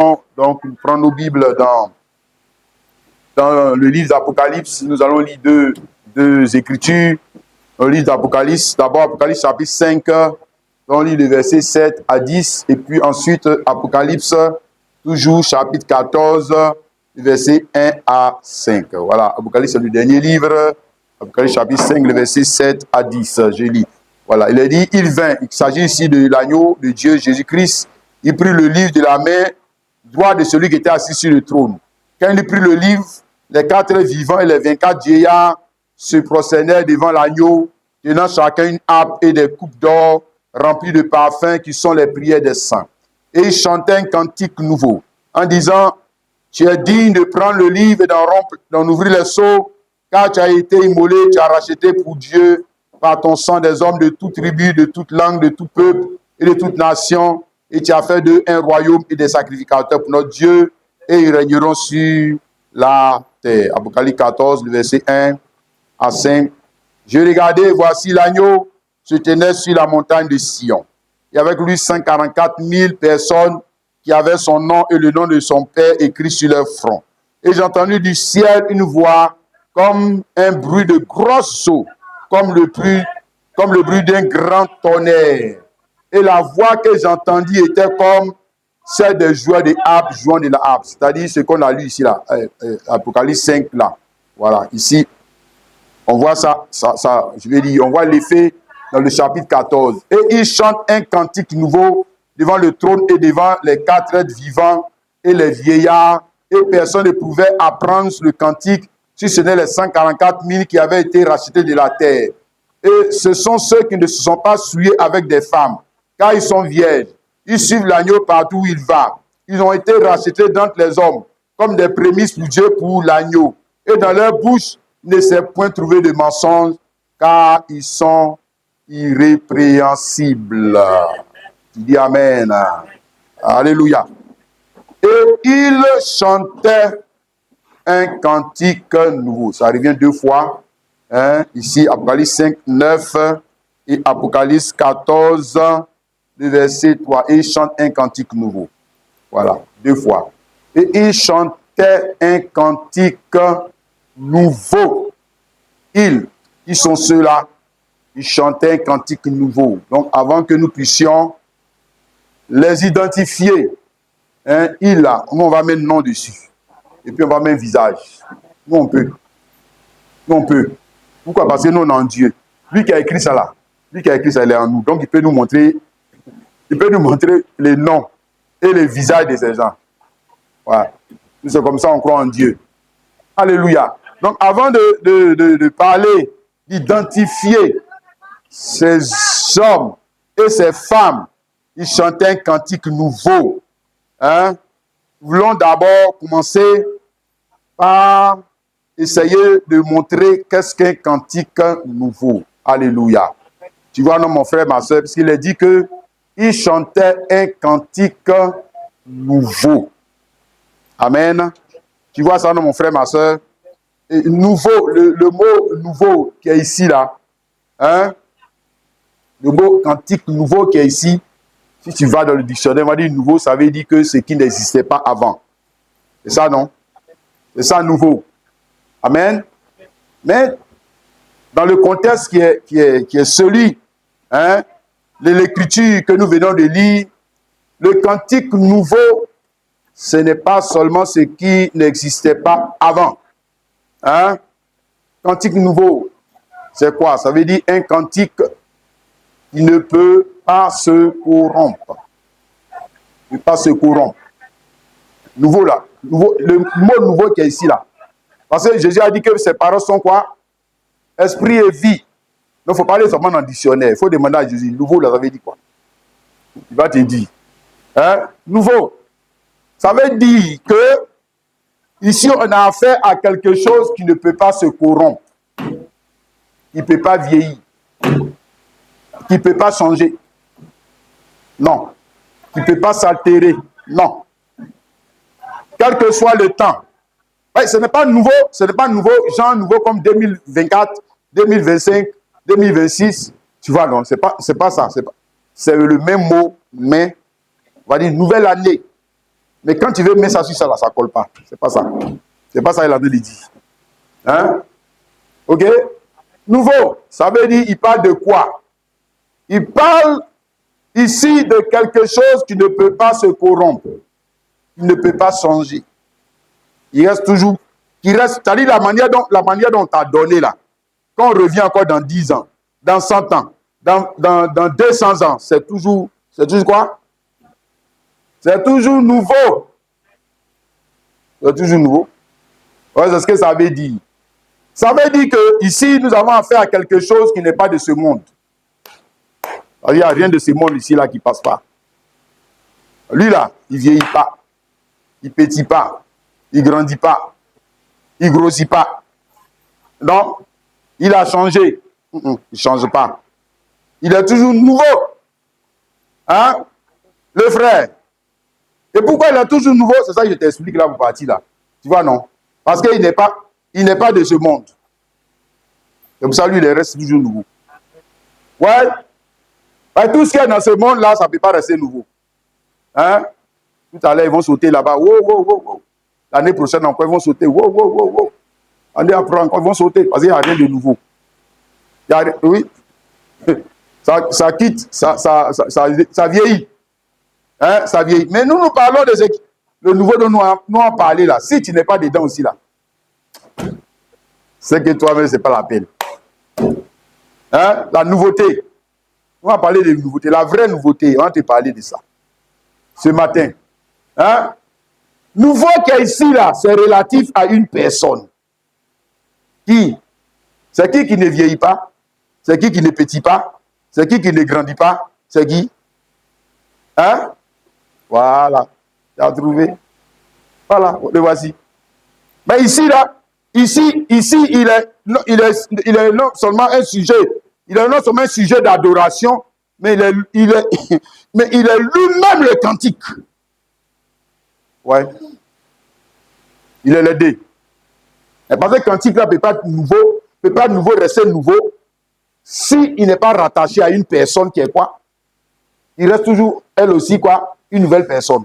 Donc, nous prenons nos Bibles dans le livre d'Apocalypse. Nous allons lire deux écritures. Dans le livre d'Apocalypse, d'abord Apocalypse chapitre 5, on lit le verset 7 à 10, et puis ensuite Apocalypse, toujours chapitre 14, verset 1 à 5. Voilà, Apocalypse, c'est le dernier livre. Apocalypse chapitre 5, le verset 7 à 10, je lis. Voilà, il est dit, il vint. Il s'agit ici de l'agneau de Dieu, Jésus-Christ. Il prit le livre de la main droite de celui qui était assis sur le trône. Quand il prit le livre, les quatre vivants et les 24 vieillards se prosternèrent devant l'agneau, tenant chacun une harpe et des coupes d'or remplies de parfums qui sont les prières des saints. Et ils chantaient un cantique nouveau, en disant, tu es digne de prendre le livre et d'en ouvrir les sceaux, car tu as été immolé, tu as racheté pour Dieu par ton sang des hommes de toute tribu, de toute langue, de tout peuple et de toute nation, et tu as fait d'eux un royaume et des sacrificateurs pour notre Dieu, et ils régneront sur la terre. Apocalypse 14, le verset 1 à 5. Je regardais, voici l'agneau se tenait sur la montagne de Sion. Et avec lui 144 000 personnes qui avaient son nom et le nom de son Père écrit sur leur front. Et j'ai entendu du ciel une voix comme un bruit de grosses eaux, comme le bruit d'un grand tonnerre. Et la voix que j'entendis était comme celle des joueurs de harpe jouant de la harpe. C'est-à-dire ce qu'on a lu ici, là, Apocalypse 5, là. Voilà, ici, on voit ça, je vais dire, on voit l'effet dans le chapitre 14. Et ils chantent un cantique nouveau devant le trône et devant les quatre êtres vivants et les vieillards. Et personne ne pouvait apprendre le cantique si ce n'est les 144 000 qui avaient été rachetés de la terre. Et ce sont ceux qui ne se sont pas souillés avec des femmes, car ils sont vierges. Ils suivent l'agneau partout où il va. Ils ont été rachetés d'entre les hommes, comme des prémices pour Dieu pour l'agneau. Et dans leur bouche, il ne s'est point trouvé de mensonge, car ils sont irrépréhensibles. Tu dis Amen. Alléluia. Et ils chantaient un cantique nouveau. Ça revient deux fois. Ici, Apocalypse 5, 9 et Apocalypse 14, le verset 3. Et ils chantent un cantique nouveau. Voilà, deux fois. Et ils chantaient un cantique nouveau. Ils sont ceux-là, ils chantaient un cantique nouveau. Donc, avant que nous puissions les identifier, ils là, on va mettre nom dessus. Et puis on va mettre visage. Nous, on peut. Nous, on peut. Pourquoi? Parce que nous, on est en Dieu. Lui qui a écrit ça là, lui qui a écrit ça, il est en nous. Donc, il peut nous montrer les noms et les visages de ces gens. Voilà. C'est comme ça, on croit en Dieu. Alléluia. Donc, avant de parler, d'identifier ces hommes et ces femmes, ils chantaient un cantique nouveau. Nous voulons d'abord commencer par essayer de montrer qu'est-ce qu'un cantique nouveau. Alléluia. Tu vois, non, mon frère, ma soeur, parce qu'il a dit qu'il chantait un cantique nouveau. Amen. Tu vois ça, non, mon frère, ma soeur? Et nouveau, le mot nouveau qui est ici, là, le mot cantique nouveau qui est ici, si tu vas dans le dictionnaire, on va dire nouveau, ça veut dire que ce qui n'existait pas avant. C'est ça, non? C'est ça, nouveau. Amen. Mais, dans le contexte qui est celui, de l'écriture que nous venons de lire, le cantique nouveau, ce n'est pas seulement ce qui n'existait pas avant. Cantique nouveau, c'est quoi? Ça veut dire un cantique qui ne peut pas se corrompre. Il ne peut pas se corrompre. Nouveau là. Le mot nouveau qui est ici là. Parce que Jésus a dit que ses paroles sont quoi? Esprit et vie. Donc il ne faut pas aller seulement dans le dictionnaire. Il faut demander à Jésus. Nouveau là, ça veut dire quoi? Il va te dire. Nouveau. Ça veut dire que ici, on a affaire à quelque chose qui ne peut pas se corrompre. Qui ne peut pas vieillir. Qui ne peut pas changer. Non. Qui ne peut pas s'altérer. Non. Quel que soit le temps. Ouais, ce n'est pas nouveau, genre nouveau comme 2024, 2025, 2026. Tu vois, non, c'est pas ça. C'est le même mot, mais on va dire nouvelle année. Mais quand tu veux mettre ça sur ça, là, ça ne colle pas. C'est pas ça. C'est pas ça qu'il a dit. Hein? Ok? Nouveau, ça veut dire, il parle de quoi? Il parle ici de quelque chose qui ne peut pas se corrompre. Qui ne peut pas changer. Il reste toujours, c'est-à-dire la manière dont on t'a donné là, quand on revient encore dans 10 ans, dans 100 ans, dans 200 ans, c'est toujours quoi? C'est toujours nouveau. C'est toujours nouveau. Ouais, c'est ce que ça veut dire. Ça veut dire que ici, nous avons affaire à quelque chose qui n'est pas de ce monde. Il n'y a rien de ce monde ici là qui ne passe pas. Lui là, il ne vieillit pas. Il ne pétit pas. Il ne grandit pas. Il ne grossit pas. Non, il a changé. Il ne change pas. Il est toujours nouveau. Hein? Le frère. Et pourquoi il est toujours nouveau? C'est ça que je t'explique là pour partir là. Tu vois, non? Parce qu'il n'est pas de ce monde. C'est pour ça lui, il reste toujours nouveau. Ouais. Tout ce qui est dans ce monde-là, ça ne peut pas rester nouveau. Hein? Tout à l'heure, ils vont sauter là-bas. Wow, wow, wow, wow. L'année prochaine, encore, ils vont sauter. Wow, wow, wow, wow. L'année après, encore, ils vont sauter. Parce qu'il n'y a rien de nouveau. Oui. Ça quitte, ça vieillit. Hein? Ça vieillit. Mais nous parlons de le nouveau dont nous en parlé là. Si tu n'es pas dedans aussi là, c'est que toi-même, ce n'est pas la peine. Hein? La nouveauté. On va parler de nouveauté. La vraie nouveauté, on va te parler de ça. Ce matin. Hein? Nouveau qui est ici, là, c'est relatif à une personne. Qui? C'est qui ne vieillit pas? C'est qui ne pétit pas? C'est qui ne grandit pas? C'est qui? Hein? Voilà. Tu as trouvé? Voilà, le voici. Mais ici, là, ici, il est non seulement un sujet, il est non seulement un sujet d'adoration, mais il est lui-même le cantique. Ouais. Il est l'aidé. Parce que le cantique là ne peut pas être nouveau, rester nouveau, s'il n'est pas rattaché à une personne qui est quoi? Il reste toujours, elle aussi, quoi? Une nouvelle personne.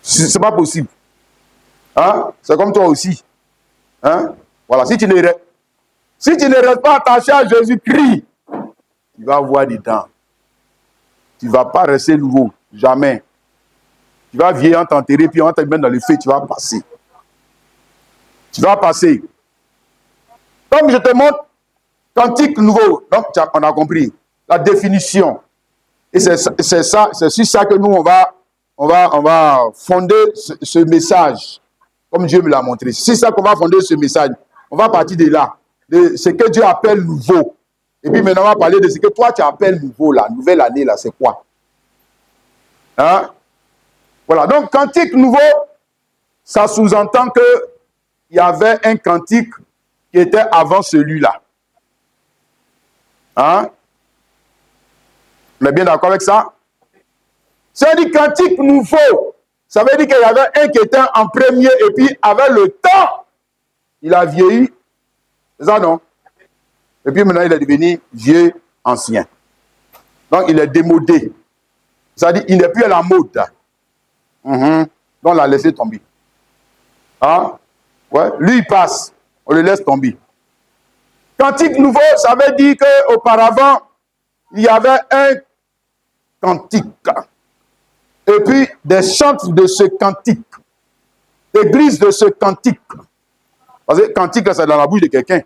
C'est pas possible. Hein? C'est comme toi aussi. Hein? Voilà. Si tu ne restes pas attaché à Jésus-Christ, tu vas avoir des dents. Tu ne vas pas rester nouveau. Jamais. Tu vas vieillir, t'enterrer, puis on va te mettre dans le feu, tu vas passer. Tu vas passer. Donc, je te montre cantique nouveau. Donc, on a compris. La définition. Et c'est sur ça que nous, on va fonder ce message. Comme Dieu me l'a montré. C'est ça qu'on va fonder ce message. On va partir de là. De ce que Dieu appelle nouveau. Et puis maintenant, on va parler de ce que toi, tu appelles nouveau, la nouvelle année, là, c'est quoi? Hein? Voilà. Donc, cantique nouveau, ça sous-entend qu'il y avait un cantique qui était avant celui-là. Hein? On est bien d'accord avec ça? C'est dit cantique nouveau. Ça veut dire qu'il y avait un qui était en premier et puis avec le temps, il a vieilli. C'est ça, non? Et puis maintenant, il est devenu vieux, ancien. Donc, il est démodé. C'est-à-dire qu'il n'est plus à la mode. Donc, on l'a laissé tomber. Hein? Ouais. Lui, il passe. On le laisse tomber. Cantique nouveau, ça veut dire qu'auparavant, il y avait un cantique. Et puis, des chants de ce cantique. Église de ce cantique. Parce que cantique, c'est dans la bouche de quelqu'un.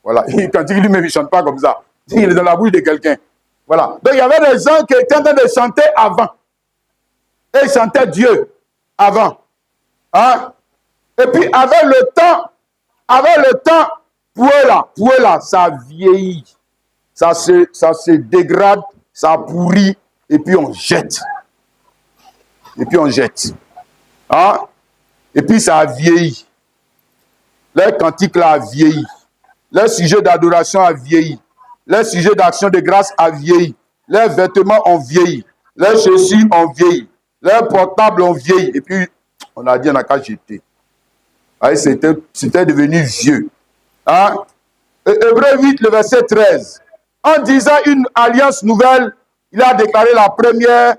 Voilà. Cantique, lui-même, il ne chante pas comme ça. Il est dans la bouche de quelqu'un. Voilà. Donc, il y avait des gens qui étaient en train de chanter avant. Et ils chantaient Dieu avant. Hein? Et puis, avec le temps, pour eux là, ça vieillit. Ça se dégrade, ça pourrit, et puis on jette. Hein? Et puis ça a vieilli. Leur cantique là a vieilli. Leur sujet d'adoration a vieilli. Leur sujet d'action de grâce a vieilli. Leurs vêtements ont vieilli. Leurs chaussures ont vieilli. Leurs portables ont vieilli. Et puis, on a dit, on n'a qu'à jeter. C'était devenu vieux. Hein? Hébreux 8, le verset 13. En disant une alliance nouvelle, il a déclaré la première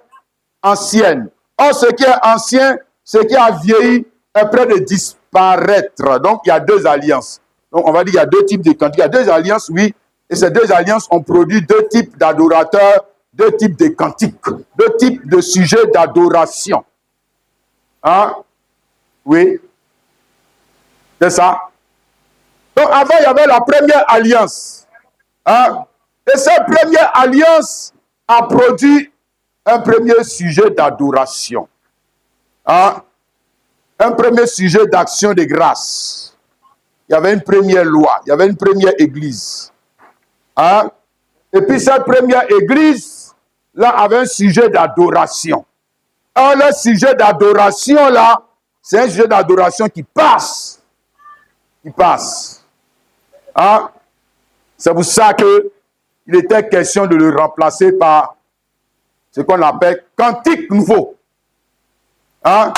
ancienne. Or, ce qui est ancien, ce qui a vieilli, est près de disparaître. Donc, il y a deux alliances. Donc, on va dire qu'il y a deux types de cantiques. Il y a deux alliances, oui. Et ces deux alliances ont produit deux types d'adorateurs, deux types de cantiques, deux types de sujets d'adoration. Hein? Oui. C'est ça. Donc, avant, il y avait la première alliance. Hein? Et cette première alliance a produit un premier sujet d'adoration. Hein? Un premier sujet d'action de grâce. Il y avait une première loi, il y avait une première église. Hein? Et puis cette première église, là, avait un sujet d'adoration. Le sujet d'adoration, là, c'est un sujet d'adoration qui passe. Qui passe. Hein? C'est pour ça qu'il était question de le remplacer par ce qu'on appelle cantique nouveau. Hein?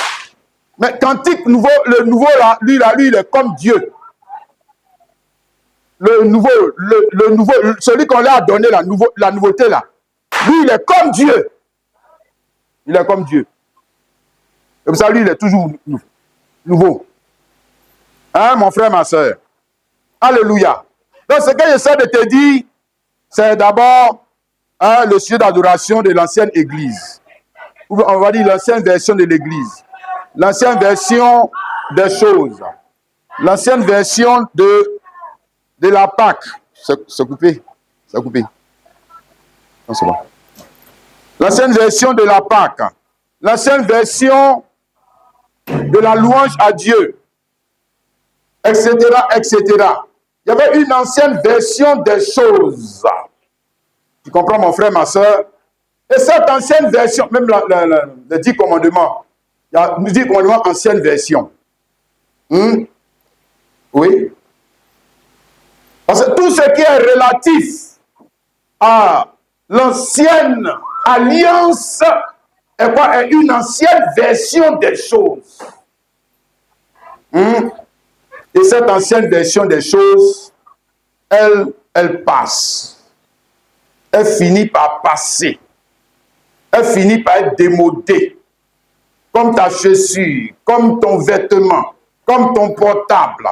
Mais cantique nouveau, le nouveau là, lui, il est comme Dieu. Le nouveau, celui qu'on lui a donné, la nouveauté là. Lui, il est comme Dieu. Il est comme Dieu. Et pour ça, lui, il est toujours nouveau. Hein, mon frère, ma soeur? Alléluia. Donc, ce que j'essaie de te dire, c'est d'abord le sujet d'adoration de l'ancienne église. On va dire l'ancienne version de l'église. L'ancienne version des choses. L'ancienne version de la Pâque. C'est coupé. C'est coupé. Non, c'est bon. L'ancienne version de la Pâque. L'ancienne version de la louange à Dieu. Etc., etc. Il y avait une ancienne version des choses. Tu comprends, mon frère, ma soeur? Et cette ancienne version, même les 10 commandements, il y a 10 commandements ancienne version. Oui. Parce que tout ce qui est relatif à l'ancienne alliance est quoi? Est une ancienne version des choses. Et cette ancienne version des choses, elle passe. Elle finit par passer. Elle finit par être démodée. Comme ta chaussure, comme ton vêtement, comme ton portable,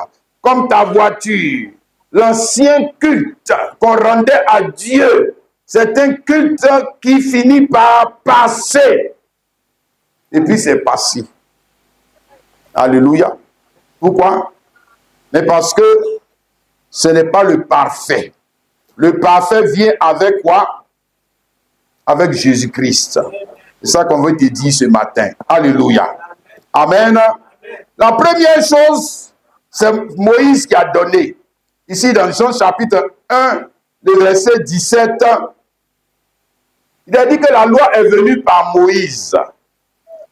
comme ta voiture. L'ancien culte qu'on rendait à Dieu, c'est un culte qui finit par passer. Et puis c'est passé. Alléluia. Pourquoi? Mais parce que ce n'est pas le parfait. Le parfait vient avec quoi? Avec Jésus-Christ. C'est ça qu'on veut te dire ce matin. Alléluia. Amen. La première chose, c'est Moïse qui a donné. Ici, dans Jean chapitre 1, le verset 17, il a dit que la loi est venue par Moïse.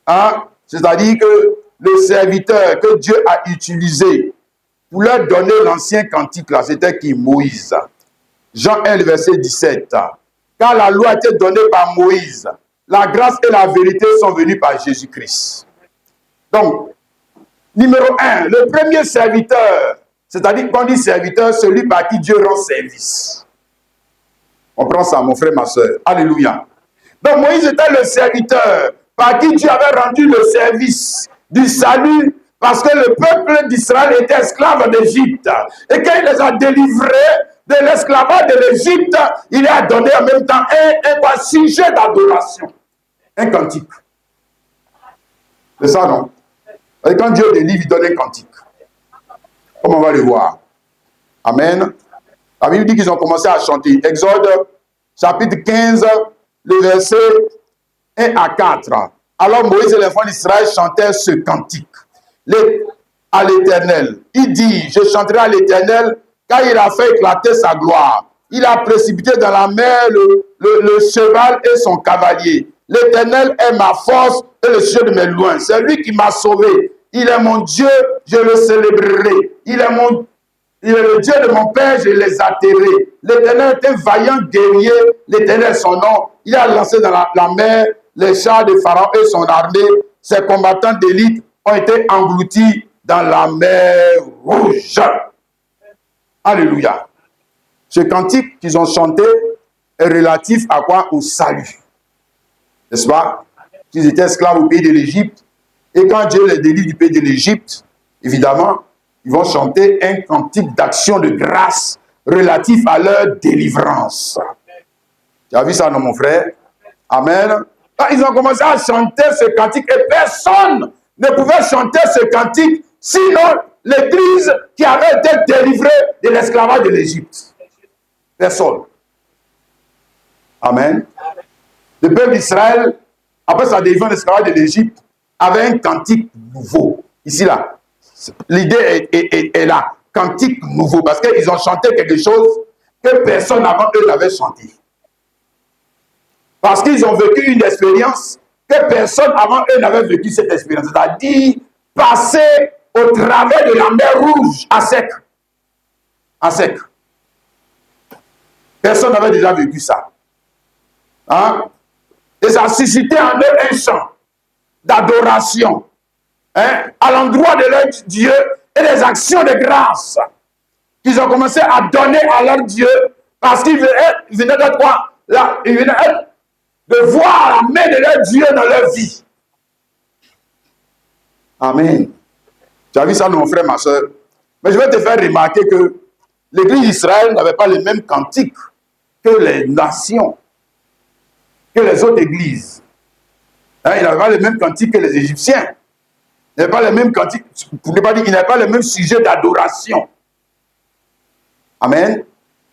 Hein? C'est-à-dire que le serviteur que Dieu a utilisé pour leur donner l'ancien cantique, là, c'était qui? Moïse. Jean 1, le verset 17. Car la loi a été donnée par Moïse, la grâce et la vérité sont venues par Jésus-Christ. Donc, numéro 1, le premier serviteur, c'est-à-dire qu'on dit serviteur, celui par qui Dieu rend service. On prend ça, mon frère, ma soeur. Alléluia. Donc, Moïse était le serviteur par qui Dieu avait rendu le service du salut, parce que le peuple d'Israël était esclave d'Égypte. Et quand il les a délivrés de l'esclavage de l'Égypte, il leur a donné en même temps un sujet d'adoration. Un cantique. C'est ça, non? Et quand Dieu délivre, il donne un cantique. Comme on va le voir. Amen. La Bible dit qu'ils ont commencé à chanter. Exode, chapitre 15, le verset 1 à 4. Alors Moïse et les enfants d'Israël chantaient ce cantique à l'Éternel. Il dit, je chanterai à l'Éternel, car il a fait éclater sa gloire. Il a précipité dans la mer le cheval et son cavalier. L'Éternel est ma force et le sujet de mes loins. C'est lui qui m'a sauvé. Il est mon Dieu, je le célébrerai. Il est le Dieu de mon père, je les atterrai. L'Éternel est un vaillant guerrier, l'Éternel est son nom. Il a lancé dans la mer les chars de Pharaon et son armée. Ses combattants d'élite ont été engloutis dans la mer rouge. Alléluia. Ce cantique qu'ils ont chanté est relatif à quoi? Au salut. N'est-ce pas? qu'ils étaient esclaves au pays de l'Égypte. Et quand Dieu les délivre du pays de l'Égypte, évidemment, ils vont chanter un cantique d'action de grâce relatif à leur délivrance. Tu as vu ça, non, mon frère? Amen. Quand ils ont commencé à chanter ce cantique, et personne ne pouvait chanter ce cantique, sinon l'Église qui avait été délivrée de l'esclavage de l'Égypte. Personne. Amen. Le peuple d'Israël, après sa délivrance de l'esclavage de l'Égypte, avait un cantique nouveau. Ici, là. L'idée est là. Cantique nouveau. Parce qu'ils ont chanté quelque chose que personne avant eux n'avait chanté. Parce qu'ils ont vécu une expérience que personne avant eux n'avait vécu cette expérience. C'est-à-dire passer au travers de la mer Rouge à sec. À sec. Personne n'avait déjà vécu ça. Hein? Et ça a suscité en eux un chant d'adoration, hein, à l'endroit de leur Dieu et des actions de grâce qu'ils ont commencé à donner à leur Dieu parce qu'ils venaient de quoi? Là, ils venaient de voir la main de leur Dieu dans leur vie. Amen. Tu as vu ça, mon frère, ma soeur? Mais je vais te faire remarquer que l'Église d'Israël n'avait pas les mêmes cantiques que les nations, que les autres églises. Hein, il n'avait pas les mêmes cantiques que les Égyptiens. Il n'avait pas les mêmes cantiques, pour ne pas dire, il n'avait pas le même sujet d'adoration. Amen.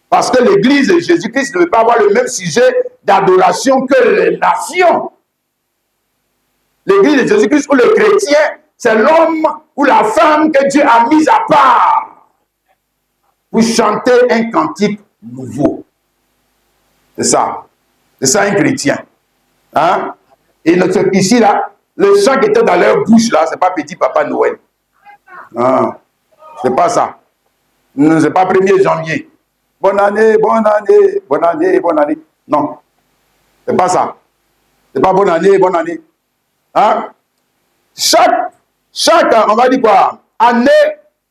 Parce que l'Église de Jésus-Christ ne veut pas avoir le même sujet d'adoration que les nations. L'Église de Jésus-Christ ou le chrétien, c'est l'homme ou la femme que Dieu a mis à part pour chanter un cantique nouveau. C'est ça. C'est ça un chrétien. Hein? Et ici, là, le chant qui était dans leur bouche, là, c'est pas petit Papa Noël. Ah, c'est pas ça. C'est pas 1er janvier. Bonne année, bonne année, bonne année, bonne année. Non. C'est pas ça. C'est pas bonne année, bonne année. Hein? Chaque, on va dire quoi, année,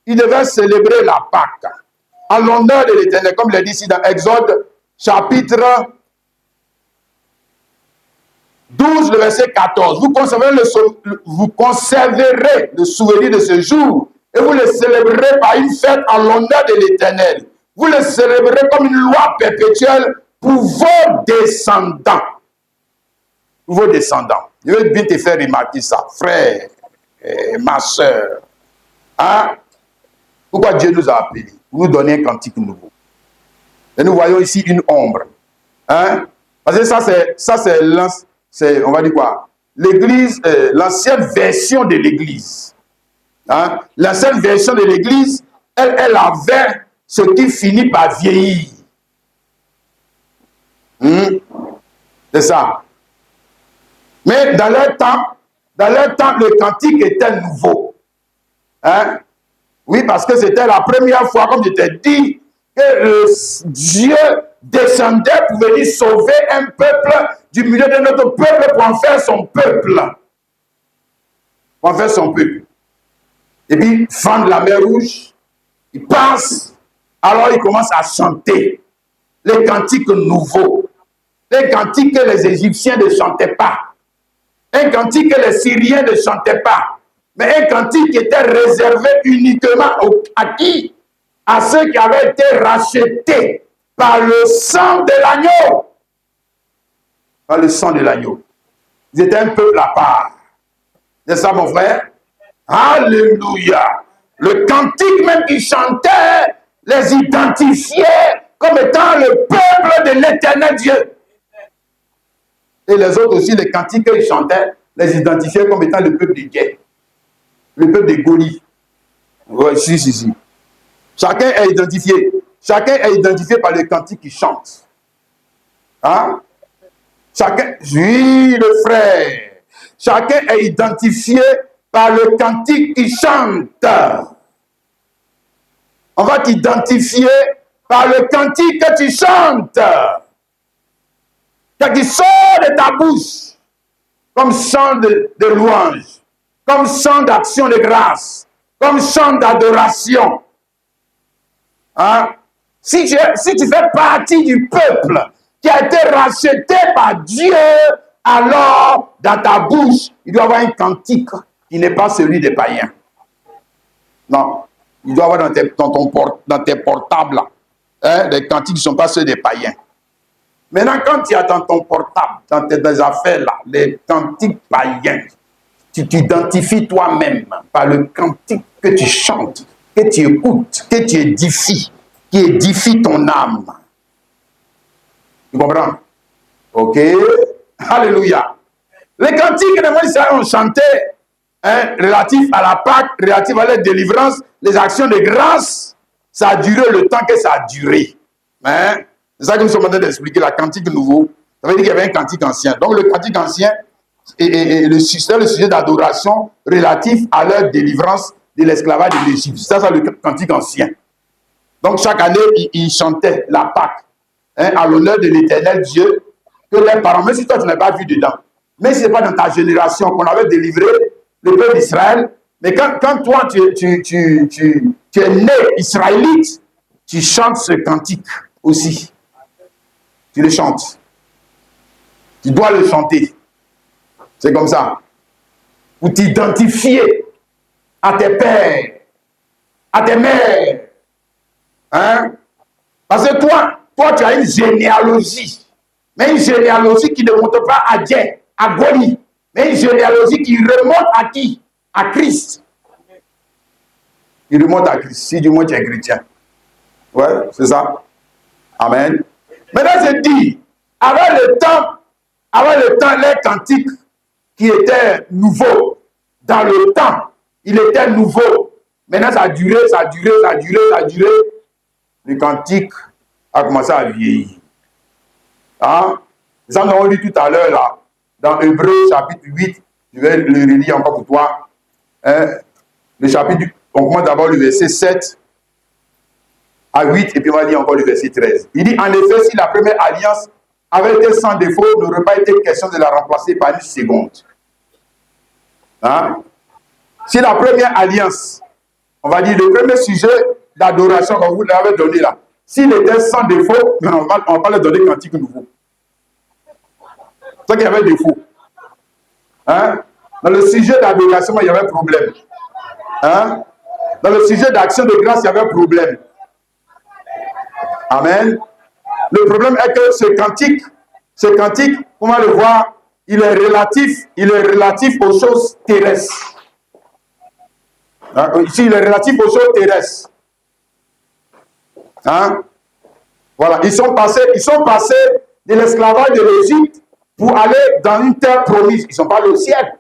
il devait célébrer la Pâque. En l'honneur de l'Éternel, comme il est dit ici dans Exode, chapitre 12, le verset 14. Vous conserverez le souvenir de ce jour et vous le célébrerez par une fête en l'honneur de l'Éternel. Vous le célébrerez comme une loi perpétuelle pour vos descendants. Pour vos descendants. Je veux bien te faire remarquer ça, frère, ma soeur. Hein? Pourquoi Dieu nous a appelés? Pour nous donner un cantique nouveau. Et nous voyons ici une ombre. Hein? Parce que ça c'est, on va dire quoi? L'église, l'ancienne version de l'église. Hein? L'ancienne version de l'église, elle avait ce qui finit par vieillir. C'est ça. Mais dans leur temps, le cantique était nouveau. Hein? Oui, parce que c'était la première fois, comme je t'ai dit, que Dieu descendait pour venir sauver un peuple du milieu de notre peuple pour en faire son peuple. Pour en faire son peuple. Et puis, fend la mer Rouge, il passe, alors il commence à chanter les cantiques nouveaux, les cantiques que les Égyptiens ne chantaient pas, un cantique que les Syriens ne chantaient pas, mais un cantique qui était réservé uniquement à qui? À ceux qui avaient été rachetés par le sang de l'agneau. Par le sang de l'agneau. Ils étaient un peuple à part. C'est ça, mon frère? Alléluia. Le cantique même qu'ils chantaient les identifiait comme étant le peuple de l'Éternel Dieu. Et les autres aussi, les cantiques qu'ils chantaient, les identifiaient comme étant le peuple de guerre. Le peuple de Goli. Oui, si. Chacun est identifié. Chacun est identifié par le cantique qu'il chante. Hein? Chacun, oui, le frère. Chacun est identifié par le cantique qu'il chante. On va t'identifier par le cantique que tu chantes. Qui sort de ta bouche comme chant de louange, comme chant d'action de grâce, comme chant d'adoration. Hein? Si tu fais partie du peuple qui a été racheté par Dieu alors dans ta bouche, il doit y avoir un cantique qui n'est pas celui des païens. Non, il doit y avoir dans tes portables des cantiques qui ne sont pas ceux des païens. Maintenant, quand tu as dans ton portable, dans tes affaires là, les cantiques païens, tu t'identifies toi-même par le cantique que tu chantes, que tu écoutes, que tu édifies, qui édifie ton âme. Tu comprends? Ok. Alléluia. Les cantiques que les Moïse ont chanté, relatifs à la Pâque, relatifs à la délivrance, les actions de grâce, ça a duré le temps que ça a duré. Hein? C'est ça que nous sommes en train d'expliquer, la cantique nouveau. Ça veut dire qu'il y avait un cantique ancien. Donc le cantique ancien, c'est le sujet d'adoration relatif à leur délivrance de l'esclavage de l'Égypte. Ça, c'est le cantique ancien. Donc chaque année, ils chantaient la Pâque à l'honneur de l'Éternel Dieu, que les parents, même si toi tu n'as pas vu dedans, mais ce n'est pas dans ta génération qu'on avait délivré le peuple d'Israël, mais quand toi tu es né israélite, tu chantes ce cantique aussi. Tu le chantes. Tu dois le chanter. C'est comme ça. Pour t'identifier à tes pères, à tes mères. Hein? Parce que toi, tu as une généalogie. Mais une généalogie qui ne monte pas à Dieu, à Goli. Mais une généalogie qui remonte à qui? À Christ. Il remonte à Christ. Si du moins tu es chrétien. Ouais, c'est ça. Amen. Maintenant, je dis, avant le temps, les cantiques qui étaient nouveaux, dans le temps, il était nouveau. Maintenant, ça a duré. Le cantique a commencé à vieillir. Hein? Ça, nous avons lu tout à l'heure, là, dans Hébreux, chapitre 8, je vais le relire encore pour toi. Le chapitre, on commence d'abord le verset 7 à 8, et puis on va lire encore le verset 13. Il dit, en effet, si la première alliance avait été sans défaut, il n'aurait pas été question de la remplacer par une seconde. Hein? Si la première alliance, on va dire le premier sujet d'adoration qu'on vous l'avait donné là, s'il était sans défaut, on va pas le donner cantique nouveau. C'est qu'il y avait défaut. Hein? Dans le sujet d'adoration, il y avait problème. Hein? Dans le sujet d'action de grâce, il y avait problème. Amen. Le problème est que ce cantique, on va le voir, il est relatif aux choses terrestres. Hein? Ici, il est relatif aux choses terrestres. Hein? Voilà, ils sont passés de l'esclavage de l'Égypte pour aller dans une terre promise. Ils ne sont pas allés au ciel.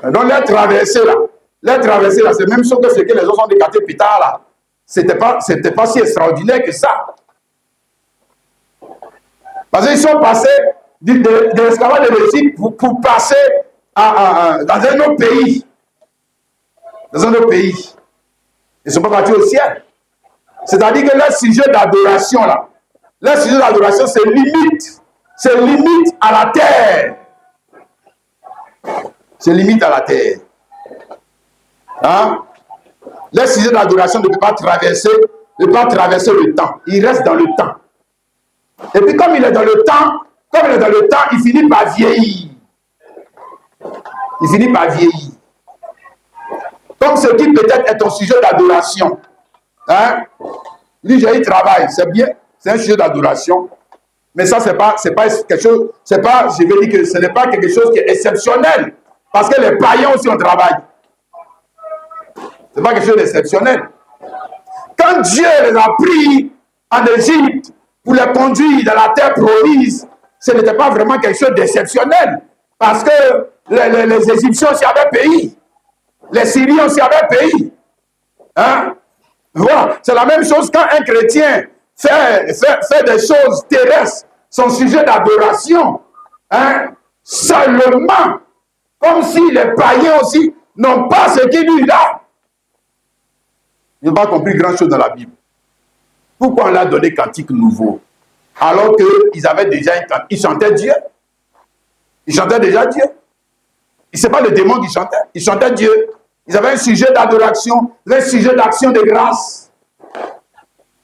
Donc, les traversées là, c'est la même chose que ce que les autres ont déclaré plus tard là. C'était pas si extraordinaire que ça. Parce qu'ils sont passés de l'esclavage de l'Égypte pour passer dans un autre pays. Dans un autre pays. Ils ne sont pas partis au ciel. C'est-à-dire que leur sujet d'adoration, là, leur sujet d'adoration, c'est limite. C'est limite à la terre. C'est limite à la terre. Hein? Leur sujet d'adoration ne peut pas traverser le temps. Il reste dans le temps. Et puis comme il est dans le temps, il finit par vieillir. Il finit par vieillir. Comme ce qui peut-être est ton sujet d'adoration. Hein? Lui, j'ai eu travail, c'est bien, c'est un sujet d'adoration. Mais ça, c'est pas quelque chose, je vais dire que ce n'est pas quelque chose qui est exceptionnel. Parce que les païens aussi ont travail. Ce n'est pas quelque chose d'exceptionnel. Quand Dieu les a pris en Égypte pour les conduire dans la terre promise, ce n'était pas vraiment quelque chose d'exceptionnel. Parce que les Égyptiens aussi avaient pays. Les Syriens aussi avaient pays. Hein? Voilà. C'est la même chose quand un chrétien fait des choses terrestres, son sujet d'adoration, hein? Seulement, comme si les païens aussi n'ont pas ce qu'il lui a. Ils n'ont pas compris grand-chose dans la Bible. Pourquoi on leur a donné cantique nouveau? Alors qu'ils avaient déjà un cantique. Ils chantaient Dieu. Ils chantaient déjà Dieu. Ce n'est pas le démon qui chantait. Ils chantaient Dieu. Ils avaient un sujet d'adoration, un sujet d'action de grâce.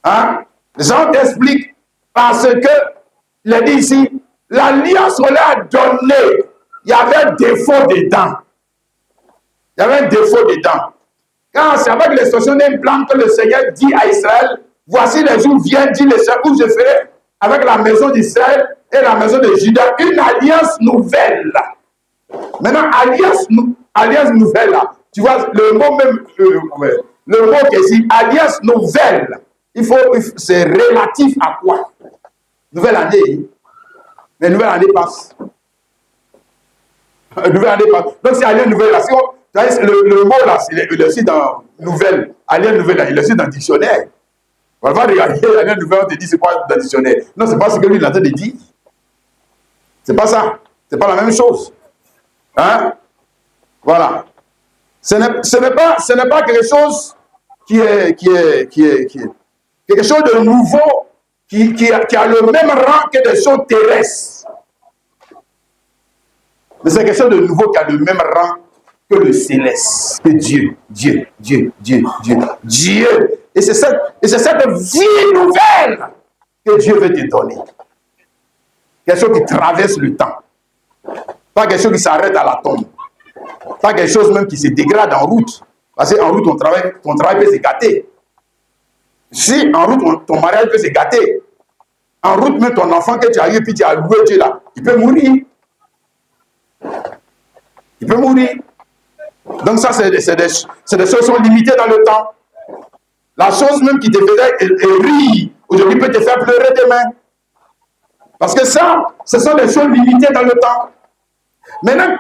Hein? Jean t'explique parce que, il a dit ici, l'alliance qu'on leur a donnée, il y avait un défaut dedans. Il y avait un défaut dedans. Quand c'est avec l'expression d'un plan que le Seigneur dit à Israël, voici les jours viennent, dit le Seigneur, où je ferai avec la maison d'Israël et la maison de Juda une alliance nouvelle. Maintenant, alliance nouvelle, là, tu vois, le mot même, le mot qui est ici, alliance nouvelle, c'est relatif à quoi? Nouvelle année. Mais nouvelle année passe. Nouvelle année passe. Donc, c'est alliance nouvelle. Là, le mot là, il est aussi dans nouvelle. Alliance nouvelle, là, il est aussi dans le dictionnaire. On va regarder alliance nouvelle, on te dit c'est quoi dans le dictionnaire. Non, c'est pas ce que lui il a en train de dire. C'est pas ça. C'est pas la même chose. Hein? Voilà. Ce n'est pas quelque chose qui est quelque chose de nouveau qui a le même rang que des choses terrestres. Mais c'est quelque chose de nouveau qui a le même rang que le céleste, que Dieu. Et c'est cette vie nouvelle que Dieu veut te donner. Quelque chose qui traverse le temps. Pas quelque chose qui s'arrête à la tombe. Pas quelque chose même qui se dégrade en route. Parce qu'en route, ton travail peut se gâter. Si en route, ton mariage peut se gâter. En route, même ton enfant que tu as eu, puis tu as loué Dieu là, il peut mourir. Il peut mourir. Donc ça, c'est des choses qui sont limitées dans le temps. La chose même qui te faisait rire, aujourd'hui peut te faire pleurer demain. Parce que ça, ce sont des choses limitées dans le temps. Maintenant,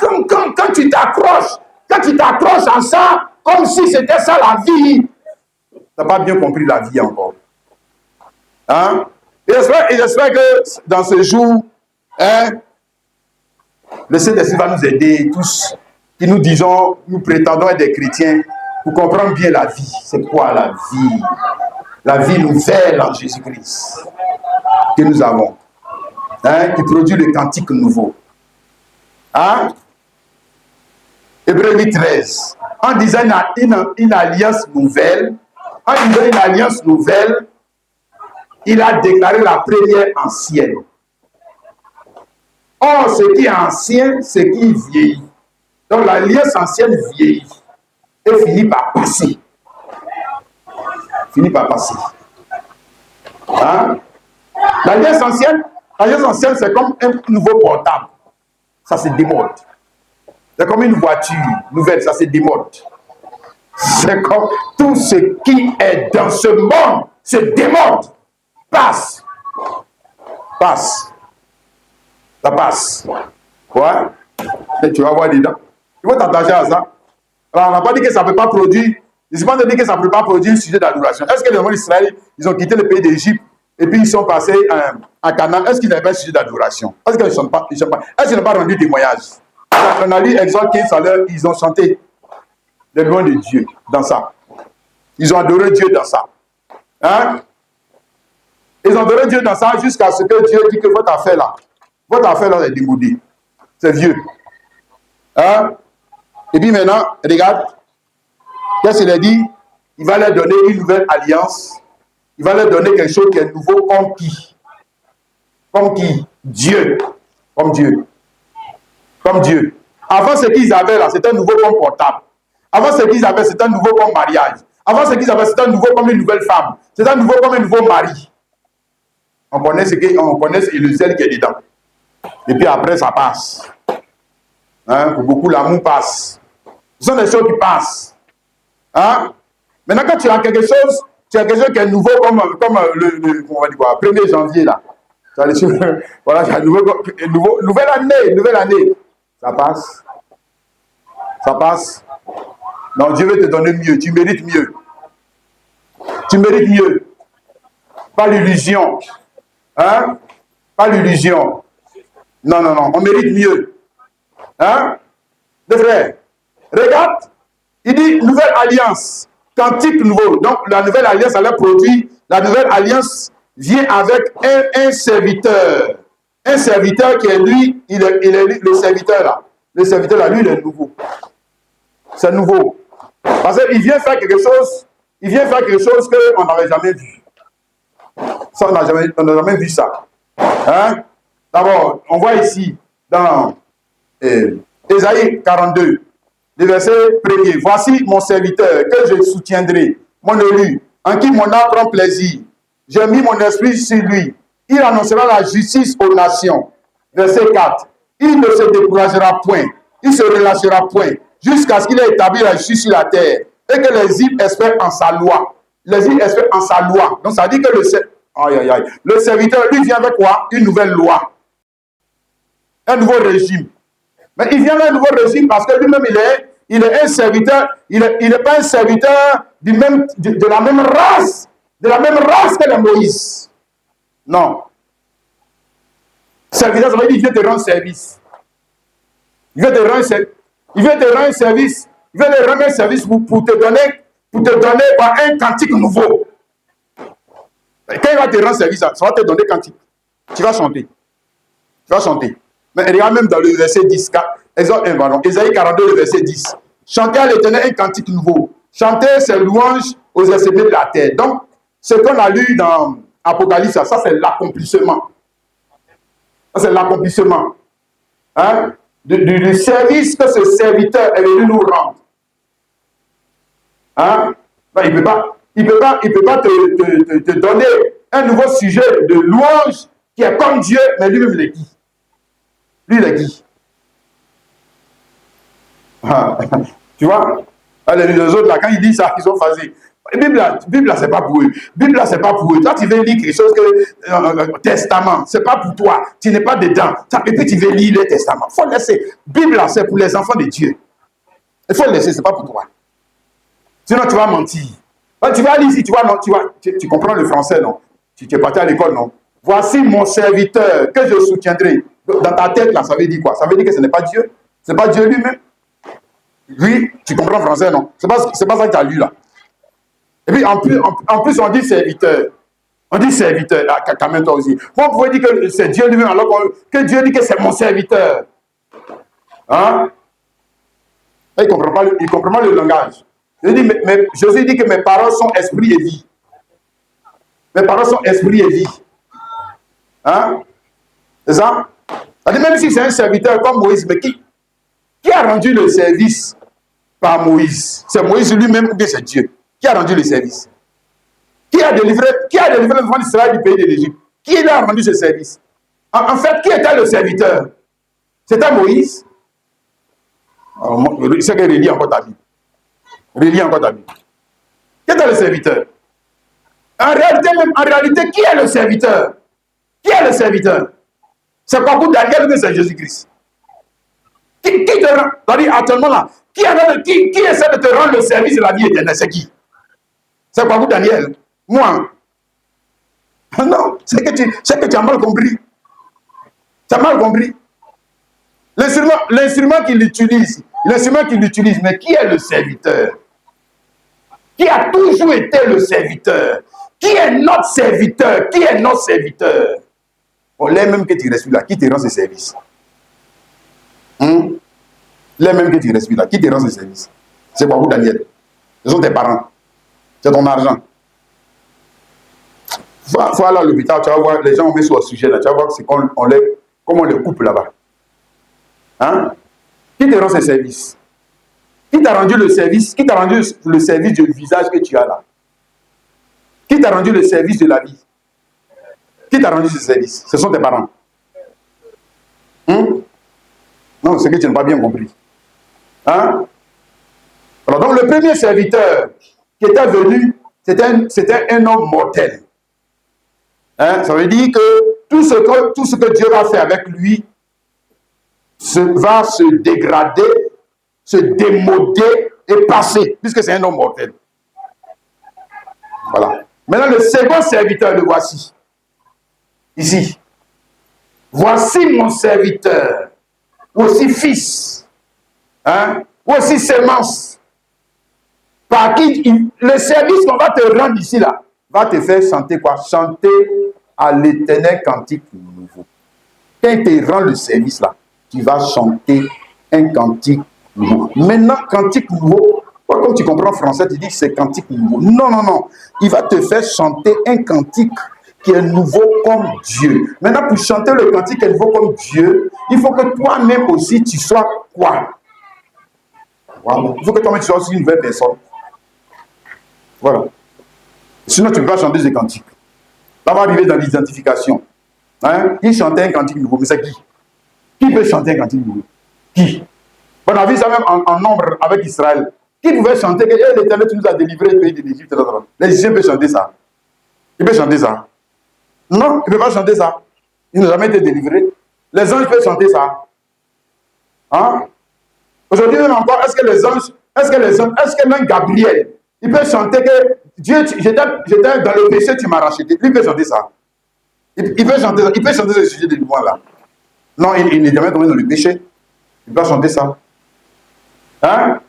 quand tu t'accroches à ça, comme si c'était ça la vie, tu n'as pas bien compris la vie encore. Hein? Et j'espère que dans ce jour, hein, le Saint-Esprit va nous aider tous, qui nous prétendons être des chrétiens, pour comprendre bien la vie. C'est quoi la vie? La vie nouvelle en Jésus-Christ que nous avons, hein, qui produit le cantique nouveau. Hein? Hébreux 13. En disant une alliance nouvelle, il a déclaré la première ancienne. Or, ce qui est ancien, c'est qui vieillit. Donc, l'alliance ancienne vieillit et finit par passer. Hein? L'alliance ancienne, c'est comme un nouveau portable. Ça se démode. C'est comme une voiture nouvelle, ça se démode. C'est comme tout ce qui est dans ce monde se démode. Passe. Ça passe. Ouais. Et tu vas voir dedans. Il faut t'attacher à ça. Alors, on n'a pas dit que ça ne peut pas produire. Je ne pas dit que ça ne peut pas produire un sujet d'adoration. Est-ce que les gens d'Israël, ils ont quitté le pays d'Égypte et puis ils sont passés à Canaan? Est-ce qu'ils n'avaient pas un sujet d'adoration? Est-ce qu'ils n'ont pas rendu témoignage? On a lu Exode 15 à l'heure, ils ont chanté les louanges de Dieu dans ça. Ils ont adoré Dieu dans ça. Hein? Ils ont adoré Dieu dans ça jusqu'à ce que Dieu dit que votre affaire là est démodée. C'est vieux. Hein? Et puis maintenant, regarde, qu'est-ce qu'il a dit? Il va leur donner une nouvelle alliance. Il va leur donner quelque chose qui est nouveau comme qui? Comme qui? Dieu. Comme Dieu. Comme Dieu. Avant, ce qu'ils avaient là, c'était un nouveau comme portable. Avant, ce qu'ils avaient, c'était un nouveau comme mariage. Avant, ce qu'ils avaient, c'était un nouveau comme une nouvelle femme. C'était un nouveau comme un nouveau mari. On connaît le zèle qui est dedans. Et puis après, ça passe. Hein? Pour beaucoup, l'amour passe. Ce sont des choses qui passent. Hein? Maintenant, quand tu as quelque chose qui est nouveau, comme on va dire quoi, 1er janvier, là. Voilà, nouvelle année. Ça passe. Non, Dieu veut te donner mieux. Tu mérites mieux. Pas l'illusion. Hein? Pas l'illusion. Non. On mérite mieux. Hein? Des frères, regarde. Il dit nouvelle alliance. Cantique nouveau. Donc, la nouvelle alliance, elle a produit. La nouvelle alliance vient avec un serviteur. Un serviteur qui est lui, il est le serviteur là. Le serviteur là, lui, il est nouveau. C'est nouveau. Parce qu'il vient faire quelque chose qu'on n'avait jamais vu. Ça, on n'a jamais vu ça. Hein? D'abord, on voit ici dans Ésaïe 42, le verset 1er. Voici mon serviteur que je soutiendrai, mon élu, en qui mon âme prend plaisir. J'ai mis mon esprit sur lui. Il annoncera la justice aux nations. Verset 4. Il ne se découragera point, il ne se relâchera point, jusqu'à ce qu'il ait établi la justice sur la terre, et que les îles espèrent en sa loi. Les îles espèrent en sa loi. Donc ça dit que le serviteur, lui, vient avec quoi? Une nouvelle loi. Un nouveau régime. Mais il vient avec un nouveau régime parce que lui-même, il est un serviteur, il n'est pas un serviteur de la même race que les Moïse. Non. Serviteur, ça veut dire qu'il vient te rendre service. Il vient te rendre service. Il vient te rendre service. Il vient te rendre service pour te donner un cantique nouveau. Quand il va te rendre service, ça va te donner cantique. Tu vas chanter. Tu vas chanter. Mais regarde même dans le verset 10, Ésaïe 42, le verset 10. Chantez à l'Éternel un cantique nouveau. Chantez ses louanges aux extrémités de la terre. Donc, ce qu'on a lu dans Apocalypse, ça c'est l'accomplissement. Ça c'est l'accomplissement. Hein? Du service que ce serviteur est venu nous rendre. Hein? Ben, il ne peut pas te donner un nouveau sujet de louange qui est comme Dieu, mais lui-même il est qui? Lui, il est qui? Ah, tu vois? Les autres, là, quand ils disent ça, ils sont phasés. Bible, là, c'est pas pour eux. Bible, là, c'est pas pour eux. Toi, tu veux lire quelque chose que Testament, c'est pas pour toi. Tu n'es pas dedans. Et puis, tu veux lire le Testament. Il faut laisser. Bible, là, c'est pour les enfants de Dieu. Il faut le laisser, c'est pas pour toi. Sinon, tu vas mentir. Tu vas lire ici, tu comprends le français, non? Tu es parti à l'école, non? Voici mon serviteur que je soutiendrai. Dans ta tête, là, ça veut dire quoi? Ça veut dire que ce n'est pas Dieu. Ce n'est pas Dieu lui-même. Lui, tu comprends le français, non? C'est pas ça que tu as lu, là. Et puis, en plus, on dit serviteur. On dit serviteur, quand même toi aussi. Moi, on pouvait dire que c'est Dieu lui-même, alors que Dieu dit que c'est mon serviteur. Hein? Il ne comprend pas le langage. Jésus dit que mes paroles sont esprit et vie. Mes paroles sont esprit et vie. Hein? C'est ça? Même si c'est un serviteur comme Moïse, mais qui a rendu le service par Moïse? C'est Moïse lui-même ou bien c'est Dieu? Qui a rendu le service? Qui a délivré les enfants d'Israël du pays de l'Égypte? Qui a rendu ce service? En fait, qui était le serviteur? C'était Moïse. C'est que relis encore ta Bible. Relis encore ta Bible. Qui était le serviteur? En réalité, qui est le serviteur? Qui est le serviteur? C'est pas pour Daniel que c'est Jésus-Christ. Qui te rend, c'est-à-dire actuellement là, qui essaie de te rendre le service de la vie éternelle? C'est qui? C'est pas vous, Daniel? Moi? Non, c'est que tu as mal compris. Tu as mal compris. L'instrument qu'il utilise, mais qui est le serviteur? Qui a toujours été le serviteur? Qui est notre serviteur? Qui est notre serviteur? On l'aime même que tu restes là. Qui te rend ce service? L'aime même que tu restes là. Qui te rend ce service? C'est pas vous, Daniel. Ce sont tes parents. C'est ton argent. Faut aller à l'hôpital, tu vas voir, les gens ont mis sur le sujet là, tu vas voir comment on les coupe là-bas. Hein? Qui te rend ce service? Qui t'a rendu le service? Qui t'a rendu le service du visage que tu as là? Qui t'a rendu le service de la vie? Qui t'a rendu ce service? Ce sont tes parents. Non, c'est que tu n'as pas bien compris. Hein? Alors, donc, le premier serviteur qui était venu, c'était un homme mortel. Hein? Ça veut dire que tout ce que Dieu va faire avec lui va se dégrader, se démoder et passer, puisque c'est un homme mortel. Voilà. Maintenant, le second serviteur, le voici. Ici. Voici mon serviteur, aussi fils, hein? Aussi sémence, par qui le service qu'on va te rendre ici, là, va te faire chanter quoi? Chanter à l'Éternel cantique nouveau. Quand il te rend le service, là, tu vas chanter un cantique nouveau. Maintenant, cantique nouveau, comme tu comprends français, tu dis que c'est cantique nouveau. Non, non, non. Il va te faire chanter un cantique qui est nouveau comme Dieu. Maintenant, pour chanter le cantique qui est nouveau comme Dieu, il faut que toi-même aussi, tu sois quoi? Voilà. Il faut que toi-même, tu sois aussi une nouvelle personne. Voilà. Sinon, tu ne peux pas chanter des cantiques. Là, on va arriver dans l'identification. Hein? Il chantait un cantique nouveau, mais c'est qui? Qui peut chanter un cantique nouveau? Qui? On a vu ça même en nombre avec Israël. Qui pouvait chanter que hey, l'Éternel, tu nous as délivrés du pays de l'Égypte? Les Égyptiens peuvent chanter ça. Ils peuvent chanter ça. Non, ils ne peuvent pas chanter ça. Ils n'ont jamais été délivrés. Les anges peuvent chanter ça. Hein? Aujourd'hui, même encore, est-ce que même Gabriel, il peut chanter que Dieu, j'étais dans le péché, tu m'as racheté. Lui, il peut chanter ça. Il peut chanter ça. Il peut chanter ce sujet de moi-là. Non, il n'est jamais tombé dans le péché. Il peut chanter ça. Hein?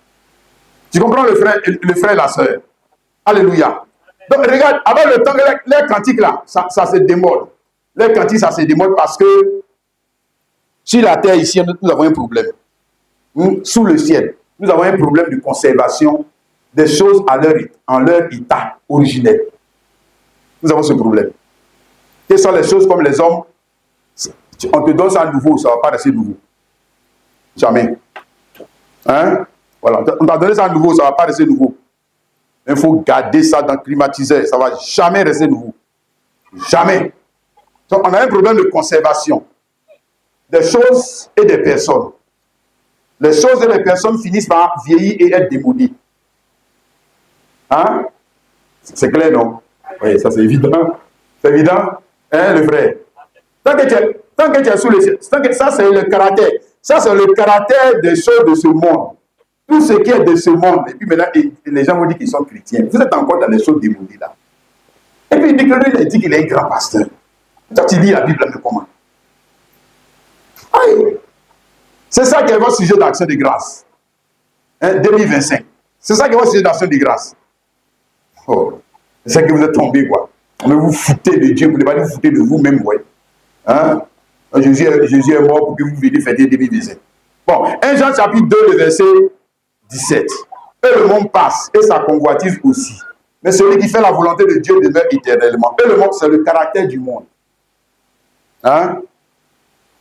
Tu comprends le frère et la sœur? Alléluia. Donc, regarde, avec le temps, les cantiques là, ça se démode. Les cantiques, ça se démode parce que sur la terre ici, nous avons un problème. Sous le ciel, nous avons un problème de conservation des choses en leur état originel. Nous avons ce problème. Quelles sont les choses comme les hommes? On te donne ça nouveau, ça ne va pas rester nouveau. Jamais. Hein? Voilà. On t'a donné ça nouveau, ça ne va pas rester nouveau. Il faut garder ça dans le climatiseur, ça ne va jamais rester nouveau. Jamais. Donc, on a un problème de conservation des choses et des personnes. Les choses et les personnes finissent par vieillir et être démodées. Hein? C'est clair, non? Oui, ça c'est évident. C'est évident, hein, le frère? Tant que tu es sous les cieux, ça c'est le caractère. Ça c'est le caractère des choses de ce monde. Tout ce qui est de ce monde. Et puis maintenant, les gens vont dire qu'ils sont chrétiens. Vous êtes encore dans les choses démodées là. Et puis il dit que lui, il dit qu'il est un grand pasteur. Toi, tu lis la Bible, mais comment? Aïe. C'est ça qui est votre sujet d'action de grâce. Hein, 2025. C'est ça qui est votre sujet d'action de grâce. Oh. C'est ça que vous êtes tombé, quoi. Mais vous foutez de Dieu, vous ne pouvez pas vous foutez de vous-même, ouais. Hein? Jésus est mort pour que vous veniez fêter 2025. Bon, 1 Jean chapitre 2, le verset 17. Et le monde passe, et sa convoitise aussi. Mais celui qui fait la volonté de Dieu demeure éternellement. Et le monde, c'est le caractère du monde. Hein?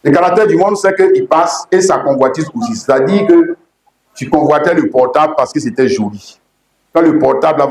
Le caractère du monde, c'est qu'il passe et sa convoitise aussi. C'est-à-dire que tu convoitais le portable parce que c'était joli. Quand le portable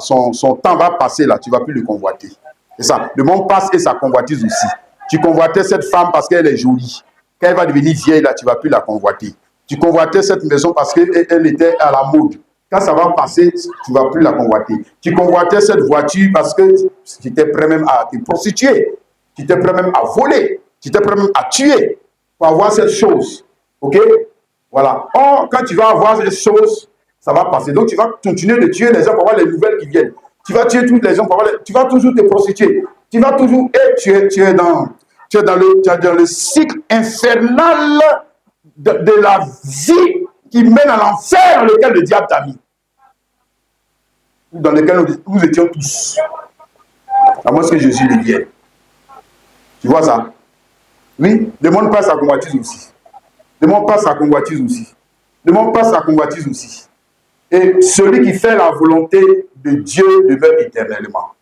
son temps va passer là, tu ne vas plus le convoiter. C'est ça. Le monde passe et sa convoitise aussi. Tu convoitais cette femme parce qu'elle est jolie. Quand elle va devenir vieille là, tu ne vas plus la convoiter. Tu convoitais cette maison parce qu'elle était à la mode. Quand ça va passer, tu ne vas plus la convoiter. Tu convoitais cette voiture parce que tu étais prêt même à te prostituer. Tu étais prêt même à voler. Tu étais prêt même à tuer pour avoir cette chose. Ok? Voilà. Or, quand tu vas avoir cette chose, ça va passer. Donc, tu vas continuer de tuer les gens pour avoir les nouvelles qui viennent. Tu vas tuer tous les gens pour avoir tu vas toujours te prostituer. Tu vas toujours... Et tu es dans le cycle infernal de la vie qui mène à l'enfer dans lequel le diable t'a mis. Dans lequel nous étions tous. À moins que Jésus le vienne. Tu vois ça? Oui, le monde passe à convoitise aussi. Le monde passe à convoitise aussi. Le monde passe à convoitise aussi. Et celui qui fait la volonté de Dieu demeure éternellement.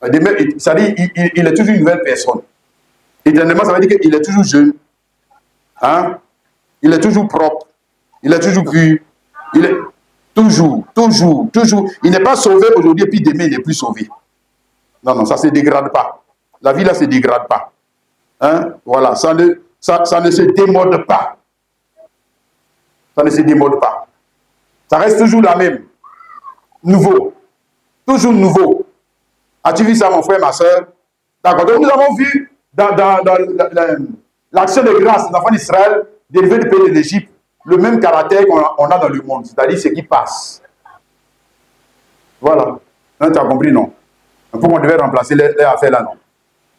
C'est-à-dire il est toujours une nouvelle personne. Éternellement, ça veut dire qu'il est toujours jeune. Hein? Il est toujours propre. Il est toujours pur. Il est toujours. Il n'est pas sauvé aujourd'hui, puis demain, il n'est plus sauvé. Non, ça ne se dégrade pas. La vie, là, ne se dégrade pas. Hein? Voilà, ça ne se démode pas. Ça ne se démode pas. Ça reste toujours la même. Nouveau. Toujours nouveau. As-tu vu ça, mon frère, ma soeur? D'accord. Donc, nous avons vu dans l'action de grâce des enfants d'Israël, dérivés du pays de l'Égypte, le même caractère qu'on a dans le monde, c'est-à-dire ce qui passe. Voilà. Tu as compris, non? Pourquoi on devait remplacer les affaires là, non?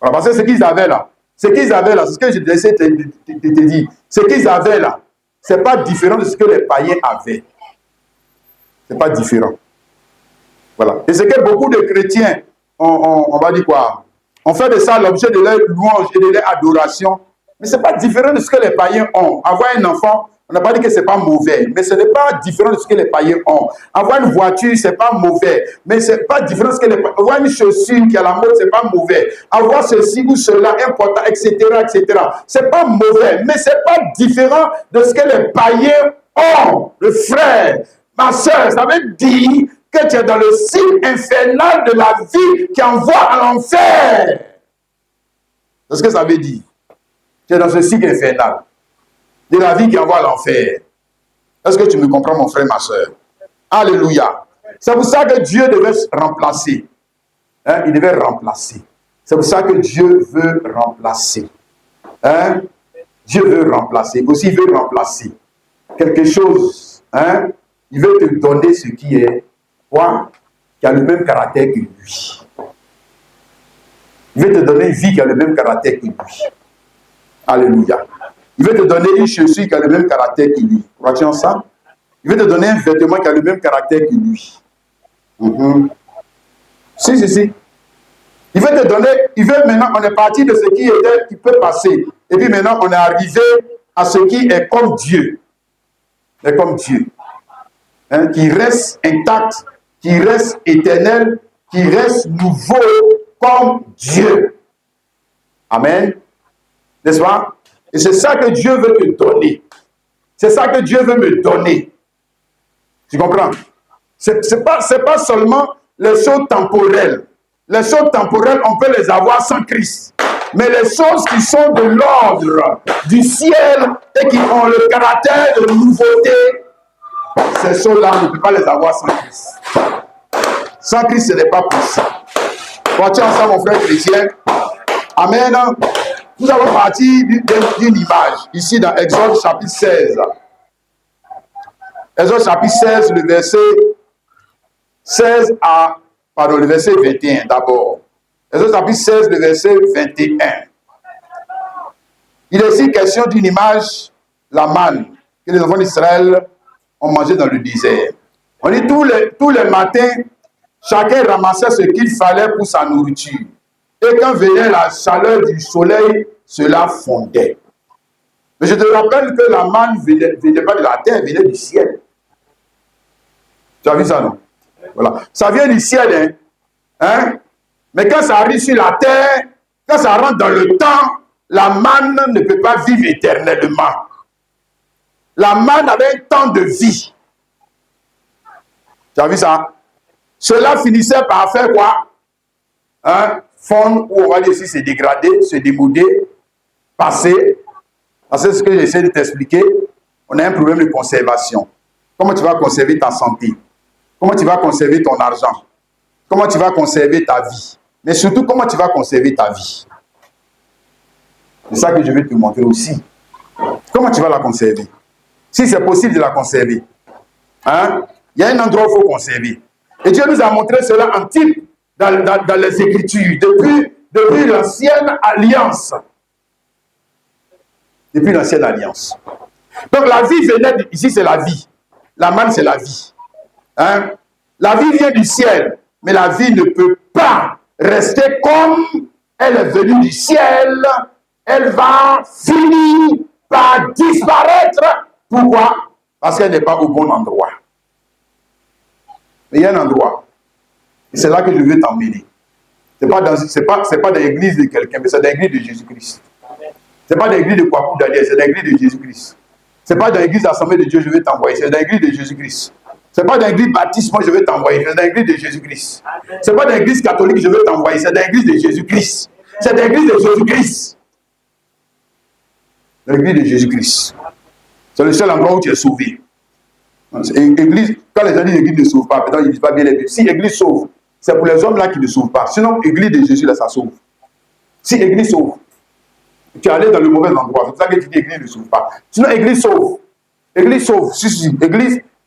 Voilà, parce que ce qu'ils avaient là, c'est ce que je essaie de te dire, ce qu'ils avaient là, ce n'est pas différent de ce que les païens avaient. Ce n'est pas différent. Voilà. Et c'est que beaucoup de chrétiens, on va dire quoi? On fait de ça l'objet de leur louange et de leur adoration. Mais ce n'est pas différent de ce que les païens ont. Avoir un enfant, on n'a pas dit que ce n'est pas mauvais, mais ce n'est pas différent de ce que les païens ont. Avoir une voiture, ce n'est pas mauvais, mais ce n'est pas différent de ce que les païens ont. Avoir une chaussure qui est à la mode, ce n'est pas mauvais. Avoir ceci ou cela, important, etc., etc. Ce n'est pas mauvais, mais ce n'est pas différent de ce que les païens ont. Le frère, ma soeur, ça veut dire que tu es dans le cycle infernal de la vie qui envoie à l'enfer. C'est ce que ça veut dire. Tu es dans ce cycle infernal de la vie qui envoie à l'enfer. Est-ce que tu me comprends, mon frère, ma soeur? Alléluia. C'est pour ça que Dieu devait se remplacer. Hein? Il devait remplacer. C'est pour ça que Dieu veut remplacer. Hein? Dieu veut remplacer. Aussi, il veut remplacer quelque chose. Hein? Il veut te donner ce qui est quoi? Qui a le même caractère que lui. Il veut te donner une vie qui a le même caractère que lui. Alléluia. Il veut te donner une chaussure qui a le même caractère que lui. Crois-tu en ça? Il veut te donner un vêtement qui a le même caractère que lui. Si. Il veut te donner, il veut maintenant, on est parti de ce qui était, qui peut passer. Et puis maintenant, on est arrivé à ce qui est comme Dieu. Est comme Dieu. Hein, qui reste intact, qui reste éternel, qui reste nouveau comme Dieu. Amen. N'est-ce pas? Et c'est ça que Dieu veut te donner. C'est ça que Dieu veut me donner. Tu comprends? C'est pas seulement les choses temporelles. Les choses temporelles, on peut les avoir sans Christ. Mais les choses qui sont de l'ordre du ciel et qui ont le caractère de nouveauté, ces choses-là, on ne peut pas les avoir sans Christ. Sans Christ, ce n'est pas possible. Vois-tu ensemble, mon frère chrétien? Amen. Nous allons partir d'une image, ici dans Exode chapitre 16. Exode chapitre 16, le verset 16 à... Pardon, le verset 21 d'abord. Exode chapitre 16, le verset 21. Il est ici question d'une image, la manne, que les enfants d'Israël ont mangé dans le désert. On dit tous les matins, chacun ramassait ce qu'il fallait pour sa nourriture. Et quand venait la chaleur du soleil, cela fondait. Mais je te rappelle que la manne ne venait pas de la terre, elle venait du ciel. Tu as vu ça, non? Voilà. Ça vient du ciel, hein? Mais quand ça arrive sur la terre, quand ça rentre dans le temps, la manne ne peut pas vivre éternellement. La manne avait un temps de vie. Tu as vu ça? Cela finissait par faire quoi? Hein? Fondre, ou on va dire ici, se dégrader, se démoder, passer. C'est ce que j'essaie de t'expliquer. On a un problème de conservation. Comment tu vas conserver ta santé? Comment tu vas conserver ton argent? Comment tu vas conserver ta vie? Mais surtout, comment tu vas conserver ta vie? C'est ça que je vais te montrer aussi. Comment tu vas la conserver? Si c'est possible de la conserver. Hein? Il y a un endroit où il faut conserver. Et Dieu nous a montré cela en type dans les Écritures, depuis l'ancienne alliance. Depuis l'ancienne alliance. Donc la vie venait, ici c'est la vie. La manne c'est la vie. Hein? La vie vient du ciel, mais la vie ne peut pas rester comme elle est venue du ciel. Elle va finir par disparaître. Pourquoi? Parce qu'elle n'est pas au bon endroit. Mais il y a un endroit. Et c'est là que je veux t'emmener. Ce n'est pas dans l'église de quelqu'un, mais c'est dans l'église de Jésus-Christ. Ce n'est pas dans l'église de Kwaku Daniel, c'est dans l'église de Jésus-Christ. Ce n'est pas dans l'église d'Assemblée de Dieu que je vais t'envoyer, c'est dans l'église de Jésus-Christ. Ce n'est pas dans l'église baptiste que je vais t'envoyer, c'est dans l'église de Jésus-Christ. Ce n'est pas dans l'église catholique que je vais t'envoyer, c'est dans l'église de Jésus-Christ. C'est dans l'église de Jésus-Christ. Dans l'église de Jésus-Christ. C'est le seul endroit où tu es sauvé. Église, quand les gens disent l'église ne sauve pas, peut-être ils ne disent pas bien les Bibles. Si l'église sauve, c'est pour les hommes là qui ne sauvent pas. Sinon, l'église de Jésus là, ça sauve. Si l'église sauve, tu es allé dans le mauvais endroit. C'est pour ça que tu dis l'église ne sauve pas. Sinon, l'église sauve. L'église sauve. Si.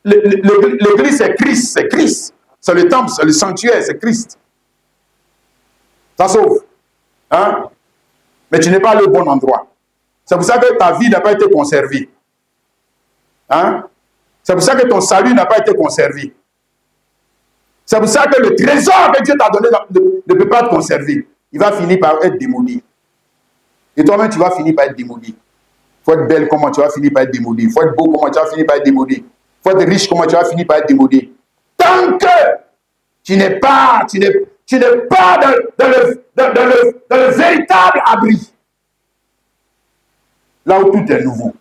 L'église, c'est Christ. C'est Christ. C'est le temple, c'est le sanctuaire, c'est Christ. Ça sauve. Hein? Mais tu n'es pas allé au bon endroit. C'est pour ça que ta vie n'a pas été conservée. Hein? C'est pour ça que ton salut n'a pas été conservé. C'est pour ça que le trésor que Dieu t'a donné ne peut pas te conserver. Il va finir par être démoli. Et toi-même, tu vas finir par être démodé. Il faut être belle, comment tu vas finir par être démodé. Il faut être beau, comment tu vas finir par être démodé. Il faut être riche, comment tu vas finir par être démodé. Tant que tu n'es pas, dans le véritable abri. Là où tout est nouveau,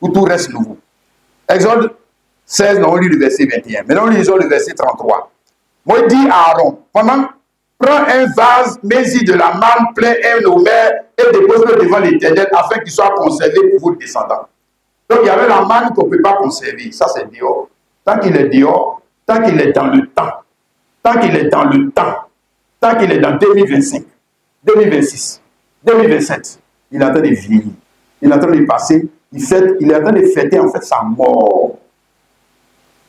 où tout reste nouveau. Exode 16, on lit le verset 21. Maintenant, on lit le verset 33. Moi, il dit à Aaron, prends un vase, mets-y de la manne plein un omer et dépose-le devant l'Éternel afin qu'il soit conservé pour vos descendants. Donc, il y avait la manne qu'on ne peut pas conserver. Ça, c'est dehors. Tant qu'il est dehors, tant qu'il est dans le temps, tant qu'il est dans le temps, tant qu'il est dans 2025, 2026, 2027, il est en train de vieillir. Il est en train de passer. Il est en train de fêter en fait sa mort.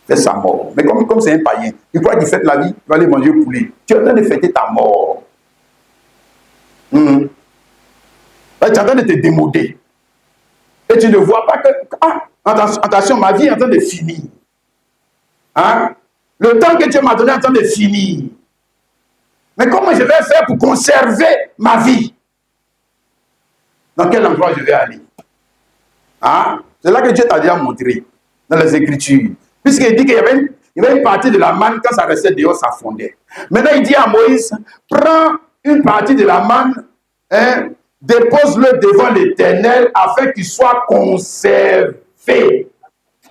Fait sa mort. Mais comme c'est un païen, il croit qu'il fête la vie, il va aller manger poulet. Tu es en train de fêter ta mort. Tu es en train de te démoder. Et tu ne vois pas que... attention, ma vie est en train de finir. Hein? Le temps que Dieu m'a donné est en train de finir. Mais comment je vais faire pour conserver ma vie? Dans quel endroit je vais aller? Hein? C'est là que Dieu t'a déjà montré, dans les Écritures. Puisqu'il dit qu'il y avait une partie de la manne, quand ça restait dehors, ça fondait. Maintenant, il dit à Moïse, prends une partie de la manne, hein, dépose-le devant l'Éternel afin qu'il soit conservé.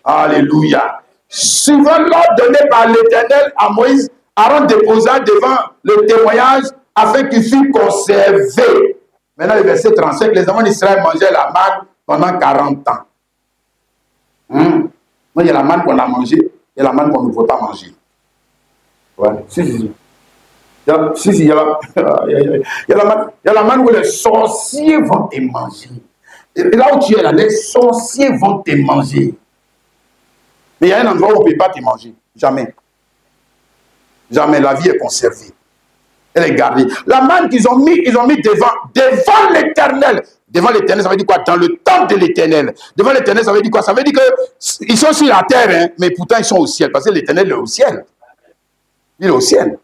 Alléluia. Suivant l'ordre donné par l'Éternel à Moïse, Aaron déposa devant le témoignage afin qu'il fût conservé. Maintenant, le verset 35, les enfants d'Israël mangeaient la manne pendant 40 ans. Donc, il y a la manne qu'on a mangée, il y a la manne qu'on ne veut pas manger. Ouais. Il y a la manne où les sorciers vont te manger. Et là où tu es là, les sorciers vont te manger. Mais il y a un endroit où on ne peut pas te manger. Jamais. Jamais. La vie est conservée. Elle est gardée. La manne qu'ils ont mis devant l'Éternel. Devant l'Éternel, ça veut dire quoi? Dans le temple de l'Éternel. Devant l'Éternel, ça veut dire quoi? Ça veut dire qu'ils sont sur la terre, hein, mais pourtant ils sont au ciel. Parce que l'Éternel est au ciel. Il est au ciel.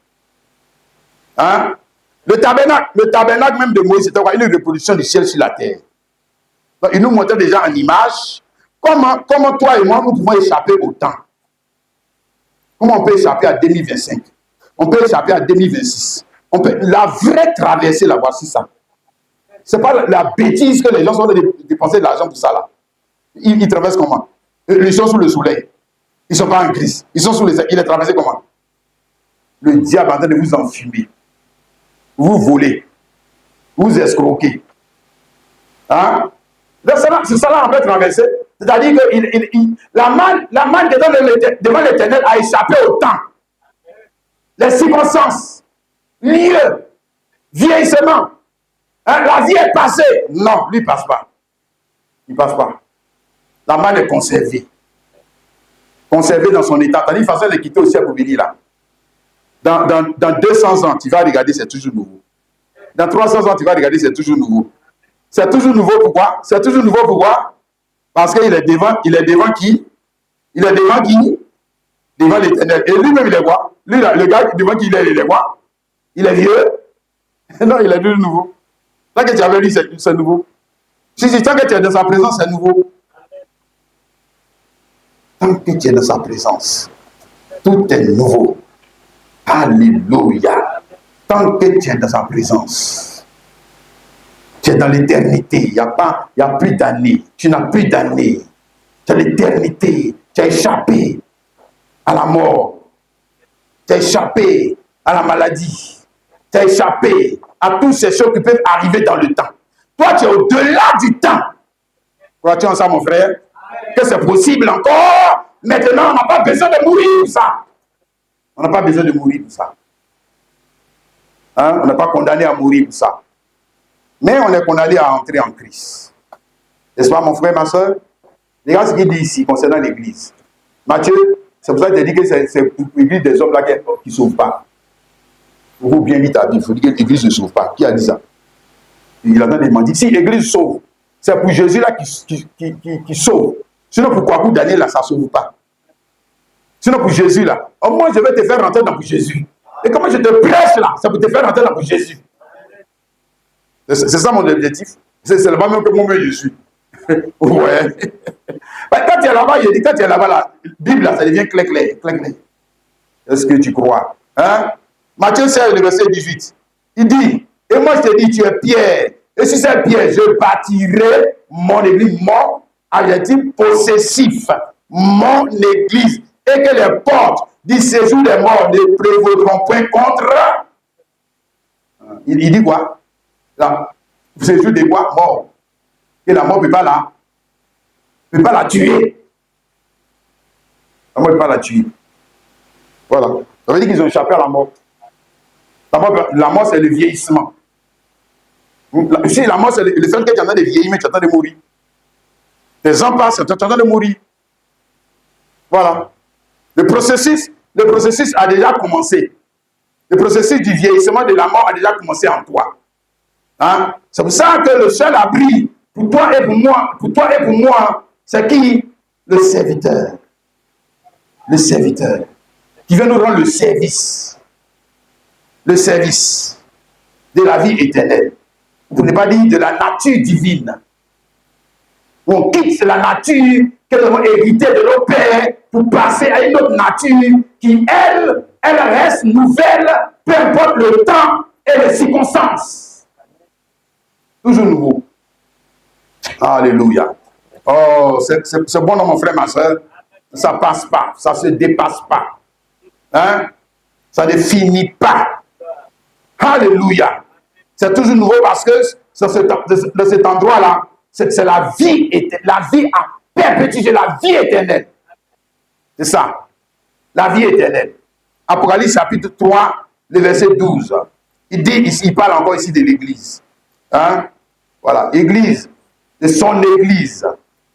Hein? Le tabernacle même de Moïse, c'était une reproduction du ciel sur la terre. Donc, il nous montrait déjà en image comment toi et moi, nous pouvons échapper au temps. Comment on peut échapper à 2025? On peut échapper à 2026. La vraie traversée, là, voici ça. Ce n'est pas la bêtise que les gens sont en train de dépenser de l'argent pour ça, là. Ils traversent comment? Ils sont sous le soleil. Ils ne sont pas en crise. Ils sont sous les... Ils les traversent comment? Le diable est en train de vous enfumer. Vous volez. Vous escroquez. Hein? C'est ça là, on peut traverser. C'est-à-dire que la manne devant l'Éternel a échappé au temps. Les circonstances, lieu, vieillissement. Hein, la vie est passée. Non, lui, il ne passe pas. Il ne passe pas. La manne est conservée. Conservée dans son état. Tandis qu'il façon de quitter au ciel pour venir là. Dans 200 ans, tu vas regarder, c'est toujours nouveau. Dans 300 ans, tu vas regarder, c'est toujours nouveau. C'est toujours nouveau, pourquoi? C'est toujours nouveau, pourquoi? Parce qu'il est devant qui? Il est devant qui? Devant l'Éternel. Et lui-même, il est quoi? Lui, le gars devant qui il est quoi? Il est vieux? Non, il est toujours nouveau. Tant que tu avais lui, c'est nouveau. Si tant que tu es dans sa présence, c'est nouveau. Tant que tu es dans sa présence, tout est nouveau. Alléluia. Tant que tu es dans sa présence, tu es dans l'éternité. Il n'y a plus d'années. Tu n'as plus d'années. Tu as l'éternité. Tu as échappé à la mort. Tu as échappé à la maladie. Tu as échappé à toutes ces choses qui peuvent arriver dans le temps. Toi, tu es au-delà du temps. Crois-tu en ça, mon frère? Que c'est possible encore? Maintenant, on n'a pas besoin de mourir pour ça. On n'a pas besoin de mourir pour ça. Hein? On n'est pas condamné à mourir pour ça. Mais on est condamné à entrer en Christ. N'est-ce pas, mon frère, ma soeur? Regarde ce qu'il dit ici concernant l'Église. Matthieu, c'est pour ça que tu as dit que c'est l'Église des hommes là qui ne sauve pas. Il faut bien lire ta Bible. Il faut dire que l'Église ne sauve pas. Qui a dit ça? Il a demandé. Si l'Église sauve, c'est pour Jésus là qui sauve. Sinon, pourquoi vous Daniel là, ça ne sauve pas? Sinon, pour Jésus là, au moins je vais te faire rentrer dans pour Jésus. Et comment je te prêche là, c'est pour te faire rentrer dans pour Jésus. C'est ça mon objectif. C'est seulement même que moi-même je suis. Ouais. Quand tu es là-bas, il dit, quand tu es là-bas, la Bible, là, ça devient clair. Est-ce que tu crois? Hein? Matthieu 16, le verset 18. Il dit, et moi je te dis, tu es Pierre. Et sur cette pierre, je bâtirai mon église, mon adjectif possessif, mon église. Et que les portes du séjour des morts ne prévaudront point contre. Il dit quoi? Là, séjour de quoi? Mort. Et la mort ne peut pas la tuer. La mort ne peut pas la tuer. Voilà. Ça veut dire qu'ils ont échappé à la mort. La mort, c'est le vieillissement. Si la mort, c'est le fait que tu es en train de vieillir, mais tu es en train de mourir. Les ans passent, tu es en train de mourir. Voilà. Le processus a déjà commencé. Le processus du vieillissement de la mort a déjà commencé en toi. Hein? C'est pour ça que le seul abri pour toi et pour moi, c'est qui? Le serviteur. Le serviteur. Qui vient nous rendre le service. Le service de la vie éternelle. Vous ne pouvez pas dire de la nature divine. On quitte la nature que nous avons héritée de nos pères pour passer à une autre nature qui, elle reste nouvelle, peu importe le temps et les circonstances. Toujours nouveau. Alléluia. Oh, c'est bon, non, mon frère, ma soeur. Ça ne passe pas, ça ne se dépasse pas. Hein? Ça ne finit pas. Alléluia. C'est toujours nouveau parce que de cet endroit-là, c'est la vie à perpétuité, la vie éternelle. C'est ça. La vie éternelle. Apocalypse chapitre 3, le verset 12. Il parle encore ici de l'église. Hein? Voilà, église, de son église.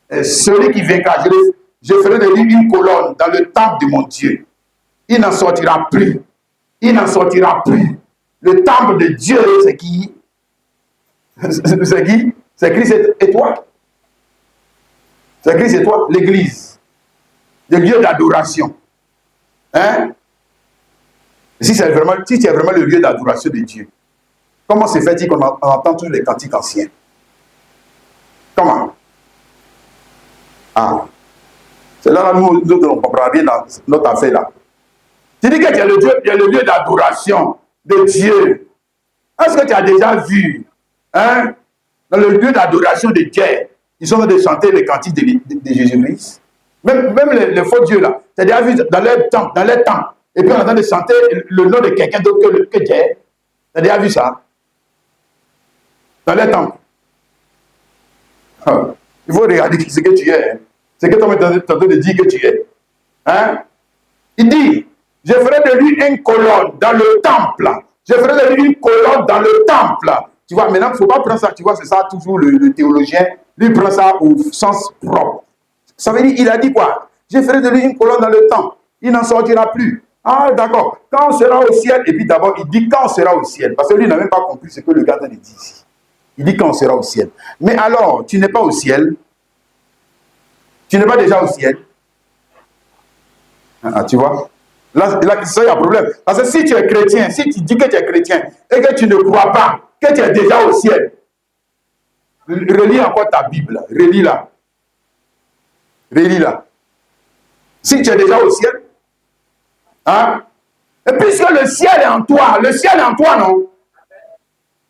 Celui qui vaincra, je ferai de lui une colonne dans le temple de mon Dieu. Il n'en sortira plus. Il n'en sortira plus. Le temple de Dieu, c'est qui? C'est qui? C'est Christ et toi. C'est Christ et toi, l'église. Le lieu d'adoration. Hein? Si tu es vraiment le lieu d'adoration de Dieu, comment se fait-il qu'on entend tous les cantiques anciens? Comment? Ah. C'est là que nous ne comprenons rien dans notre affaire là. Tu dis que tu es le lieu d'adoration de Dieu. Est-ce que tu as déjà vu, hein, dans le lieu d'adoration de Dieu, ils sont en train de chanter les cantiques de Jésus-Christ? Même les faux dieux là, tu as déjà vu dans leur temple, et puis on est en train de chanter le nom de quelqu'un d'autre que Dieu. Tu as déjà vu ça? Dans leur temple. Il faut regarder ce que tu es. Hein. C'est que tu es en train de dire que tu es. Hein? Il dit, je ferai de lui une colonne dans le temple. Je ferai de lui une colonne dans le temple. Tu vois, maintenant, il ne faut pas prendre ça. Tu vois, c'est ça toujours le théologien. Lui prend ça au sens propre. Ça veut dire, il a dit quoi? Je ferai de lui une colonne dans le temple. Il n'en sortira plus. Ah, d'accord. Quand on sera au ciel, et puis d'abord, il dit quand on sera au ciel. Parce que lui n'a même pas compris ce que le gars dit ici. Il dit quand on sera au ciel. Mais alors, tu n'es pas au ciel. Tu n'es pas déjà au ciel. Ah, tu vois? Là, ça, il y a un problème. Parce que si tu es chrétien, si tu dis que tu es chrétien et que tu ne crois pas que tu es déjà au ciel, relis encore ta Bible. Relis-la. Relis-la. Si tu es déjà au ciel, hein? Et puisque le ciel est en toi, non?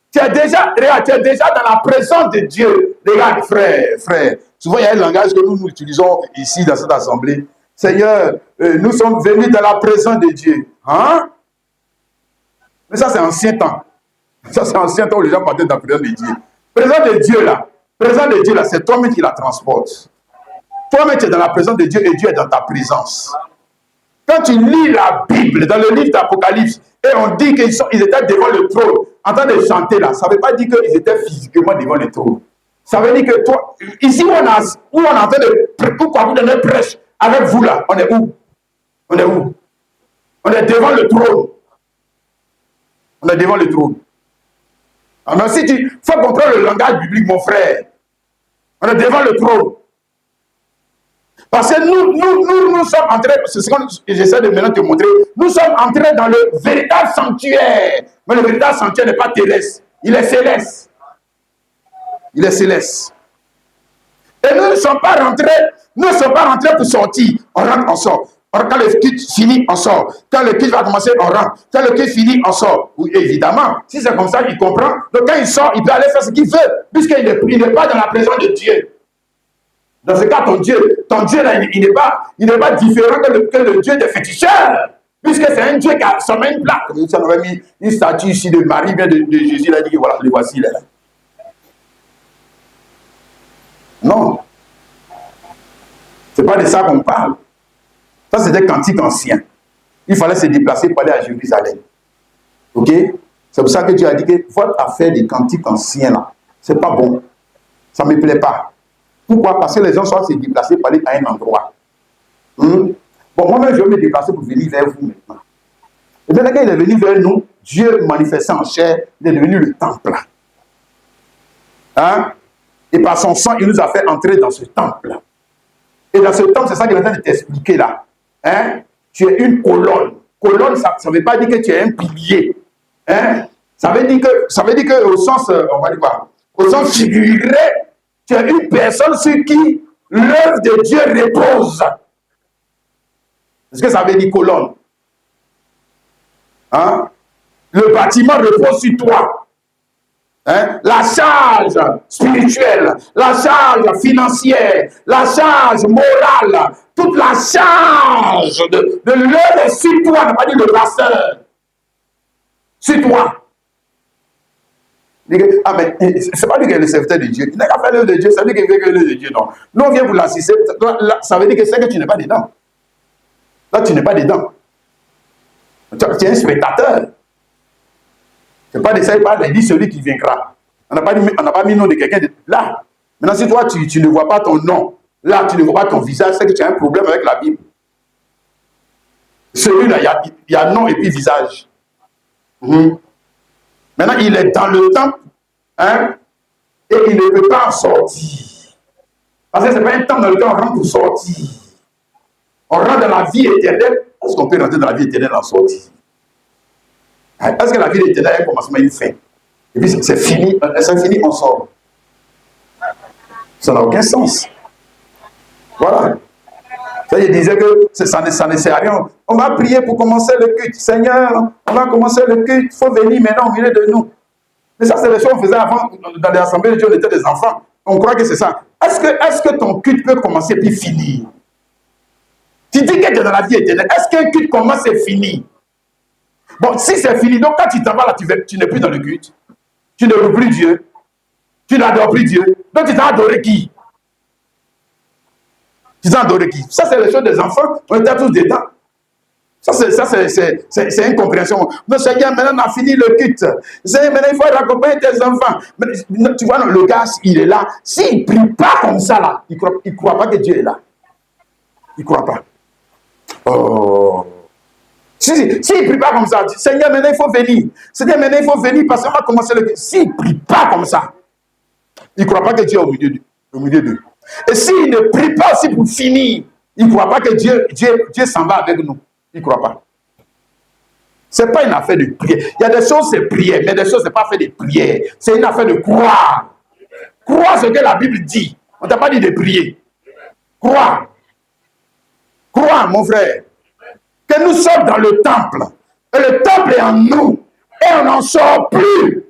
Tu es déjà dans la présence de Dieu. Regarde, frère. Souvent, il y a un langage que nous utilisons ici dans cette assemblée. Seigneur, nous sommes venus dans la présence de Dieu. Hein? Mais ça, c'est ancien temps. Ça, c'est ancien temps où les gens partaient dans la présence de Dieu. Présence de Dieu, là, c'est toi-même qui la transporte. Toi-même, tu es dans la présence de Dieu et Dieu est dans ta présence. Quand tu lis la Bible, dans le livre d'Apocalypse, et on dit qu'ils étaient devant le trône, en train de chanter là, ça ne veut pas dire qu'ils étaient physiquement devant le trône. Ça veut dire que toi, ici où on est en train de prêcher avec vous là, on est où? On est où? On est devant le trône. On est devant le trône. Alors si tu faut comprendre le langage biblique, mon frère, on est devant le trône. Parce que nous sommes entrés, c'est ce que j'essaie de maintenant te montrer, nous sommes entrés dans le véritable sanctuaire. Mais le véritable sanctuaire n'est pas terrestre, il est céleste. Il est céleste. Et nous ne sommes pas rentrés pour sortir. On rentre, on sort. Quand le culte finit, on sort. Quand le culte va commencer, on rentre. Quand le culte finit, on sort. Oui, évidemment, si c'est comme ça, il comprend. Donc quand il sort, il peut aller faire ce qu'il veut, puisqu'il n'est pas dans la présence de Dieu. Dans ce cas, ton Dieu là, il n'est pas différent que le Dieu des féticheurs. Puisque c'est un Dieu qui a son même plaque. Comme si on avait mis une statue ici de Marie, bien de Jésus, il a dit que voilà, le voici là. Non. Ce n'est pas de ça qu'on parle. Ça, c'était cantique ancien. Il fallait se déplacer pour aller à Jérusalem. Ok? C'est pour ça que Dieu a dit que votre affaire des cantiques anciens là, c'est pas bon. Ça ne me plaît pas. Pourquoi? Parce que les gens doivent se déplacer pour aller à un endroit. Bon, moi-même, je vais me déplacer pour venir vers vous maintenant. Et bien, quand il est venu vers nous, Dieu manifesté en chair, il est devenu le temple. Hein? Et par son sang, il nous a fait entrer dans ce temple. Et dans ce temple, c'est ça qu'il est en train de t'expliquer là. Hein? Tu es une colonne. Colonne, ça ne veut pas dire que tu es un pilier. Hein? Ça veut dire que au sens, on va dire quoi? Au sens figuré, tu es une personne sur qui l'œuvre de Dieu repose. Est-ce que ça veut dire colonne? Hein? Le bâtiment repose sur toi. Hein? La charge spirituelle, la charge financière, la charge morale, toute la charge de l'œuvre est sur toi, n'a pas dit le pasteur. Sur toi. Ah, mais c'est pas lui qui est le serviteur de Dieu. Il n'a qu'à faire l'œuvre de Dieu, c'est lui qui fait l'œuvre de Dieu. Non. Nous, on vient pour l'assister. Ça veut dire que c'est que tu n'es pas dedans. Là, tu n'es pas dedans. Tu es un spectateur. Ce n'est pas de ça, il parle, il dit celui qui vaincra. On n'a pas mis le nom de quelqu'un. Là, maintenant, si toi, tu ne vois pas ton nom, là, tu ne vois pas ton visage, c'est que tu as un problème avec la Bible. Celui-là, il y a nom et puis visage. Maintenant, il est dans le temple, hein, et il ne peut pas en sortir. Parce que ce n'est pas un temple dans lequel on rentre pour sortir. On rentre dans la vie éternelle. Est-ce qu'on peut rentrer dans la vie éternelle en sortir? Est-ce que la vie éternelle a un commencement et une fin? Et puis c'est fini, on sort. Ça n'a aucun sens. Voilà. Ça, il disait que ça ne sert à rien. On va prier pour commencer le culte. Seigneur, on va commencer le culte. Il faut venir maintenant au milieu de nous. Mais ça, c'est les choses qu'on faisait avant. Dans les assemblées de Dieu, on était des enfants. On croit que c'est ça. Est-ce que ton culte peut commencer puis finir? Tu dis que tu es dans la vie éternelle. Est-ce qu'un culte commence et finit? Bon, si c'est fini, donc quand tu t'en vas là, tu n'es plus dans le culte. Tu ne loues plus Dieu. Tu n'adores plus Dieu. Donc tu t'as adoré qui? Tu t'as adoré qui? Ça, c'est les choses des enfants. On était tous dedans. Ça, c'est incompréhension. Non, Seigneur, maintenant on a fini le culte. Seigneur, maintenant il faut raccompagner tes enfants. Mais, tu vois, le gars, il est là. S'il ne prie pas comme ça, là, il ne croit pas que Dieu est là. Il ne croit pas. Oh. S'il ne prie pas comme ça, Seigneur, maintenant il faut venir. Seigneur, maintenant il faut venir parce qu'on va commencer le culte. S'il ne prie pas comme ça, il ne croit pas que Dieu est au milieu d'eux. Et s'il ne prie pas aussi pour finir, il ne croit pas que Dieu s'en va avec nous. Il ne croit pas. Ce n'est pas une affaire de prière. Il y a des choses, c'est prière, mais des choses, ce n'est pas affaire de prière. C'est une affaire de croire. Croire ce que la Bible dit. On ne t'a pas dit de prier. Croire. Croire, mon frère. Que nous sommes dans le temple. Et le temple est en nous. Et on n'en sort plus.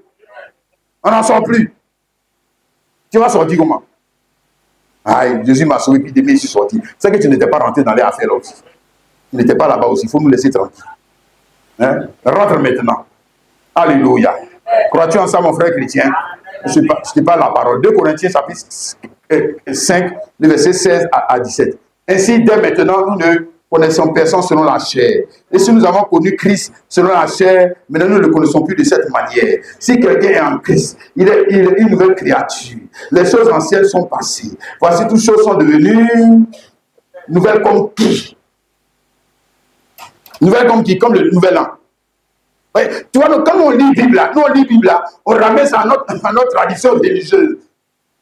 On n'en sort plus. Tu vas sortir comment? Ah, Jésus m'a sauvé, puis demain je suis sorti. C'est que tu n'étais pas rentré dans les affaires là aussi. Tu n'étais pas là-bas aussi. Il faut nous laisser tranquille. Hein? Rentre maintenant. Alléluia. Crois-tu en ça, mon frère chrétien? Je te parle la parole. 2 Corinthiens, chapitre 5, le verset 16 à 17. Ainsi, dès maintenant, nous ne connaissons personne selon la chair. Et si nous avons connu Christ selon la chair, maintenant nous ne le connaissons plus de cette manière. Si quelqu'un est en Christ, il est une nouvelle créature. Les choses anciennes sont passées. Voici, toutes choses sont devenues nouvelles comme qui? Nouvelles comme qui? Comme le nouvel an. Ouais, tu vois, quand on lit Bible là, on ramène ça à notre tradition religieuse.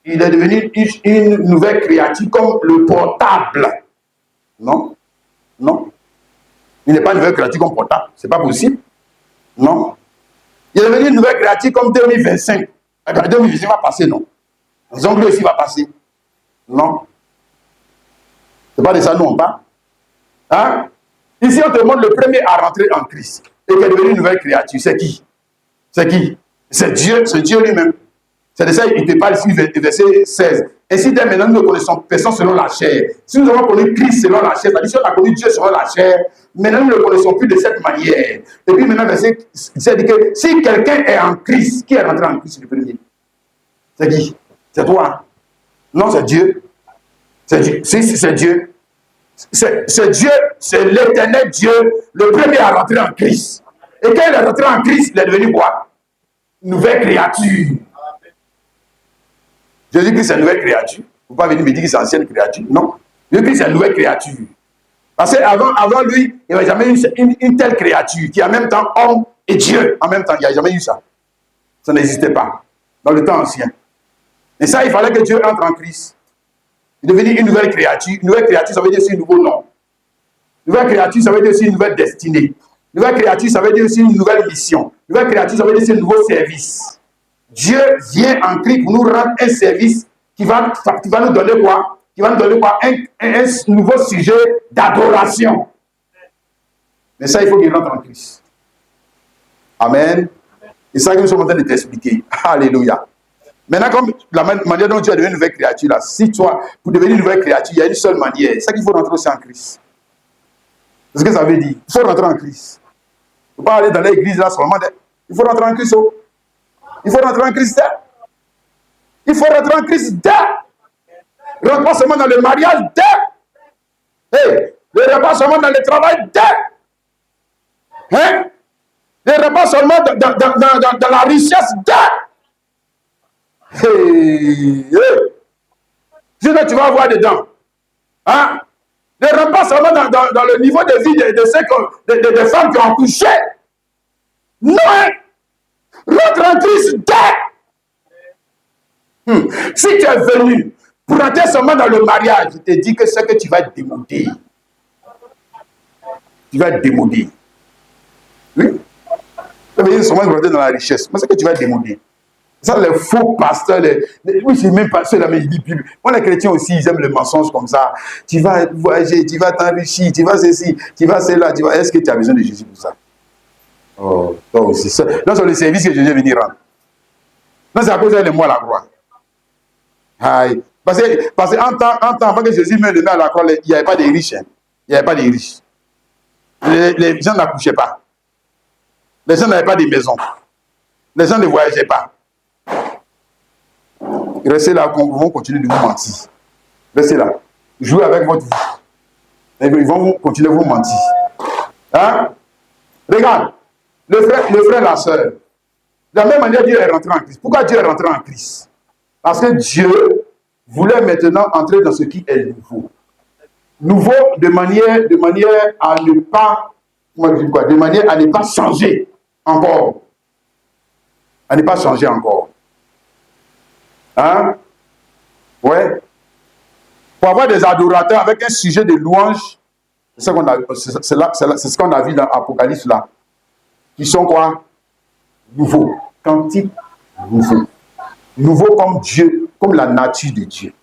Il est devenu une nouvelle créature comme le portable. Non? Non. Il n'est pas une nouvelle créature comme portable. Ce n'est pas possible. Non. Il est devenu une nouvelle créature comme 2025. 2025 va passer, non? Disons que lui aussi va passer. Non. C'est pas de ça nous on parle. Hein? Ici, on te demande le premier à rentrer en Christ et qui est devenu une nouvelle créature. C'est qui? C'est qui? C'est Dieu lui-même. C'est de ça qu'il te parle ici, verset 16. Ainsi, dès maintenant, nous ne connaissons personne selon la chair. Si nous avons connu Christ selon la chair, c'est-à-dire si on a connu Dieu selon la chair, maintenant nous ne le connaissons plus de cette manière. Et puis maintenant, verset 17 dit que si quelqu'un est en Christ, qui est rentré en Christ le premier? C'est qui? C'est toi? Non, c'est Dieu. C'est Dieu. Si, c'est Dieu. C'est Dieu, c'est l'éternel Dieu, le premier à rentrer en Christ. Et quand il est rentré en Christ, il est devenu quoi? Nouvelle créature. Jésus-Christ, c'est une nouvelle créature. Vous ne pouvez pas venir me dire que c'est ancienne créature. Non. Jésus-Christ, c'est une nouvelle créature. Parce qu'avant lui, il n'y avait jamais eu une telle créature qui est en même temps homme et Dieu. En même temps, il n'y a jamais eu ça. Ça n'existait pas dans le temps ancien. Et ça, il fallait que Dieu entre en Christ. Il est devenu une nouvelle créature. Une nouvelle créature, ça veut dire aussi un nouveau nom. Une nouvelle créature, ça veut dire aussi une nouvelle destinée. Une nouvelle créature, ça veut dire aussi une nouvelle mission. Une nouvelle créature, ça veut dire aussi un nouveau service. Dieu vient en Christ pour nous rendre un service qui va nous donner quoi? Qui va nous donner quoi? Un nouveau sujet d'adoration. Mais ça, il faut qu'il rentre en Christ. Amen. Et ça que nous sommes en train de t'expliquer. Alléluia. Maintenant, comme la manière dont Dieu a devenu une nouvelle créature, là, si toi, pour devenir une nouvelle créature, il y a une seule manière. C'est ça qu'il faut rentrer aussi en Christ. C'est ce que ça veut dire. Il faut rentrer en Christ. Il ne faut pas aller dans l'église là seulement. Il faut rentrer en Christ. Oh. Il faut rentrer en Christ. Il faut rentrer en Christ. Rentre pas seulement dans le mariage. Hey, ne rentre pas seulement dans le travail. Hein? Ne rentre pas seulement dans la richesse. Hey, hey. Sinon, tu vas avoir dedans. Hein? Ne rentre pas seulement dans le niveau de vie de femmes qui ont couché. Non! Hein? Rentre en Christ. Si tu es venu pour rentrer seulement dans le mariage, je te dis que c'est que tu vas être démodé. Tu vas être démodé. Oui? Tu vas venir seulement rentrer dans la richesse. Mais c'est que tu vas être démodé. Ça, les faux pasteurs, oui, c'est même pas ceux-là, mais ils disent, moi, les chrétiens aussi, ils aiment le mensonge comme ça. Tu vas voyager, tu vas t'enrichir, tu vas ceci, tu vas cela, tu vas. Est-ce que tu as besoin de Jésus pour ça? Oh, toi aussi. Là, c'est le service que Jésus est venu rendre. Non, c'est à cause de moi la croix. Aïe. Parce qu'en temps, avant que Jésus me le met à la croix, il n'y avait pas de riches. Hein. Il n'y avait pas de riches. Les gens n'accouchaient pas. Les gens n'avaient pas de maisons. Les gens ne voyageaient pas. Restez là, ils vont continuer de vous mentir. Restez là. Jouez avec votre vie. Ils vont continuer de vous mentir. Hein? Regarde, le frère, la soeur. De la même manière, Dieu est rentré en Christ. Pourquoi Dieu est rentré en Christ? Parce que Dieu voulait maintenant entrer dans ce qui est nouveau. Nouveau de manière à ne pas, de manière à ne pas changer encore. À ne pas changer encore. Hein? Ouais. Pour avoir des adorateurs avec un sujet de louange, c'est ce qu'on a vu dans l'Apocalypse là. Qui sont quoi? Nouveaux. Cantique nouveau. Nouveau comme Dieu, comme la nature de Dieu.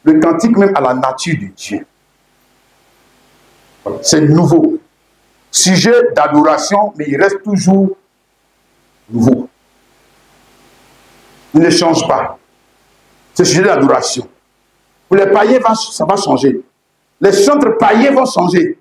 Le cantique même à la nature de Dieu. C'est nouveau. Sujet d'adoration, mais il reste toujours nouveau. Il ne change pas. C'est sujet d'adoration. Pour les païens, ça va changer. Les chantres païens vont changer.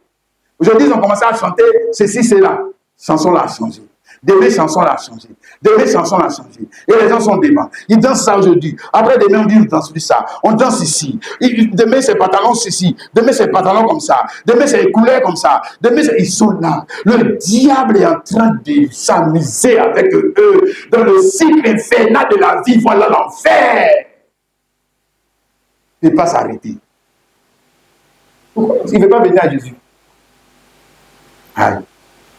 Aujourd'hui, ils ont commencé à chanter ceci, cela. Chanson là a changé. Demain, chanson là a changé. Demain, chanson là a changé. Et les gens sont dément. Ils dansent ça aujourd'hui. Après, demain, on dit, on danse plus ça. On danse ici. Demain, c'est pantalon ceci. Demain, c'est pantalon comme ça. Demain, c'est les couleurs comme ça. Demain, ils sont là. Le diable est en train de s'amuser avec eux dans le cycle infernal de la vie. Voilà l'enfer. Il ne peut pas s'arrêter. Pourquoi? Il ne veut pas venir à Jésus. Aïe.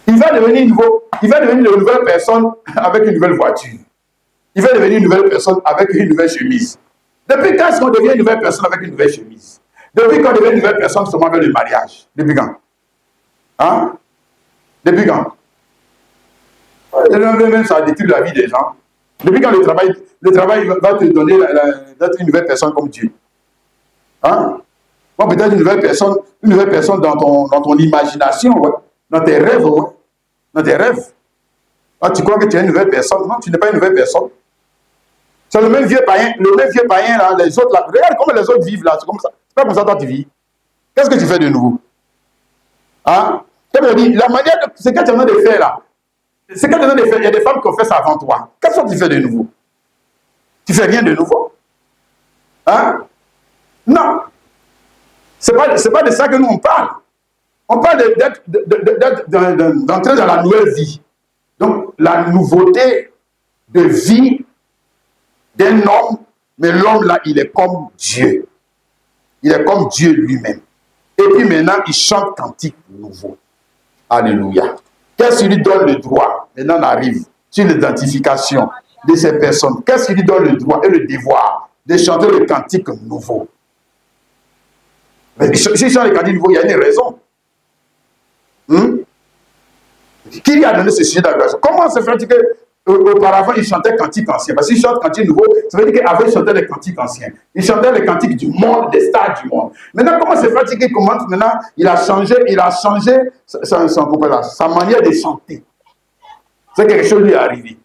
Il va devenir une nouvelle personne avec une nouvelle voiture. Il va devenir une nouvelle personne avec une nouvelle chemise. Depuis quand est-ce qu'on devient une nouvelle personne avec une nouvelle chemise? Depuis qu'on devient une nouvelle personne seulement avec le mariage? Depuis quand? Hein? Depuis quand? Même ça détruit la vie des gens. Depuis quand le travail va te donner d'être une nouvelle personne comme Dieu? Hein? Bon, peut-être une nouvelle personne dans ton imagination, ouais. Dans tes rêves, ouais. Dans tes rêves. Ah, tu crois que tu es une nouvelle personne? Non, tu n'es pas une nouvelle personne. C'est le même vieux païen là, les autres là. Regarde comment les autres vivent là, c'est comme ça. C'est pas comme ça que toi tu vis. Qu'est-ce que tu fais de nouveau? Hein? Comme je dis, la manière, ce que tu es en train de faire là, ce que tu es en train de faire, il y a des femmes qui ont fait ça avant toi. Qu'est-ce que tu fais de nouveau? Tu fais rien de nouveau? Hein? Non. C'est pas de ça que nous on parle. On parle d'entrer dans la nouvelle vie. Donc, la nouveauté de vie d'un homme, mais l'homme là, il est comme Dieu. Il est comme Dieu lui-même. Et puis maintenant, il chante cantique nouveau. Alléluia. Qu'est-ce qui lui donne le droit? Maintenant, on arrive sur l'identification de ces personnes. Qu'est-ce qui lui donne le droit et le devoir de chanter le cantique nouveau? Mais si chante le cantique nouveau, il y a une raison. Qui lui a donné ce sujet d'adoration? Comment se fait-il qu'auparavant, il chantait cantique ancien? Parce qu'il chante cantique nouveau, ça veut dire qu'avant, il chantait les cantiques anciens. Il chantait les cantiques du monde, des stars du monde. Maintenant, comment se fait-il qu'il commence maintenant? Il a changé sa manière de chanter. C'est quelque chose lui est arrivé.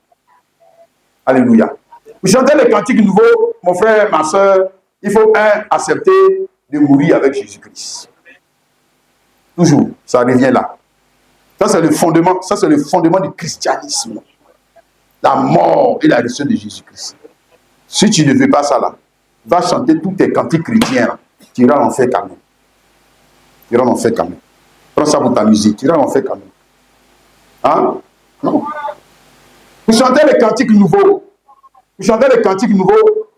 Alléluia. Vous chantez les cantiques nouveaux, mon frère, ma soeur, il faut accepter de mourir avec Jésus-Christ. Toujours, ça revient là. Ça, c'est le fondement du christianisme. La mort et la résurrection de Jésus-Christ. Si tu ne veux pas ça là, va chanter tous tes cantiques chrétiens là. Tu iras en faire quand même. Tu iras en faire quand même. Prends ça pour t'amuser. Tu iras en faire quand même. Hein? Non. Vous chantez les cantiques nouveaux. Vous chantez les cantiques nouveaux.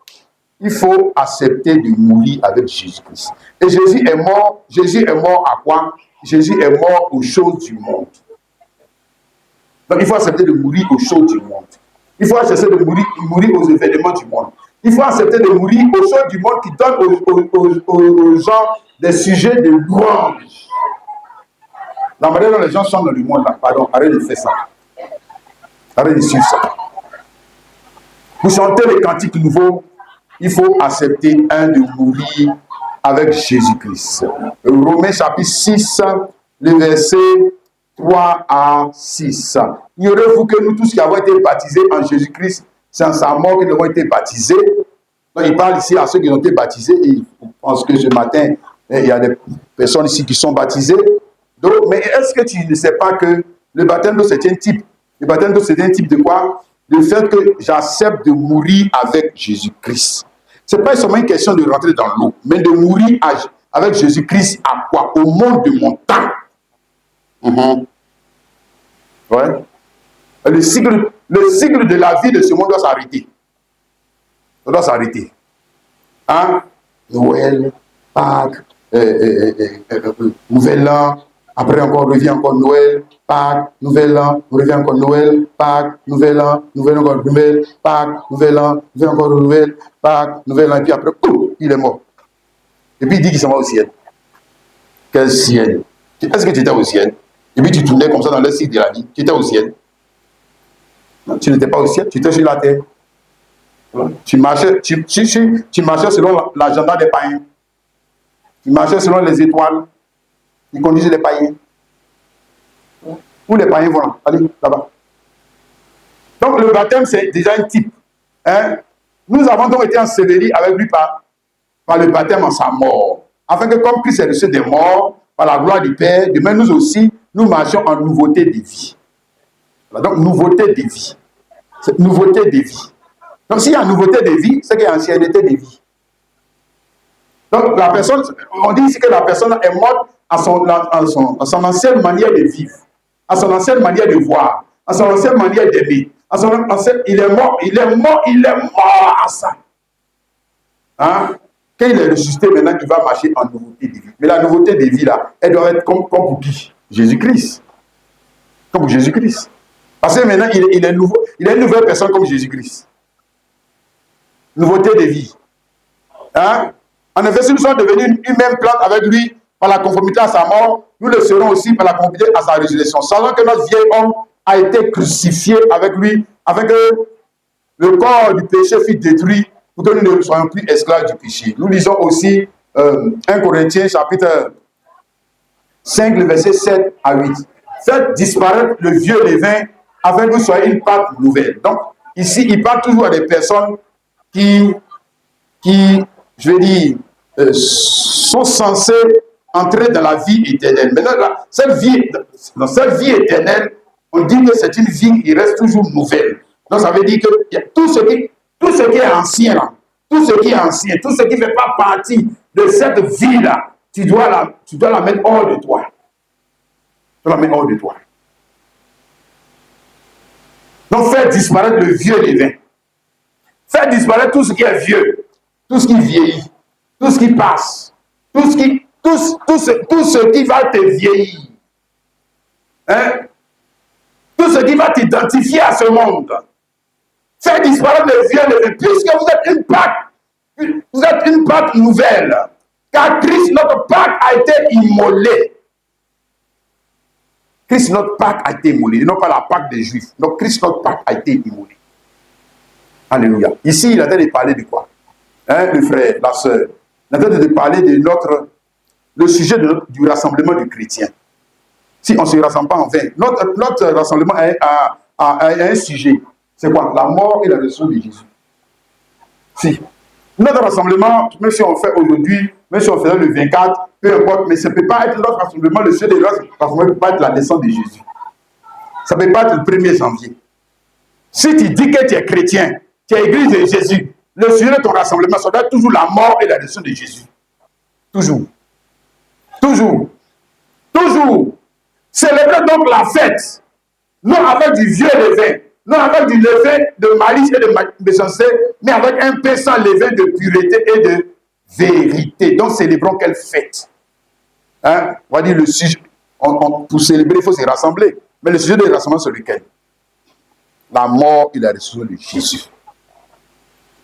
Il faut accepter de mourir avec Jésus-Christ. Et Jésus est mort. Jésus est mort à quoi? Jésus est mort aux choses du monde. Donc il faut accepter de mourir aux choses du monde. Il faut accepter de mourir aux événements du monde. Il faut accepter de mourir aux choses du monde qui donnent aux gens des sujets de louange. La manière dont les gens chantent dans le monde, là, pardon, arrête de faire ça. Arrête de suivre ça. Pour chanter les cantiques nouveaux, il faut accepter de mourir avec Jésus-Christ. Romains chapitre 6, le verset 3 à 6. Ignorez-vous que nous tous qui avons été baptisés en Jésus-Christ, c'est en sa mort que nous avons été baptisés. Donc, il parle ici à ceux qui ont été baptisés. Et je pense que ce matin, il y a des personnes ici qui sont baptisées. Donc, mais est-ce que tu ne sais pas que le baptême d'eau, c'est un type? Le baptême d'eau, c'est un type de quoi? Le fait que j'accepte de mourir avec Jésus-Christ. Ce n'est pas seulement une question de rentrer dans l'eau, mais de mourir avec Jésus-Christ à quoi? Au monde de mon temps. Ouais. Le cycle de la vie de ce monde doit s'arrêter. Ça doit s'arrêter. Hein? Noël, Pâques, Nouvel An, après encore revient encore Noël, Pâques, Nouvel An, revient encore Noël, Pâques, Nouvel An, encore Noël, Pâques, Nouvel An, revient encore Noël, Pâques, Nouvel An, et puis après, il est mort. Et puis il dit qu'il s'en va au ciel. Quel ciel? Est-ce que tu étais au ciel? Et puis tu tournais comme ça dans le cycle de la vie. Tu étais au ciel. Non, tu n'étais pas au ciel, tu étais sur la terre. Tu marchais selon l'agenda des païens. Tu marchais selon les étoiles. Ils conduisaient les païens. Où les païens vont? Allez, là-bas. Donc le baptême, c'est déjà un type. Hein? Nous avons donc été ensevelis avec lui par le baptême en sa mort. Afin que comme Christ est ressuscité des morts, par la gloire du Père, demain nous aussi, nous marchons en nouveauté de vie. Voilà, donc nouveauté de vie. C'est nouveauté de vie. Donc s'il y a nouveauté de vie, c'est qu'il y a ancienneté de vie. Donc la personne, on dit ici que la personne est morte à son ancienne manière de vivre, à son ancienne manière de voir, à son ancienne manière d'aimer. Il est mort à ça. Hein? Quand il est ressuscité, maintenant, il va marcher en nouveauté de vie. Mais la nouveauté de vie, là, elle doit être comme pour qui? Jésus-Christ. Comme pour Jésus-Christ. Parce que maintenant, il est nouveau. Il est une nouvelle personne comme Jésus-Christ. Nouveauté de vie. Hein? En effet, si nous sommes devenus une même plante avec lui par la conformité à sa mort, nous le serons aussi par la conformité à sa résurrection. Sachant que notre vieil homme a été crucifié avec lui, afin que le corps du péché fut détruit pour que nous ne soyons plus esclaves du péché. Nous lisons aussi 1 Corinthiens chapitre 5, le verset 7 à 8. Faites disparaître le vieux levain afin que vous soyez une pâte nouvelle. Donc, ici, il parle toujours à des personnes qui je vais dire, sont censées entrer dans la vie éternelle. Maintenant, dans cette vie éternelle, on dit que c'est une vie qui reste toujours nouvelle. Donc, ça veut dire que tout ce qui est ancien, là, tout ce qui est ancien, tout ce qui ne fait pas partie de cette vie-là, tu dois la mettre hors de toi. Tu dois la mettre hors de toi. Donc, faire disparaître le vieux levain. Faire disparaître tout ce qui est vieux, tout ce qui vieillit, tout ce qui passe, tout ce qui va te vieillir. Hein? Tout ce qui va t'identifier à ce monde. Faire disparaître le vieux levain, puisque vous êtes une Pâque nouvelle. Car Christ, notre Pâque, a été immolé. Christ, notre Pâque, a été immolé. Non pas la Pâque des Juifs. Non, Christ, notre Pâque, a été immolé. Alléluia. Ici, il a de parler de quoi? Hein, le frère, la sœur. Il a de parler de le sujet du rassemblement du chrétien. Si on ne se rassemble pas en vain, notre rassemblement a un sujet. C'est quoi? La mort et la résurrection de Jésus. Si. Notre rassemblement, même si on fait aujourd'hui, même si on fait le 24, peu importe, mais ça ne peut pas être notre rassemblement, le sujet de notre rassemblement ne peut pas être la naissance de Jésus. Ça ne peut pas être le 1er janvier. Si tu dis que tu es chrétien, tu es église de Jésus, le sujet de ton rassemblement, ça doit être toujours la mort et la résurrection de Jésus. Toujours. Toujours. Toujours. Célébrer donc la fête, non avec du vieux levain, non avec du levain de malice et de méchanceté, mais avec un pain sans levain de pureté et de vérité. Donc célébrons quelle fête. Hein? On va dire le sujet. Pour célébrer, il faut se rassembler. Mais le sujet de rassemblement, c'est lequel? La mort et la résurrection de Jésus.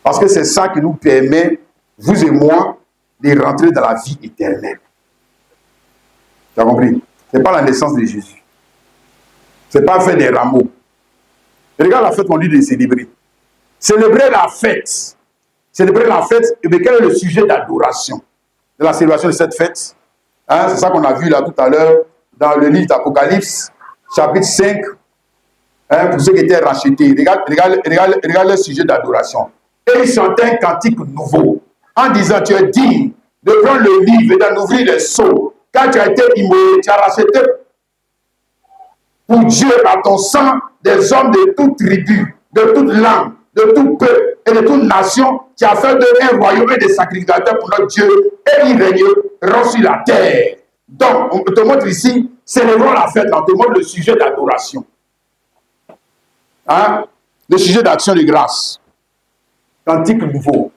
Parce que c'est ça qui nous permet, vous et moi, de rentrer dans la vie éternelle. Tu as compris? Ce n'est pas la naissance de Jésus. Ce n'est pas faire des rameaux. Et regarde la fête qu'on dit de célébrer. Célébrer la fête. Célébrer la fête, et bien quel est le sujet d'adoration de la célébration de cette fête? Hein, c'est ça qu'on a vu là tout à l'heure dans le livre d'Apocalypse, chapitre 5, hein, pour ceux qui étaient rachetés. Regarde le sujet d'adoration. Et ils chantaient un cantique nouveau, en disant, tu es digne de prendre le livre et d'en ouvrir les sceaux, car tu as été immolé, tu as racheté pour Dieu par ton sang des hommes de toute tribu, de toute langue, de tout peuple et de toute nation, tu as fait de un royaume et des sacrificateurs pour notre Dieu, et ils régneront sur la terre. Donc, on te montre ici, célébrons la fête, on te montre le sujet d'adoration. Hein? Le sujet d'action de grâce. Cantique nouveau.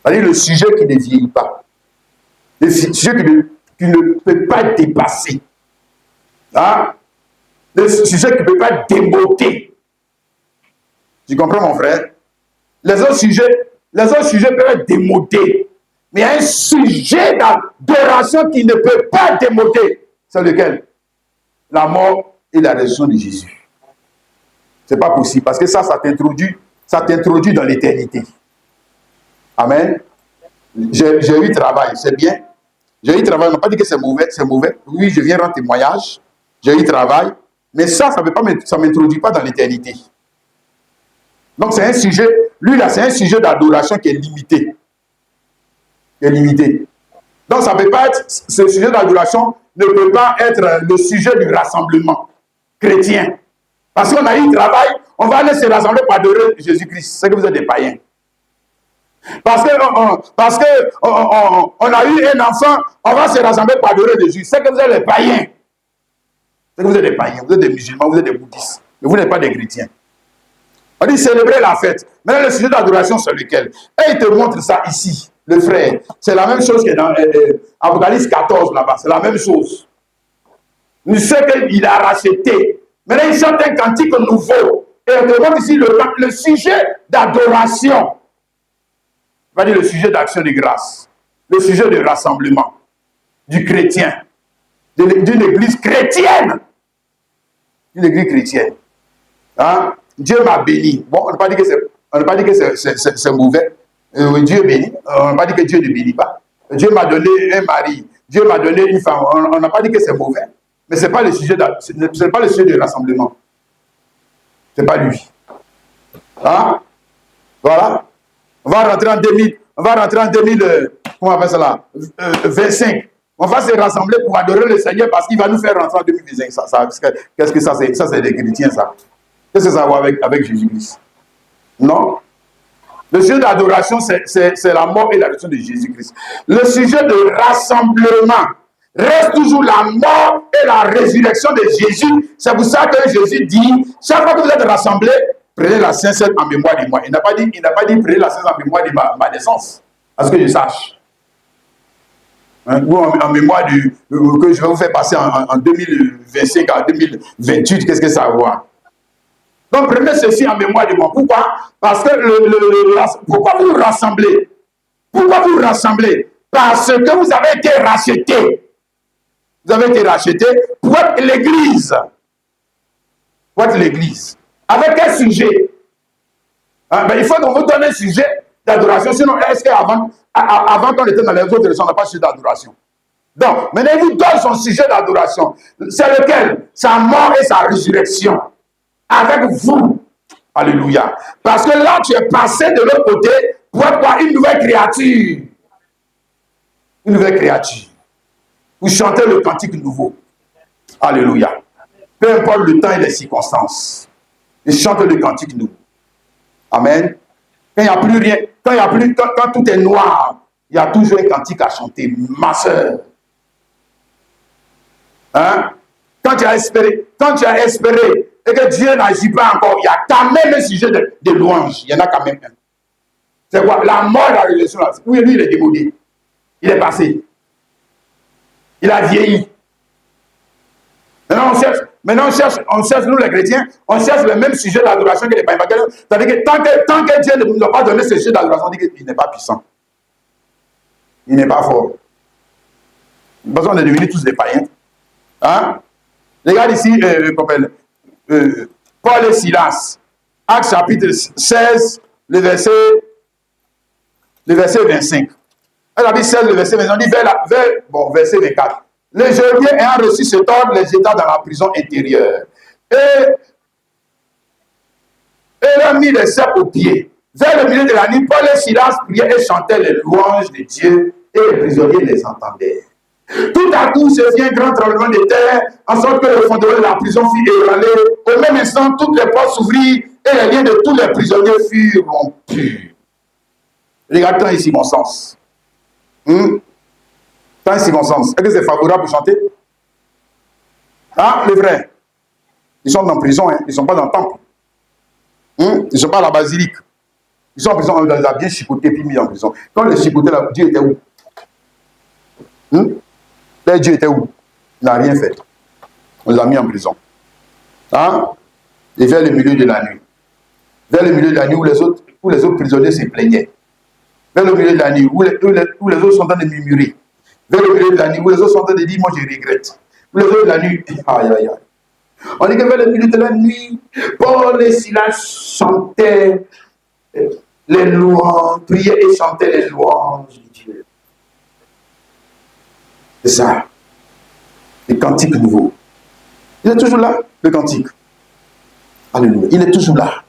C'est-à-dire le sujet qui ne vieillit pas. Le sujet qui ne peut pas être dépassé. Hein? Le sujet qui ne peut pas être démodé. Tu comprends, mon frère? Les autres sujets peuvent être démodés. Mais il y a un sujet d'adoration qui ne peut pas être démodé. C'est lequel? La mort et la résurrection de Jésus. Ce n'est pas possible. Parce que ça t'introduit dans l'éternité. Amen. J'ai eu travail, c'est bien. J'ai eu travail, on n'a pas dit que c'est mauvais, c'est mauvais. Oui, je viens rendre témoignage. J'ai eu travail. Mais ça ne m'introduit pas dans l'éternité. Donc c'est un sujet, lui là, c'est un sujet d'adoration qui est limité. Qui est limité. Donc ça ne peut pas être, ce sujet d'adoration ne peut pas être le sujet du rassemblement chrétien. Parce qu'on a eu travail, on va aller se rassembler pour adorer Jésus-Christ. C'est que vous êtes des païens. Parce qu'on a eu un enfant, on va se rassembler pour adorer Jésus. C'est que vous êtes des païens. C'est que vous êtes des païens, vous êtes des musulmans, vous êtes des bouddhistes. Mais vous n'êtes pas des chrétiens. On dit célébrer la fête. Maintenant, le sujet d'adoration, c'est lequel? Et il te montre ça ici, le frère. C'est la même chose que dans Apocalypse 14, là-bas. C'est la même chose. Il sait qu'il a racheté. Maintenant, il chante un cantique nouveau. Et on te montre ici le sujet d'adoration. On va dire le sujet d'action de grâce. Le sujet de rassemblement. Du chrétien. D'une église chrétienne. Une église chrétienne. Hein? Dieu m'a béni. Bon, on ne peut pas dire que c'est... On n'a pas dit que c'est mauvais. Dieu bénit. On n'a pas dit que Dieu ne bénit pas. Dieu m'a donné un mari. Dieu m'a donné une femme. On n'a pas dit que c'est mauvais. Mais ce n'est pas le sujet du rassemblement. Ce n'est pas lui. Hein? Voilà. On va rentrer en 2000. Comment on appelle ça là? 25. On va se rassembler pour adorer le Seigneur parce qu'il va nous faire rentrer en 2025. Qu'est-ce que ça c'est? Ça, c'est des chrétiens, ça. Qu'est-ce que ça va avec Jésus-Christ? Non. Le sujet d'adoration, c'est la mort et la résurrection de Jésus-Christ. Le sujet de rassemblement reste toujours la mort et la résurrection de Jésus. C'est pour ça que Jésus dit, chaque fois que vous êtes rassemblés, prenez la Sainte Seine en mémoire de moi. Il n'a pas dit prenez la Sainte en mémoire de ma naissance. À ce que je sache. Hein, ou en mémoire que je vais vous faire passer en 2025 à 2028, qu'est-ce que ça va voir? Donc prenez ceci en mémoire de moi. Pourquoi? Parce que pourquoi vous rassemblez? Pourquoi vous rassemblez? Parce que vous avez été rachetés. Vous avez été rachetés pour être l'Église. Pour être l'Église. Avec quel sujet? Hein, ben, il faut qu'on vous donne un sujet d'adoration. Sinon, est-ce qu'avant qu'on était dans les autres religions, on n'a pas de sujet d'adoration? Donc, maintenant, il vous donne son sujet d'adoration. C'est lequel? Sa mort et sa résurrection. Avec vous. Alléluia. Parce que là, tu es passé de l'autre côté pour être quoi? Une nouvelle créature. Une nouvelle créature. Vous chantez le cantique nouveau. Alléluia. Peu importe le temps et les circonstances. Ils chantent le cantique nouveau. Amen. Quand il n'y a plus rien, quand tout est noir, il y a toujours un cantique à chanter. Ma soeur. Hein? Quand tu as espéré et que Dieu n'agit pas encore, il y a quand même un sujet de louange. Il y en a quand même un. C'est quoi? La mort et la résurrection. Oui, lui, il est démodé. Il est passé. Il a vieilli. Maintenant, on cherche, nous les chrétiens, on cherche le même sujet d'adoration que les païens. C'est-à-dire que tant que Dieu ne nous a pas donné ce sujet d'adoration, on dit qu'il n'est pas puissant. Il n'est pas fort. Parce qu'on est devenus tous des païens. Hein? Regarde ici, Paul et Silas, Actes chapitre 16, le verset 25. Chapitre 16, le verset 25, on dit verset 24. Les geôliers ayant reçu cet ordre, les jeta dans la prison intérieure. Et leur mit les ceps aux pieds. Vers le milieu de la nuit, Paul et Silas priaient et chantaient les louanges de Dieu, et les prisonniers les entendaient. Tout à coup, se fit un grand tremblement de terre, en sorte que le fondement de la prison fut ébranlé. Au même instant, toutes les portes s'ouvrirent et les liens de tous les prisonniers furent rompus. Regarde tant ici mon sens. Tant ici mon sens. Est-ce que c'est favorable pour chanter? Ah, les vrais. Ils sont en prison, hein. Ils ne sont pas dans le temple. Ils ne sont pas à la basilique. Ils sont en prison, on les a bien chicotés puis mis en prison. Quand les chicotés, là, Dieu était où? Là, Dieu était où? Il n'a rien fait. On les a mis en prison. Hein? Et vers le milieu de la nuit. Vers le milieu de la nuit où les autres prisonniers se plaignaient. Vers le milieu de la nuit où les autres sont en train de murmurer. Vers le milieu de la nuit où les autres sont en train de dire, moi je regrette. Où les autres de la nuit, aïe aïe aïe. On dit que vers le milieu de la nuit, Paul et Silas chantaient les louanges, priaient et chantaient les louanges de Dieu. C'est ça. Le cantique nouveau. Il est toujours là, le cantique. Alléluia. Il est toujours là.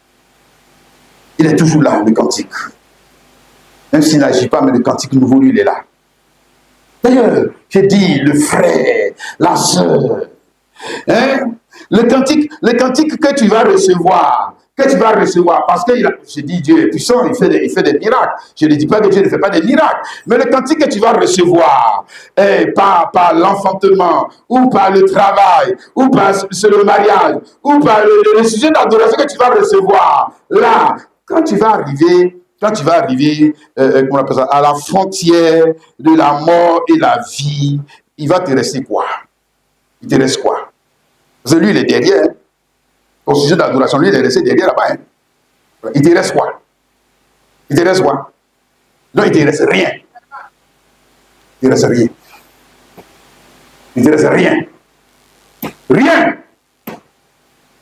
Il est toujours là, le cantique. Même s'il n'agit pas, mais le cantique nouveau, lui, il est là. D'ailleurs, j'ai dit, le frère, la sœur, hein? Le cantique que tu vas recevoir, parce que je dis Dieu est puissant, il fait des miracles. Je ne dis pas que Dieu ne fait pas des miracles, mais le cantique que tu vas recevoir par l'enfantement, ou par le travail, ou par le mariage, ou par le sujet d'adoration que tu vas recevoir, là, quand tu vas arriver comment on appelle ça, à la frontière de la mort et la vie, il va te rester quoi? Il te reste quoi? Parce que lui, il est derrière. Au sujet d'adoration, lui, il est resté derrière là-bas. Hein. Il te reste quoi? Il te reste quoi? Non, il te reste rien. Il te reste rien. Il te reste rien. Rien.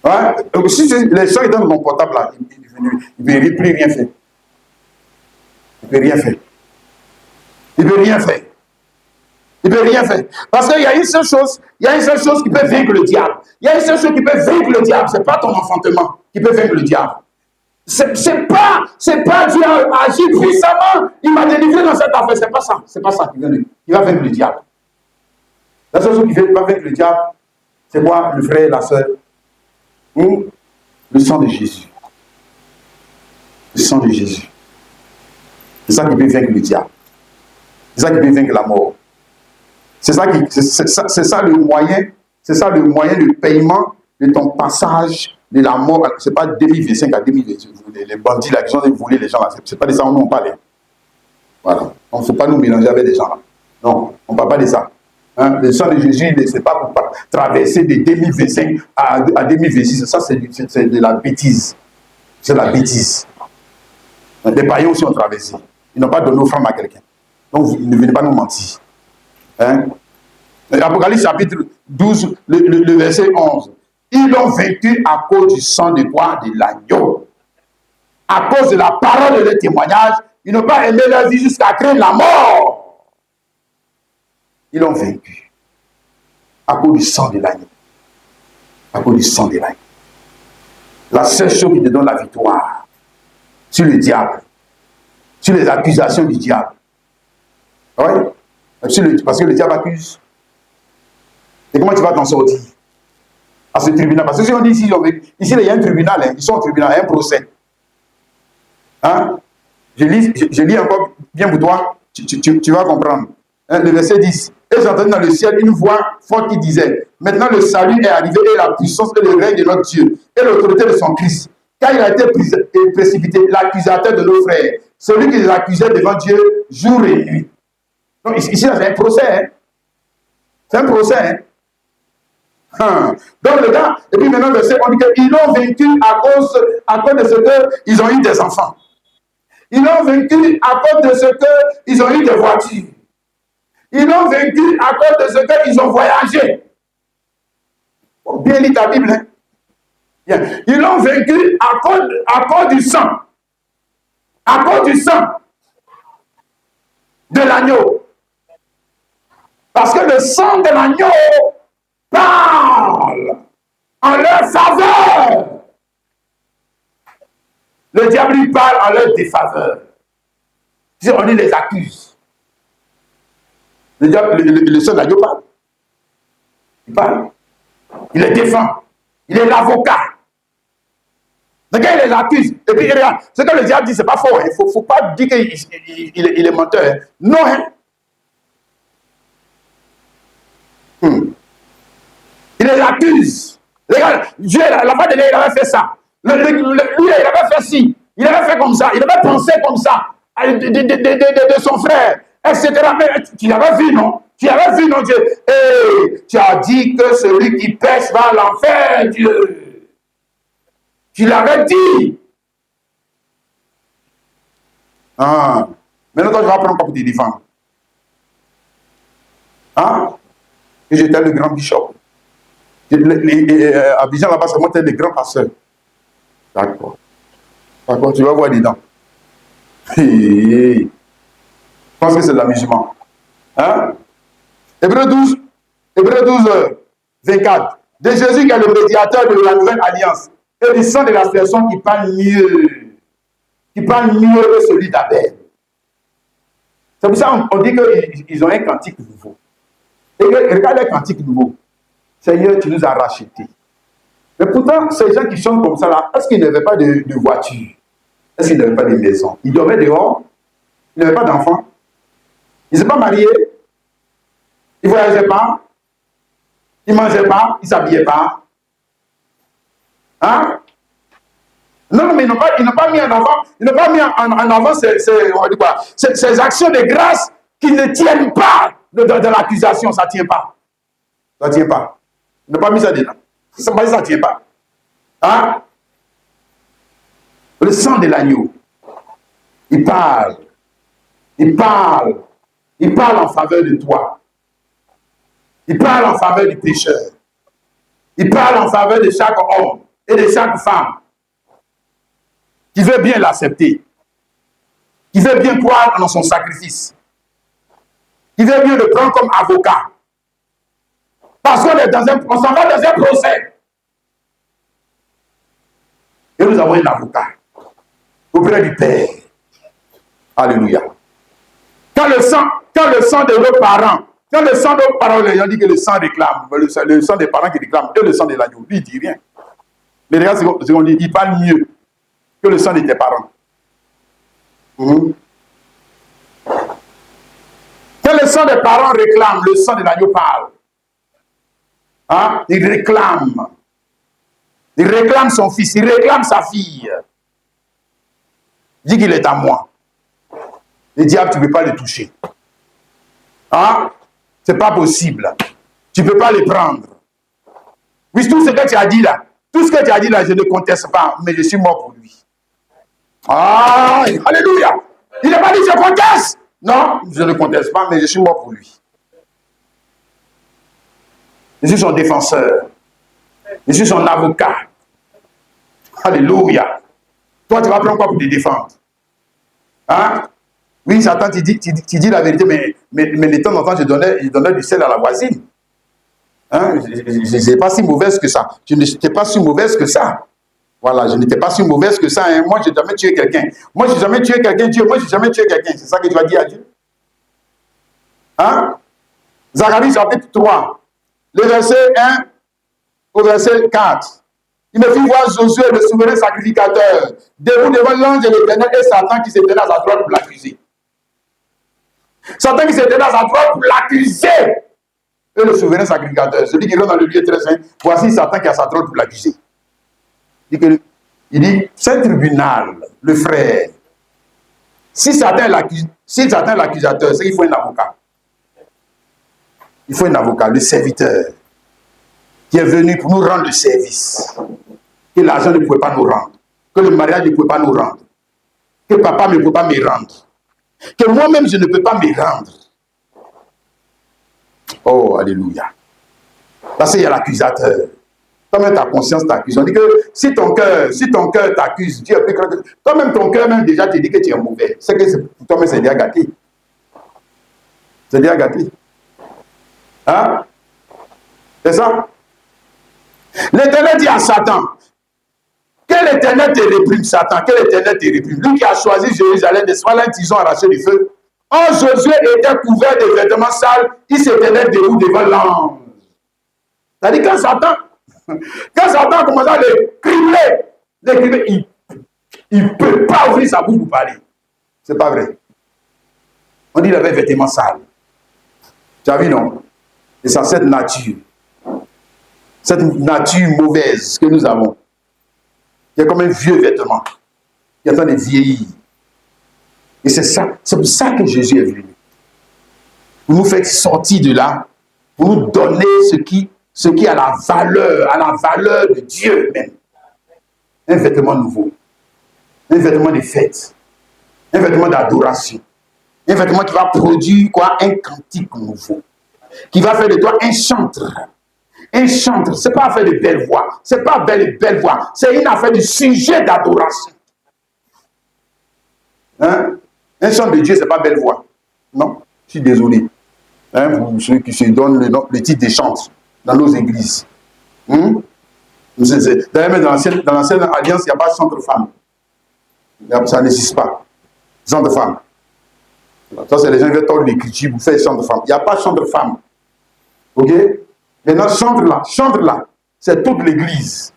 Hein? Si les gens ils donnent mon portable là, il ne peut plus rien faire. Il ne peut rien faire. Il ne peut rien faire. Il ne peut rien faire. Parce qu'il y a une seule chose, il y a une seule chose qui peut vaincre le diable. Il y a une seule chose qui peut vaincre le diable. Ce n'est pas ton enfantement qui peut vaincre le diable. C'est pas Dieu a agi puissamment, il m'a délivré dans cette affaire. C'est pas ça qui va vaincre le diable. La seule chose qui va vaincre le diable, c'est quoi, le frère et la soeur? Le sang de Jésus. Le sang de Jésus. C'est ça qui peut vaincre le diable. C'est ça qui peut vaincre la mort. C'est ça le moyen, de paiement de ton passage de la mort. Ce n'est pas 2025 à 2025. Les bandits là, qui ont volé les gens là, ce n'est pas de ça dont on parle. Voilà. On ne faut pas nous mélanger avec les gens là. Non, on ne parle pas de ça. Hein? Le sang de Jésus, ce n'est pas pour traverser de 2025 à 2026. Ça, c'est de la bêtise. C'est la bêtise. Les païens aussi ont traversé. Ils n'ont pas donné offrande à quelqu'un. Donc, ne venez pas nous mentir. Hein? Apocalypse chapitre 12, le verset 11. Ils l'ont vaincu à cause du sang de quoi? De l'agneau. À cause de la parole de leur témoignage, ils n'ont pas aimé leur vie jusqu'à créer la mort. Ils l'ont vaincu à cause du sang de l'agneau. À cause du sang de l'agneau. La seule chose qui te donne la victoire sur le diable, sur les accusations du diable. Oui? Parce que le diable accuse. Et comment tu vas t'en sortir à ce tribunal? Parce que si on dit ici, il y a un tribunal, hein, ils sont au tribunal, un procès. Hein? Je lis encore bien pour toi, tu vas comprendre. Hein, le verset 10. Et j'entendis dans le ciel une voix forte qui disait: maintenant le salut est arrivé et la puissance et le règne de notre Dieu et l'autorité de son Christ. Car il a été précipité, l'accusateur de nos frères, celui qui les accusait devant Dieu jour et nuit. Donc ici, c'est un procès. Hein? C'est un procès. Hein? Donc le gars, et puis maintenant, verset, on dit qu'ils l'ont vaincu à cause de ce qu'ils ont eu des enfants. Ils l'ont vaincu à cause de ce qu'ils ont eu des voitures. Ils l'ont vaincu à cause de ce qu'ils ont voyagé. Bien lis ta Bible. Hein? Bien. Ils l'ont vaincu à cause du sang. À cause du sang de l'agneau. Parce que le sang de l'agneau parle en leur faveur. Le diable lui parle en leur défaveur. Si on les accuse. Le diable, le sang de l'agneau parle. Il parle. Il les défend. Il est l'avocat. Donc il les accuse. Et puis regarde, ce que le diable dit, c'est pas faux. Il ne faut pas dire qu'il est menteur. Hein. Non. Hein. Il les accuse. Regarde, Dieu, la fois dernière, il avait fait ça. Lui, il avait fait ci. Il avait fait comme ça. Il avait pensé comme ça de son frère, etc. Mais tu l'avais vu, non? Tu avais vu, non, Dieu? Et tu as dit que celui qui pêche va à l'enfer, Dieu. Tu l'avais dit. Ah. Maintenant, toi, je vais apprendre pour te défendre. Ah. Et j'étais le grand bishop. À Abidjan, là-bas, c'est moi, t'es le grand pasteur. D'accord. D'accord, tu vas voir dedans. Je pense que c'est de l'amusement. Hein? Hébreux 12, 24. De Jésus qui est le médiateur de la nouvelle alliance. Et du sang de la personne qui parle mieux. Qui parle mieux que celui d'Abel. C'est pour ça qu'on dit qu'ils ont un cantique nouveau. Et regarde les cantiques nouveaux. Seigneur, tu nous as rachetés. Mais pourtant, ces gens qui chantent comme ça là, est-ce qu'ils n'avaient pas de voiture? Est-ce qu'ils n'avaient pas de maison? Ils dormaient dehors? Ils n'avaient pas d'enfants? Ils ne sont pas mariés? Ils ne voyageaient pas? Ils ne mangeaient pas? Ils ne s'habillaient pas? Hein? Non, mais ils n'ont pas mis en avant, ces actions de grâce qui ne tiennent pas de l'accusation. Ça ne tient pas. Ça ne tient pas. Ils n'ont pas mis ça dedans. Ça ne tient pas. Hein? Le sang de l'agneau, il parle. Il parle. Il parle en faveur de toi. Il parle en faveur du pécheur. Il parle en faveur de chaque homme. et de chaque femme qui veut bien l'accepter, qui veut bien croire dans son sacrifice, qui veut bien le prendre comme avocat. Parce qu'on s'en va dans un procès. Et nous avons un avocat auprès du Père. Alléluia. Quand le sang de nos parents, les gens disent que le sang réclame, le sang des parents qui réclament, et le sang de l'agneau, lui il dit rien. Mais regarde ce qu'on dit, il parle mieux que le sang de tes parents. Quand le sang des parents réclame, le sang de l'agneau parle. Hein? Il réclame. Il réclame son fils, il réclame sa fille. Il dit qu'il est à moi. Le diable, tu ne peux pas le toucher. Hein? Ce n'est pas possible. Tu ne peux pas le prendre. Oui, tout ce que tu as dit là, je ne conteste pas, mais je suis mort pour lui. Ah, alléluia. Il n'a pas dit je conteste. Non, je ne conteste pas, mais je suis mort pour lui. Je suis son défenseur. Je suis son avocat. Alléluia. Toi, tu vas prendre quoi pour te défendre? Hein? Oui, Satan, tu dis la vérité, mais de temps en temps, je donnais du sel à la voisine. Hein? Je n'étais pas si mauvaise que ça. Je n'étais pas si mauvaise que ça. Voilà, je n'étais pas si mauvaise que ça. Hein. Moi, je n'ai jamais tué quelqu'un. Moi, je n'ai jamais tué quelqu'un. Dieu, moi, je n'ai jamais tué quelqu'un. C'est ça que tu vas dire à Dieu? Hein? Zacharie, chapitre 3, le verset 1 au verset 4. Il me fit voir Josué, le souverain sacrificateur, debout devant l'ange de l'Éternel et Satan qui s'était à sa droite pour l'accuser. Satan qui s'était à sa droite pour l'accuser. Et le souverain sacrificateur, celui qui est dans le lieu très saint, voici Satan qui est à sa droite pour l'accuser. Il dit, c'est un tribunal, le frère. Si Satan est l'accusateur, c'est qu'il faut un avocat. Il faut un avocat, le serviteur, qui est venu pour nous rendre le service. Que l'argent ne pouvait pas nous rendre. Que le mariage ne pouvait pas nous rendre. Que papa ne peut pas me rendre. Que moi-même, je ne peux pas me rendre. Oh, alléluia. Parce qu'il y a l'accusateur. Toi-même, ta conscience t'accuse. On dit que si ton cœur t'accuse, Dieu est plus grand que toi-même, ton cœur même déjà te dit que tu es mauvais. C'est que pour toi-même, c'est déjà gâté. C'est déjà gâté. Hein? C'est ça? L'Éternel dit à Satan, que l'Éternel te réprime, Satan, que l'Éternel te réprime. Lui qui a choisi Jérusalem, de soit l'intison arraché du feu. Or, Josué était couvert de vêtements sales, il se tenait debout devant l'ange. C'est-à-dire, quand Satan commençait à le cribler, il ne peut pas ouvrir sa bouche pour parler. C'est pas vrai. On dit qu'il avait vêtements sales. Tu as vu, non? Et c'est cette nature mauvaise que nous avons. Il y a comme un vieux vêtement qui est en train de vieillir. Et c'est pour ça que Jésus est venu. Pour nous faire sortir de là, pour nous donner ce qui a la valeur de Dieu même. Un vêtement nouveau. Un vêtement de fête. Un vêtement d'adoration. Un vêtement qui va produire quoi? Un cantique nouveau. Qui va faire de toi un chantre. Un chantre, ce n'est pas affaire de belle voix. Ce n'est pas belle voix. C'est une affaire du sujet d'adoration. Hein? Un chant de Dieu, ce n'est pas belle voix. Non, je suis désolé. Hein, pour ceux qui se donnent le titre de chantre dans nos églises. D'ailleurs, dans l'ancienne alliance, il n'y a pas de chantre femme. Ça n'existe pas. Chantre femme. Ça, c'est les gens qui veulent tordre l'écriture pour faire chantre femme. Il n'y a pas de chantre femme. Ok? Maintenant, chante là, c'est toute l'église.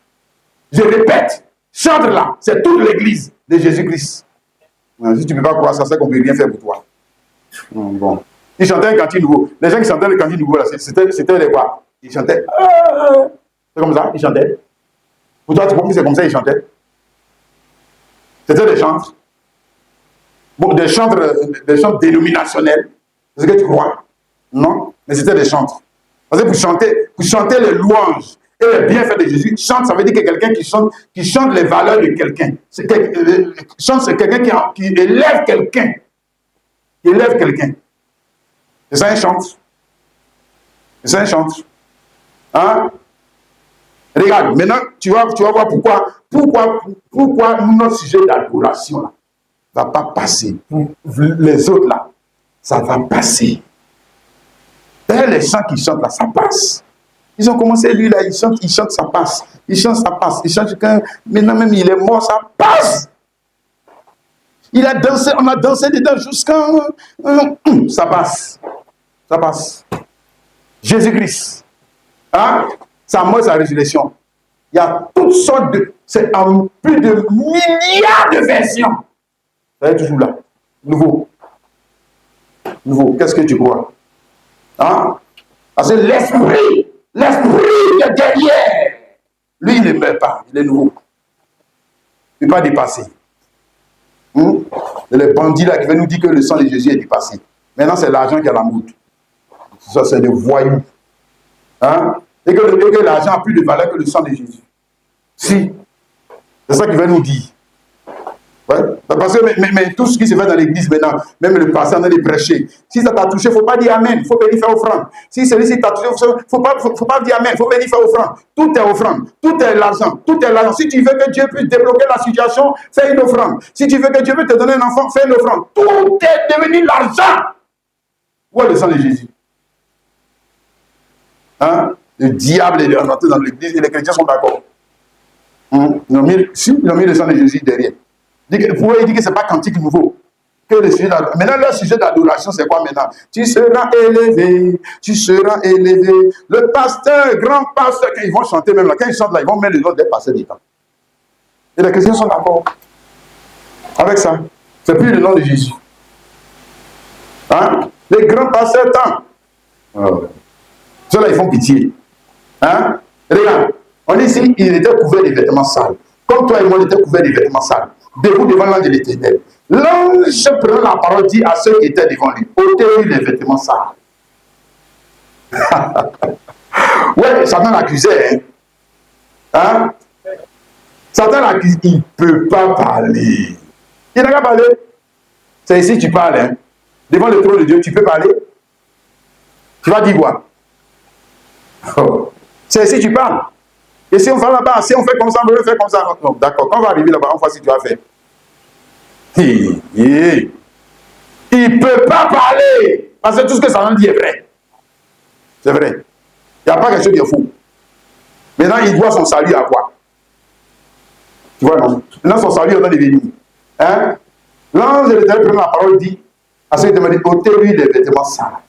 Je répète, chante là, c'est toute l'église de Jésus-Christ. Si tu ne peux pas croire ça, c'est qu'on ne peut rien faire pour toi. Bon. Ils chantaient un cantique nouveau. Les gens qui chantaient le cantique nouveau, c'était les quoi? Ils chantaient. C'est comme ça, ils chantaient. Pour toi, tu comprends que c'est comme ça qu'ils chantaient? C'était des chantres. Bon, des chantres dénominationnels. C'est ce que tu crois? Non, mais c'était des chantres. Parce que pour chanter les louanges et les bienfaits de Jésus, chante, ça veut dire que quelqu'un qui chante les valeurs de quelqu'un. Chante, c'est quelqu'un qui élève quelqu'un. Qui élève quelqu'un. C'est ça un chante. C'est ça un chante. Hein? Regarde, maintenant, tu vas voir pourquoi notre sujet d'adoration ne va pas passer. Les autres là, ça va passer. D'ailleurs, les chants qui chantent là, ça passe. Ils ont commencé, lui là, il chante, ça passe. Il chante, ça passe. Il chante, maintenant même il est mort, ça passe. Il a dansé, on a dansé dedans jusqu'à... ça passe. Ça passe. Jésus-Christ. Hein? Sa mort et sa résurrection. Il y a toutes sortes de... C'est en plus de milliards de versions. Ça est toujours là. Nouveau. Nouveau. Qu'est-ce que tu crois? Hein? Parce que l'esprit de derrière, lui, il ne meurt pas. Il est nouveau. Il ne peut pas dépasser. Les bandits là qui viennent nous dire que le sang de Jésus est dépassé. Maintenant, c'est l'argent qui a la mode. Ça, c'est des voyous. Hein? Et que l'argent a plus de valeur que le sang de Jésus. Si. C'est ça qu'il va nous dire. Ouais. Parce que mais tout ce qui se fait dans l'église maintenant, même le pasteur en train de prêcher, si ça t'a touché, il ne faut pas dire Amen, il faut venir faire offrande. Si celui-ci t'a touché, il ne faut pas dire Amen, il faut venir faire offrande. Tout est offrande, tout est l'argent, tout est l'argent. Si tu veux que Dieu puisse débloquer la situation, fais une offrande. Si tu veux que Dieu puisse te donner un enfant, fais une offrande. Tout est devenu l'argent. Où est le sang de Jésus? Hein? Le diable est rentré dans l'église et les chrétiens sont d'accord. Ils ont mis le sang de Jésus derrière. Pourquoi il dit que ce n'est pas cantique nouveau? Que le sujet maintenant, le sujet d'adoration, c'est quoi maintenant? Tu seras élevé, tu seras élevé. Le pasteur, grand pasteur, quand ils vont chanter même là, quand ils chantent là, ils vont mettre le nom des pasteurs du temps. Et les chrétiens sont d'accord avec ça. C'est plus le nom de Jésus. Hein? Les grands pasteurs tant. Ceux-là, ils font pitié. Hein? Regarde, on dit ici, il était couvert des vêtements sales. Comme toi et moi, on était couverts des vêtements sales. Debout devant l'ange de l'Éternel. L'ange prenant la parole dit à ceux qui étaient devant lui, ôtez-lui les vêtements sales. Ouais, Satan l'accusait. Hein? Satan l'accuse, il ne peut pas parler. Il n'a qu'à parler. C'est ici que tu parles. Hein? Devant le trône de Dieu, tu peux parler. Tu vas dire quoi? Oh. C'est ici que tu parles. Et si on va là-bas, si on fait comme ça, on veut faire comme ça. D'accord, quand on va arriver là-bas, on voit si tu vas faire. Il ne peut pas parler. Parce que tout ce que Satan dit est vrai. C'est vrai. Il n'y a pas quelque chose de fou. Maintenant, il doit son salut à quoi? Tu vois, non? Maintenant, son salut est en train de venir. Hein? L'ange de l'Éternel prend la parole, dit à ceux qui demandent, ôtez-lui les vêtements sales.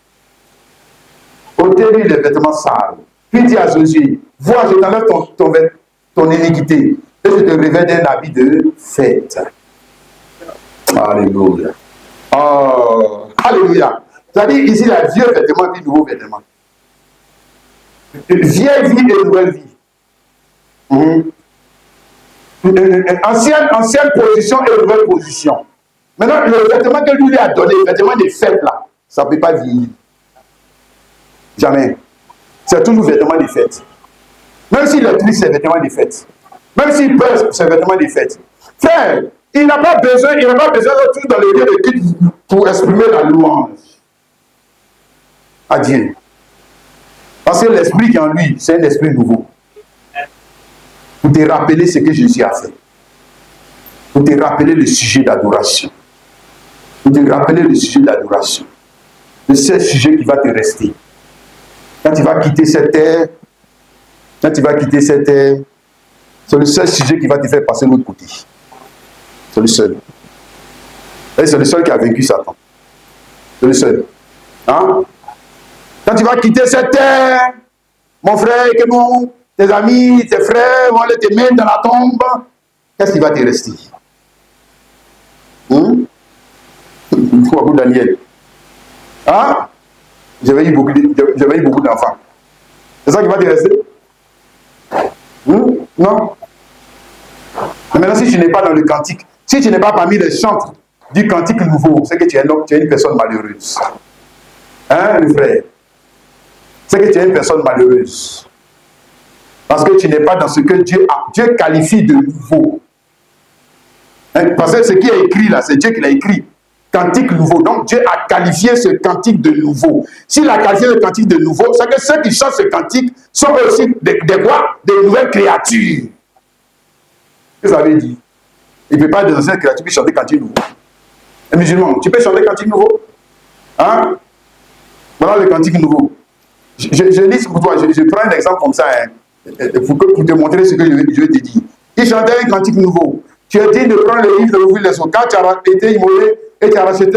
Ôtez-lui les vêtements sales. Puis dit à Josué, vois, je t'enlève ton iniquité et je te révèle d'un habit de fête. Alléluia. Oh, alléluia. C'est-à-dire ici, la vieux vêtement, puis nouveau vêtement. Vieille vie et nouvelle vie. Ancienne position et nouvelle position. Maintenant, le vêtement que lui a donné, le vêtement des fêtes là, ça ne peut pas vieillir. Jamais. C'est toujours vêtement des fêtes. Même s'il utilise ses vêtements des fêtes. Même s'il pèse ses vêtements des fêtes. Frère, il n'a pas besoin de tout dans les lieux de culte pour exprimer la louange à Dieu. Parce que l'esprit qui est en lui, c'est un esprit nouveau. Pour te rappeler ce que Jésus a fait. Pour te rappeler le sujet d'adoration. Pour te rappeler le sujet d'adoration. Le seul sujet qui va te rester. Quand tu vas quitter cette terre, c'est le seul sujet qui va te faire passer de l'autre côté. C'est le seul. Et c'est le seul qui a vaincu Satan. C'est le seul. Hein? Quand tu vas quitter cette terre, mon frère, tes amis, tes frères vont aller te mettre dans la tombe, qu'est-ce qui va te rester? Daniel. Hein? J'avais eu beaucoup d'enfants. C'est ça qui va te rester? Non. Mais maintenant, si tu n'es pas dans le cantique, si tu n'es pas parmi les chantres du cantique nouveau, c'est que tu es une personne malheureuse. Hein, le frère? C'est que tu es une personne malheureuse. Parce que tu n'es pas dans ce que Dieu qualifie de nouveau. Hein? Parce que ce qui est écrit là, c'est Dieu qui l'a écrit. Cantique nouveau. Donc Dieu a qualifié ce cantique de nouveau. S'il a qualifié le cantique de nouveau, c'est que ceux qui chantent ce cantique sont aussi des quoi? Des nouvelles créatures. Qu'est-ce que ça veut dire? Il ne peut pas être des anciennes créatures qui chantent cantique nouveau. Un musulman, tu peux chanter cantique nouveau? Hein? Voilà le cantique nouveau. Je lis pour toi, je prends un exemple comme ça, hein, pour te montrer ce que je vais te dire. Il chantait un cantique nouveau. Tu as dit de prendre le livre de l'ouvrir les eaux. Quand tu as été immolé et tu as racheté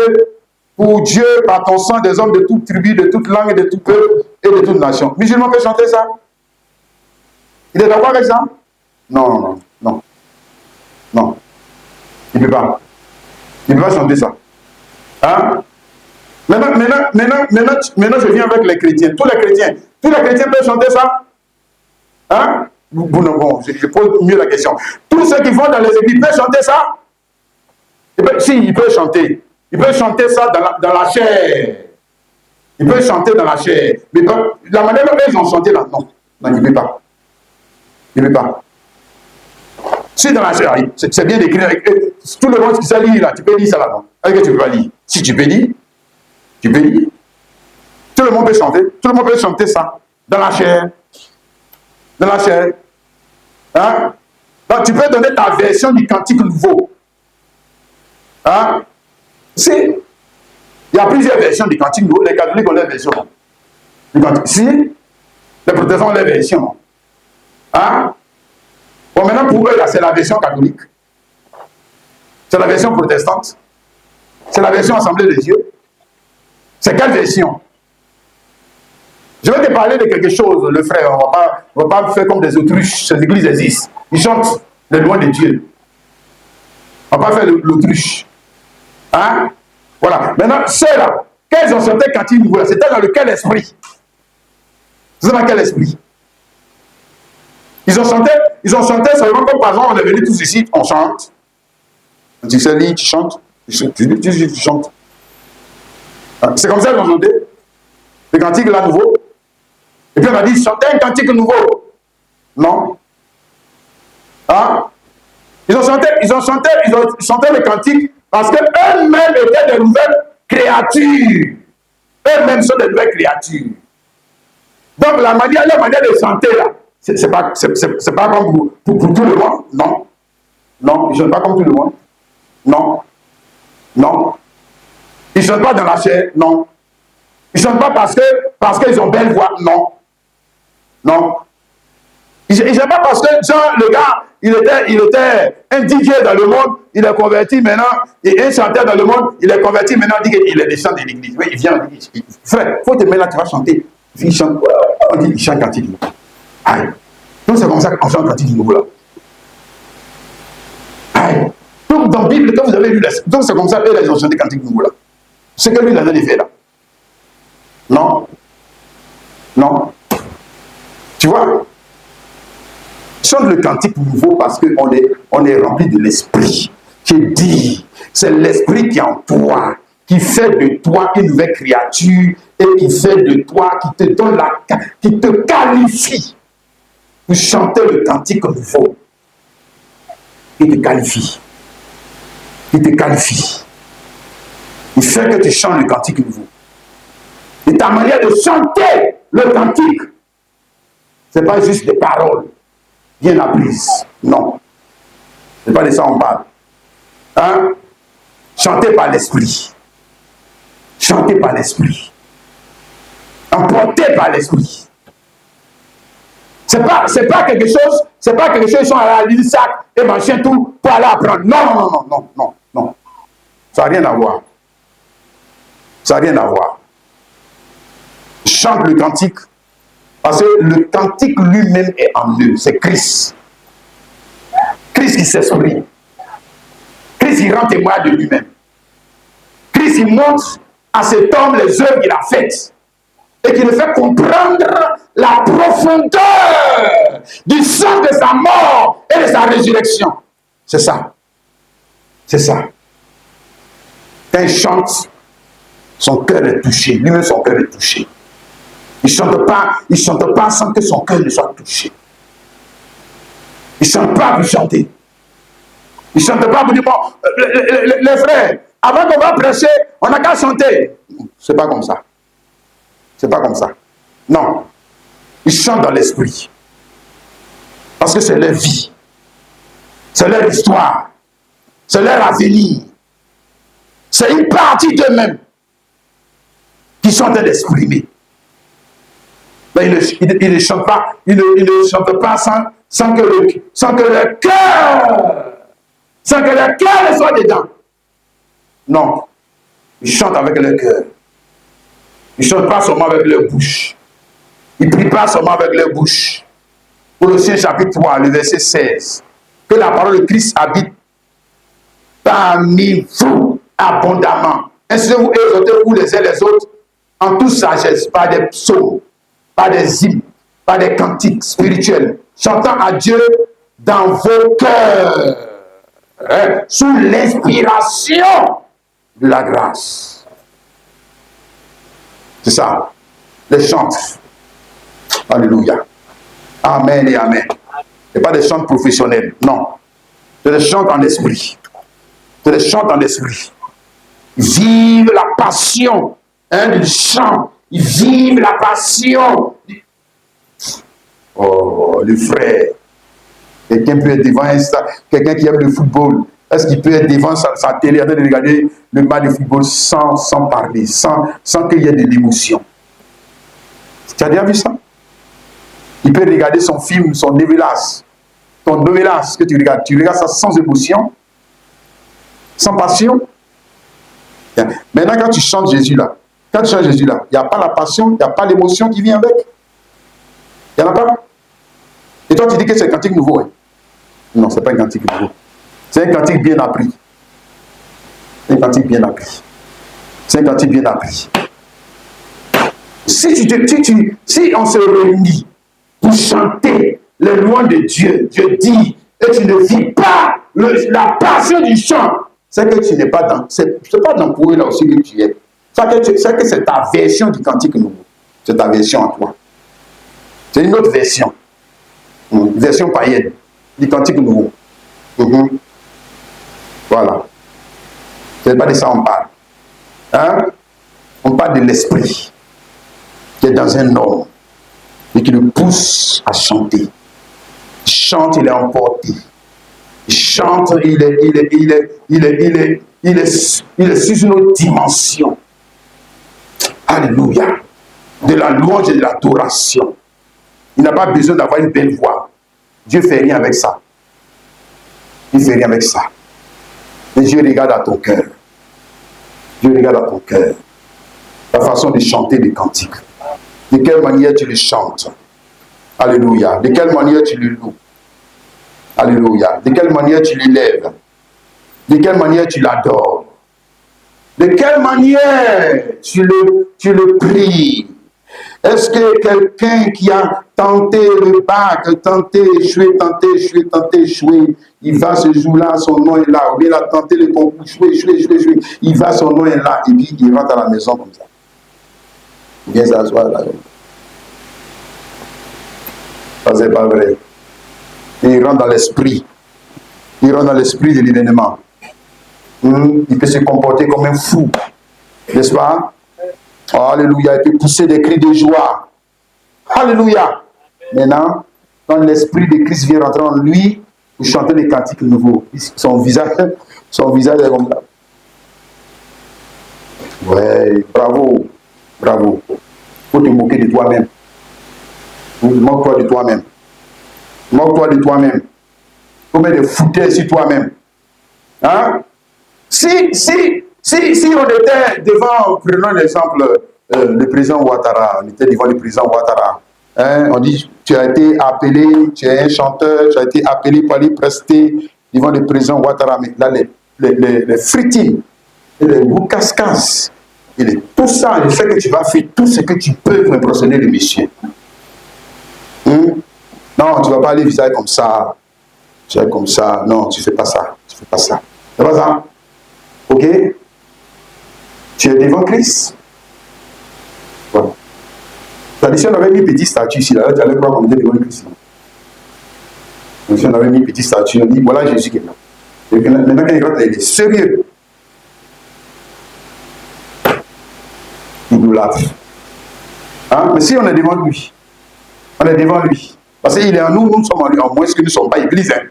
pour Dieu par ton sang des hommes de toute tribu, de toute langue, de tout peuple et de toute nation. Musulman peut chanter ça? Il est d'accord avec ça? Non, non, non. Non. Il ne peut pas. Il ne peut pas chanter ça. Hein? Maintenant, je viens avec les chrétiens. Tous les chrétiens peuvent chanter ça? Hein? Bon, je pose mieux la question. Tous ceux qui vont dans les églises peuvent chanter ça? Si, ils peuvent chanter. Ils peuvent chanter ça dans la chair. Ils peuvent chanter dans la chair. Mais la manière dont ils ont chanté là, non. Non, ils ne peuvent pas. Ils ne peuvent pas. Si dans la chair, c'est bien décrit. Tout le monde qui sait lire là, tu peux lire ça là, non? Est-ce que tu peux pas lire? Si tu peux lire, tu peux lire. Tout le monde peut chanter. Tout le monde peut chanter ça. Dans la chair. Dans la chair. Hein? Donc tu peux donner ta version du cantique nouveau. Hein? Si. Il y a plusieurs versions du cantique nouveau. Les catholiques ont leur version. Si. Les protestants ont leur version. Hein? Bon, maintenant pour eux, là, c'est la version catholique. C'est la version protestante. C'est la version Assemblée des Dieux. C'est quelle version? Je vais te parler de quelque chose, le frère. On ne va pas faire comme des autruches. Ces églises existent. Ils chantent les lois de Dieu. On ne va pas faire l'autruche. Hein? Voilà. Maintenant, ceux-là, quand ils ont chanté cantique nouveau, c'était dans quel esprit? C'est dans quel esprit? Ils ont chanté seulement comme par exemple, on est venus tous ici, on chante. Tu sais lire, tu chantes. Tu chantes. C'est comme ça qu'ils ont chanté. Le cantique là nouveau. Et puis on a dit, chantez un cantique nouveau. Non. Hein? Ils ont chanté le cantique parce qu'eux-mêmes étaient de nouvelles créatures. Eux-mêmes sont de nouvelles créatures. Donc leur manière de chanter là, c'est pas comme pour tout le monde. Non. Non, ils ne chantent pas comme tout le monde. Non. Non. Ils ne chantent pas dans la chair. Non. Ils ne chantent pas parce qu'ils ont belle voix. Non. Non. Ils ne chantent pas parce que Jean, le gars, il était un DJ dans le monde, il est converti maintenant, et un chanteur dans le monde, il est converti maintenant, il dit qu'il est des chants de l'église. Oui, il vient, frère, il faut te mettre là, tu vas chanter. Il chante, on dit, il chante cantique. Aïe. Donc c'est comme ça qu'on chante cantique du nouveau là. Aïe. Donc dans la Bible, quand vous avez lu, donc c'est comme ça qu'ils ont chanté cantique du nouveau là. C'est que lui, il a fait là. Non. Non. Tu vois? Chante le cantique nouveau parce qu'on est rempli de l'esprit. Je dis, c'est l'esprit qui est en toi, qui fait de toi une nouvelle créature et qui fait de toi, qui te donne qui te qualifie pour chanter le cantique nouveau. Il te qualifie. Il te qualifie. Il fait que tu chantes le cantique nouveau. Et ta manière de chanter le cantique, ce n'est pas juste des paroles bien apprises. Non. Ce n'est pas de ça qu'on parle. Hein? Chanter par l'esprit. Chanter par l'esprit. Emporter par l'esprit. C'est pas quelque chose, ils sont à la sac et machin tout pour aller apprendre. Non. Ça n'a rien à voir. Ça n'a rien à voir. Chante le cantique. Parce que le cantique lui-même est en eux. C'est Christ. Christ qui s'exprime. Christ il rend témoin de lui-même. Christ il montre à cet homme les œuvres qu'il a faites. Et qui le fait comprendre la profondeur du sens de sa mort et de sa résurrection. C'est ça. C'est ça. Quand il chante, son cœur est touché. Lui-même, son cœur est touché. Il ne chante pas sans que son cœur ne soit touché. Il ne chante pas pour chanter. Il ne chante pas pour dire, bon, les frères, avant qu'on va prêcher, on n'a qu'à chanter. C'est pas comme ça. C'est pas comme ça. Non. Ils chantent dans l'esprit. Parce que c'est leur vie. C'est leur histoire. C'est leur avenir. C'est une partie d'eux-mêmes qui sont en train d'exprimer. Mais ils ne chantent pas, ils ne chantent pas sans que le cœur soit dedans. Non. Ils chantent avec leur cœur. Ils ne chantent pas seulement avec leur bouche. Ils ne prient pas seulement avec leur bouche. Colossiens chapitre 3, le verset 16. Que la parole de Christ habite parmi vous abondamment. Instruisez-vous et exhortez-vous les uns les autres en toute sagesse, par des psaumes, par des hymnes, par des cantiques spirituels, chantant à Dieu dans vos cœurs, sous l'inspiration de la grâce. C'est ça, les chants. Alléluia. Amen et amen. Ce n'est pas des chants professionnels, non. C'est des chants en esprit. C'est des chants en esprit. Vive la passion du chant. Ils vivent la passion. Oh, le frère. Quelqu'un peut être devant quelqu'un qui aime le football. Est-ce qu'il peut être devant sa télé en train de regarder le match de football sans parler, sans qu'il y ait de l'émotion? Tu as déjà vu ça? Il peut regarder son film, son novelas. Ton novelas que tu regardes ça sans émotion, sans passion. Maintenant, quand tu chantes Jésus là, il n'y a pas la passion, il n'y a pas l'émotion qui vient avec. Il n'y en a pas. Et toi, tu dis que c'est un cantique nouveau. Hein? Non, ce n'est pas un cantique nouveau. C'est un cantique bien appris. C'est un cantique bien appris. C'est un cantique bien appris. Si on se réunit pour chanter les louanges de Dieu, Dieu dit, et tu ne vis pas la passion du chant, c'est que tu n'es pas dans, c'est pas dans pour eux là aussi que tu es. C'est que c'est ta version du cantique nouveau. C'est ta version à toi. C'est une autre version. Une version païenne du cantique nouveau. Voilà. Ce n'est pas de ça qu'on parle. Hein? On parle de l'esprit qui est dans un homme et qui le pousse à chanter. Il chante, il est emporté. Il chante, il est sur une autre dimension. Alléluia. De la louange et de l'adoration. Il n'a pas besoin d'avoir une belle voix. Dieu ne fait rien avec ça. Il ne fait rien avec ça. Mais Dieu regarde à ton cœur. Dieu regarde à ton cœur. La façon de chanter des cantiques. De quelle manière tu les chantes. Alléluia. De quelle manière tu les loues. Alléluia. De quelle manière tu l'élèves. De quelle manière tu l'adores. De quelle manière tu le pries. Est-ce que quelqu'un qui a tenté le bac, tenté échoué, il va ce jour-là, son nom est là. Ou bien il a tenté le concours, échoué, il va, son nom est là. Et puis il rentre à la maison comme ça. Il vient s'asseoir là. Ça, c'est pas vrai. Il rentre dans l'esprit. Il rentre dans l'esprit de l'événement. Il peut se comporter comme un fou. N'est-ce pas? Alléluia. Il peut pousser des cris de joie. Alléluia. Maintenant, quand l'esprit de Christ vient rentrer en lui, pour chanter des cantiques nouveaux. Son visage est comme ça. Ouais, bravo. Bravo. Il faut te moquer de toi-même. Moque-toi de toi-même. Moque-toi de toi-même. Il faut mettre des foutaises sur toi-même. Hein? Si on était devant, prenons l'exemple, le président Ouattara, on était devant le président Ouattara. Hein? On dit, tu as été appelé, tu es un chanteur, tu as été appelé pour aller prester devant le président Ouattara. Mais là, les fritines, les boucascas, tout ça, je sais que tu vas faire tout ce que tu peux pour impressionner le monsieur. Non, tu ne vas pas aller visage comme ça. Tu es comme ça. Non, tu ne fais pas ça. Tu ne fais pas ça. C'est pas ça. Ok? Tu es devant Christ. Voilà. Si on avait mis une petite statue ici, là, tu allais croire qu'on était devant Christ. Si on avait mis une petite statue, on dit voilà Jésus qui est là. Et maintenant, quand il rentre, il est sérieux. idolâtres. Hein? Mais si on est devant lui, on est devant lui. Parce qu'il est en nous, nous sommes en lui, en moins que nous ne sommes pas église. Hein?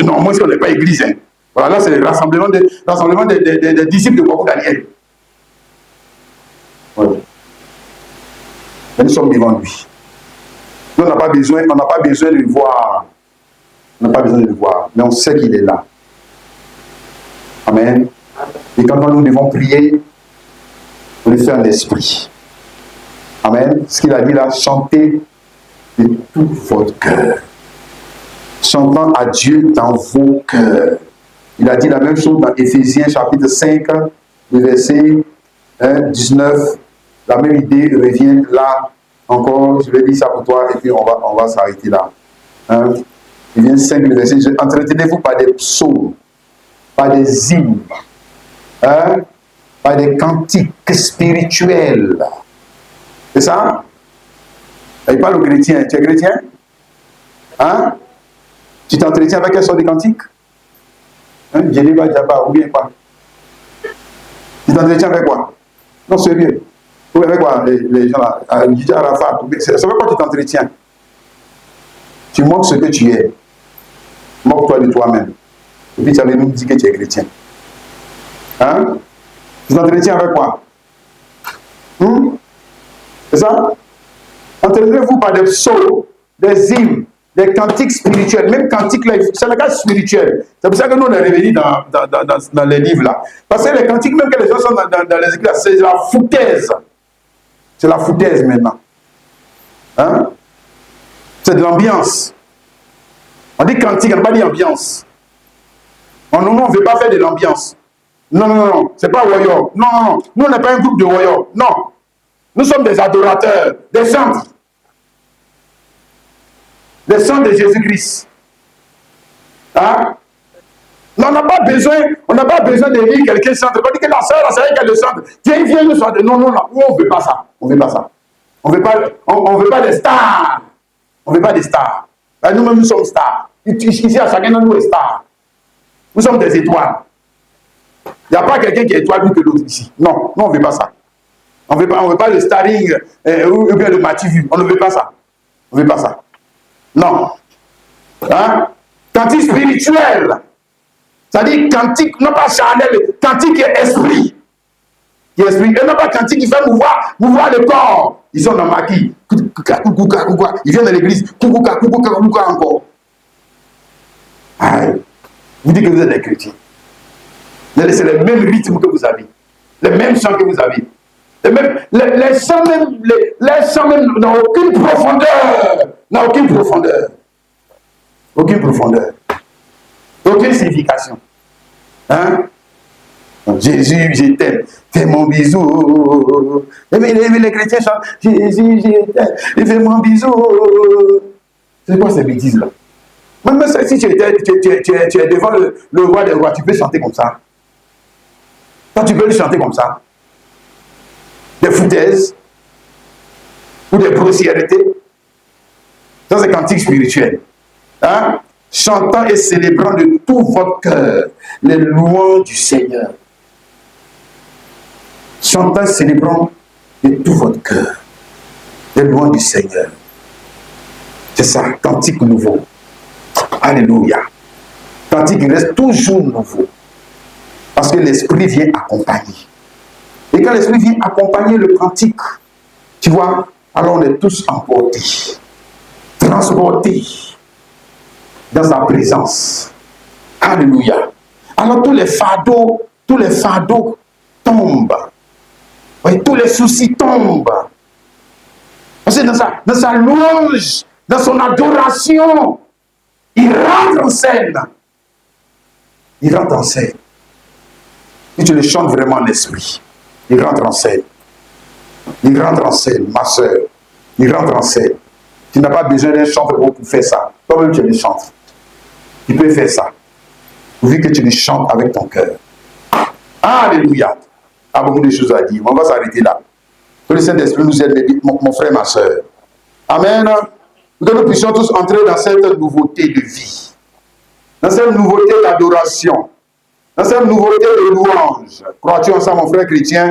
En moins qu'on n'est pas église. Hein? Voilà, là c'est le rassemblement des disciples de Kwaku Daniel. Voilà. Mais nous sommes devant lui. Nous, on n'a pas besoin de le voir. On n'a pas besoin de le voir, mais on sait qu'il est là. Amen. Et quand nous devons prier, on le fait en esprit. Amen. Ce qu'il a dit là, chantez de tout votre cœur. Chantant à Dieu dans vos cœurs. Il a dit la même chose dans Éphésiens chapitre 5, le verset 19. La même idée revient là encore. Je vais dire ça pour toi et puis on va s'arrêter là. Éphésiens 5, le verset. Entretenez-vous par des psaumes, par des hymnes, par des cantiques spirituels. C'est ça? Il parle aux chrétiens. Tu es chrétien? Hein? Tu t'entretiens avec quelle sorte de cantique? Djeliba Djaba, ou bien quoi? Tu t'entretiens avec quoi? Non, sérieux. Ou avec quoi? Les gens là, Didier Arafat, c'est avec quoi tu t'entretiens? Tu montres ce que tu es. Moque-toi de toi-même. Et puis tu avais nous dit que tu es chrétien. Hein? Tu t'entretiens avec quoi? C'est ça? Entretenez-vous par des psaumes, des hymnes, des cantiques spirituels. Même cantiques là, c'est le cas spirituel. C'est pour ça que nous on est revenus dans les livres là. Parce que les cantiques, même que les gens sont dans les églises, c'est la foutaise. C'est la foutaise maintenant. Hein? C'est de l'ambiance. On dit cantique, on n'a pas dit ambiance. Non, on ne veut pas faire de l'ambiance. Non. C'est pas warrior. Non. Nous, on n'est pas un groupe de warrior. Non. Nous sommes des adorateurs, des saints. Des saints de Jésus-Christ. Hein? Non, on n'a pas besoin de lire quelqu'un centre. On dit que la sœur, c'est qu'elle est centre. Tiens, viens nous sortir. Non. On ne veut pas ça. On ne veut pas ça. On ne veut pas des stars. On ne veut pas des stars. Nous-mêmes, nous sommes stars. Ici, à chacun de nous est star. Nous sommes des étoiles. Il n'y a pas quelqu'un qui est étoile plus que l'autre ici. Non, on ne veut pas ça. On ne veut pas le starring ou bien le Mativu. On ne veut pas ça. On ne veut pas ça. Non. Hein? Cantique spirituel. C'est-à-dire cantique, non pas charnel, cantique qui est esprit. Qui est esprit. Et non pas cantique qui fait mouvoir le corps. Ils sont dans le maquis. Ils viennent de l'église. Encore. Aïe. Vous dites que vous êtes des chrétiens. C'est le même rythme que vous avez. Les mêmes chants que vous avez. Les chants même n'ont aucune profondeur. Aucune profondeur. Aucune signification. Hein? Jésus, je t'aime. Fais mon bisou. Les chrétiens chantent Jésus, je t'aime. Fais mon bisou. C'est quoi ces bêtises-là? Même si tu es devant le roi des rois, tu peux chanter comme ça. Toi, tu peux le chanter comme ça. Des foutaises ou des grossièretés. Ça, c'est cantique spirituel. Hein? Chantant et célébrant de tout votre cœur les louanges du Seigneur. Chantant et célébrant de tout votre cœur les louanges du Seigneur. C'est ça, cantique nouveau. Alléluia. Cantique qui reste toujours nouveau. Parce que l'esprit vient accompagner. Et quand l'esprit vient accompagner le cantique, tu vois, alors on est tous emportés, transportés dans sa présence. Alléluia. Alors tous les fardeaux tombent. Oui, tous les soucis tombent. Parce que dans sa louange, dans son adoration, il rentre en scène. Il rentre en scène. Et tu le chantes vraiment en esprit. Il rentre en scène. Il rentre en scène, ma soeur. Il rentre en scène. Tu n'as pas besoin d'un chanteur pour faire ça. Toi-même, tu le chantes. Tu peux faire ça. Vu que tu le chantes avec ton cœur. Alléluia. Il y a beaucoup de choses à dire. On va s'arrêter là. Que le Saint-Esprit nous aide, mon frère, ma soeur. Amen. Que nous puissions tous entrer dans cette nouveauté de vie. Dans cette nouveauté d'adoration. Dans cette nouveauté de louange. Crois-tu en ça, mon frère chrétien?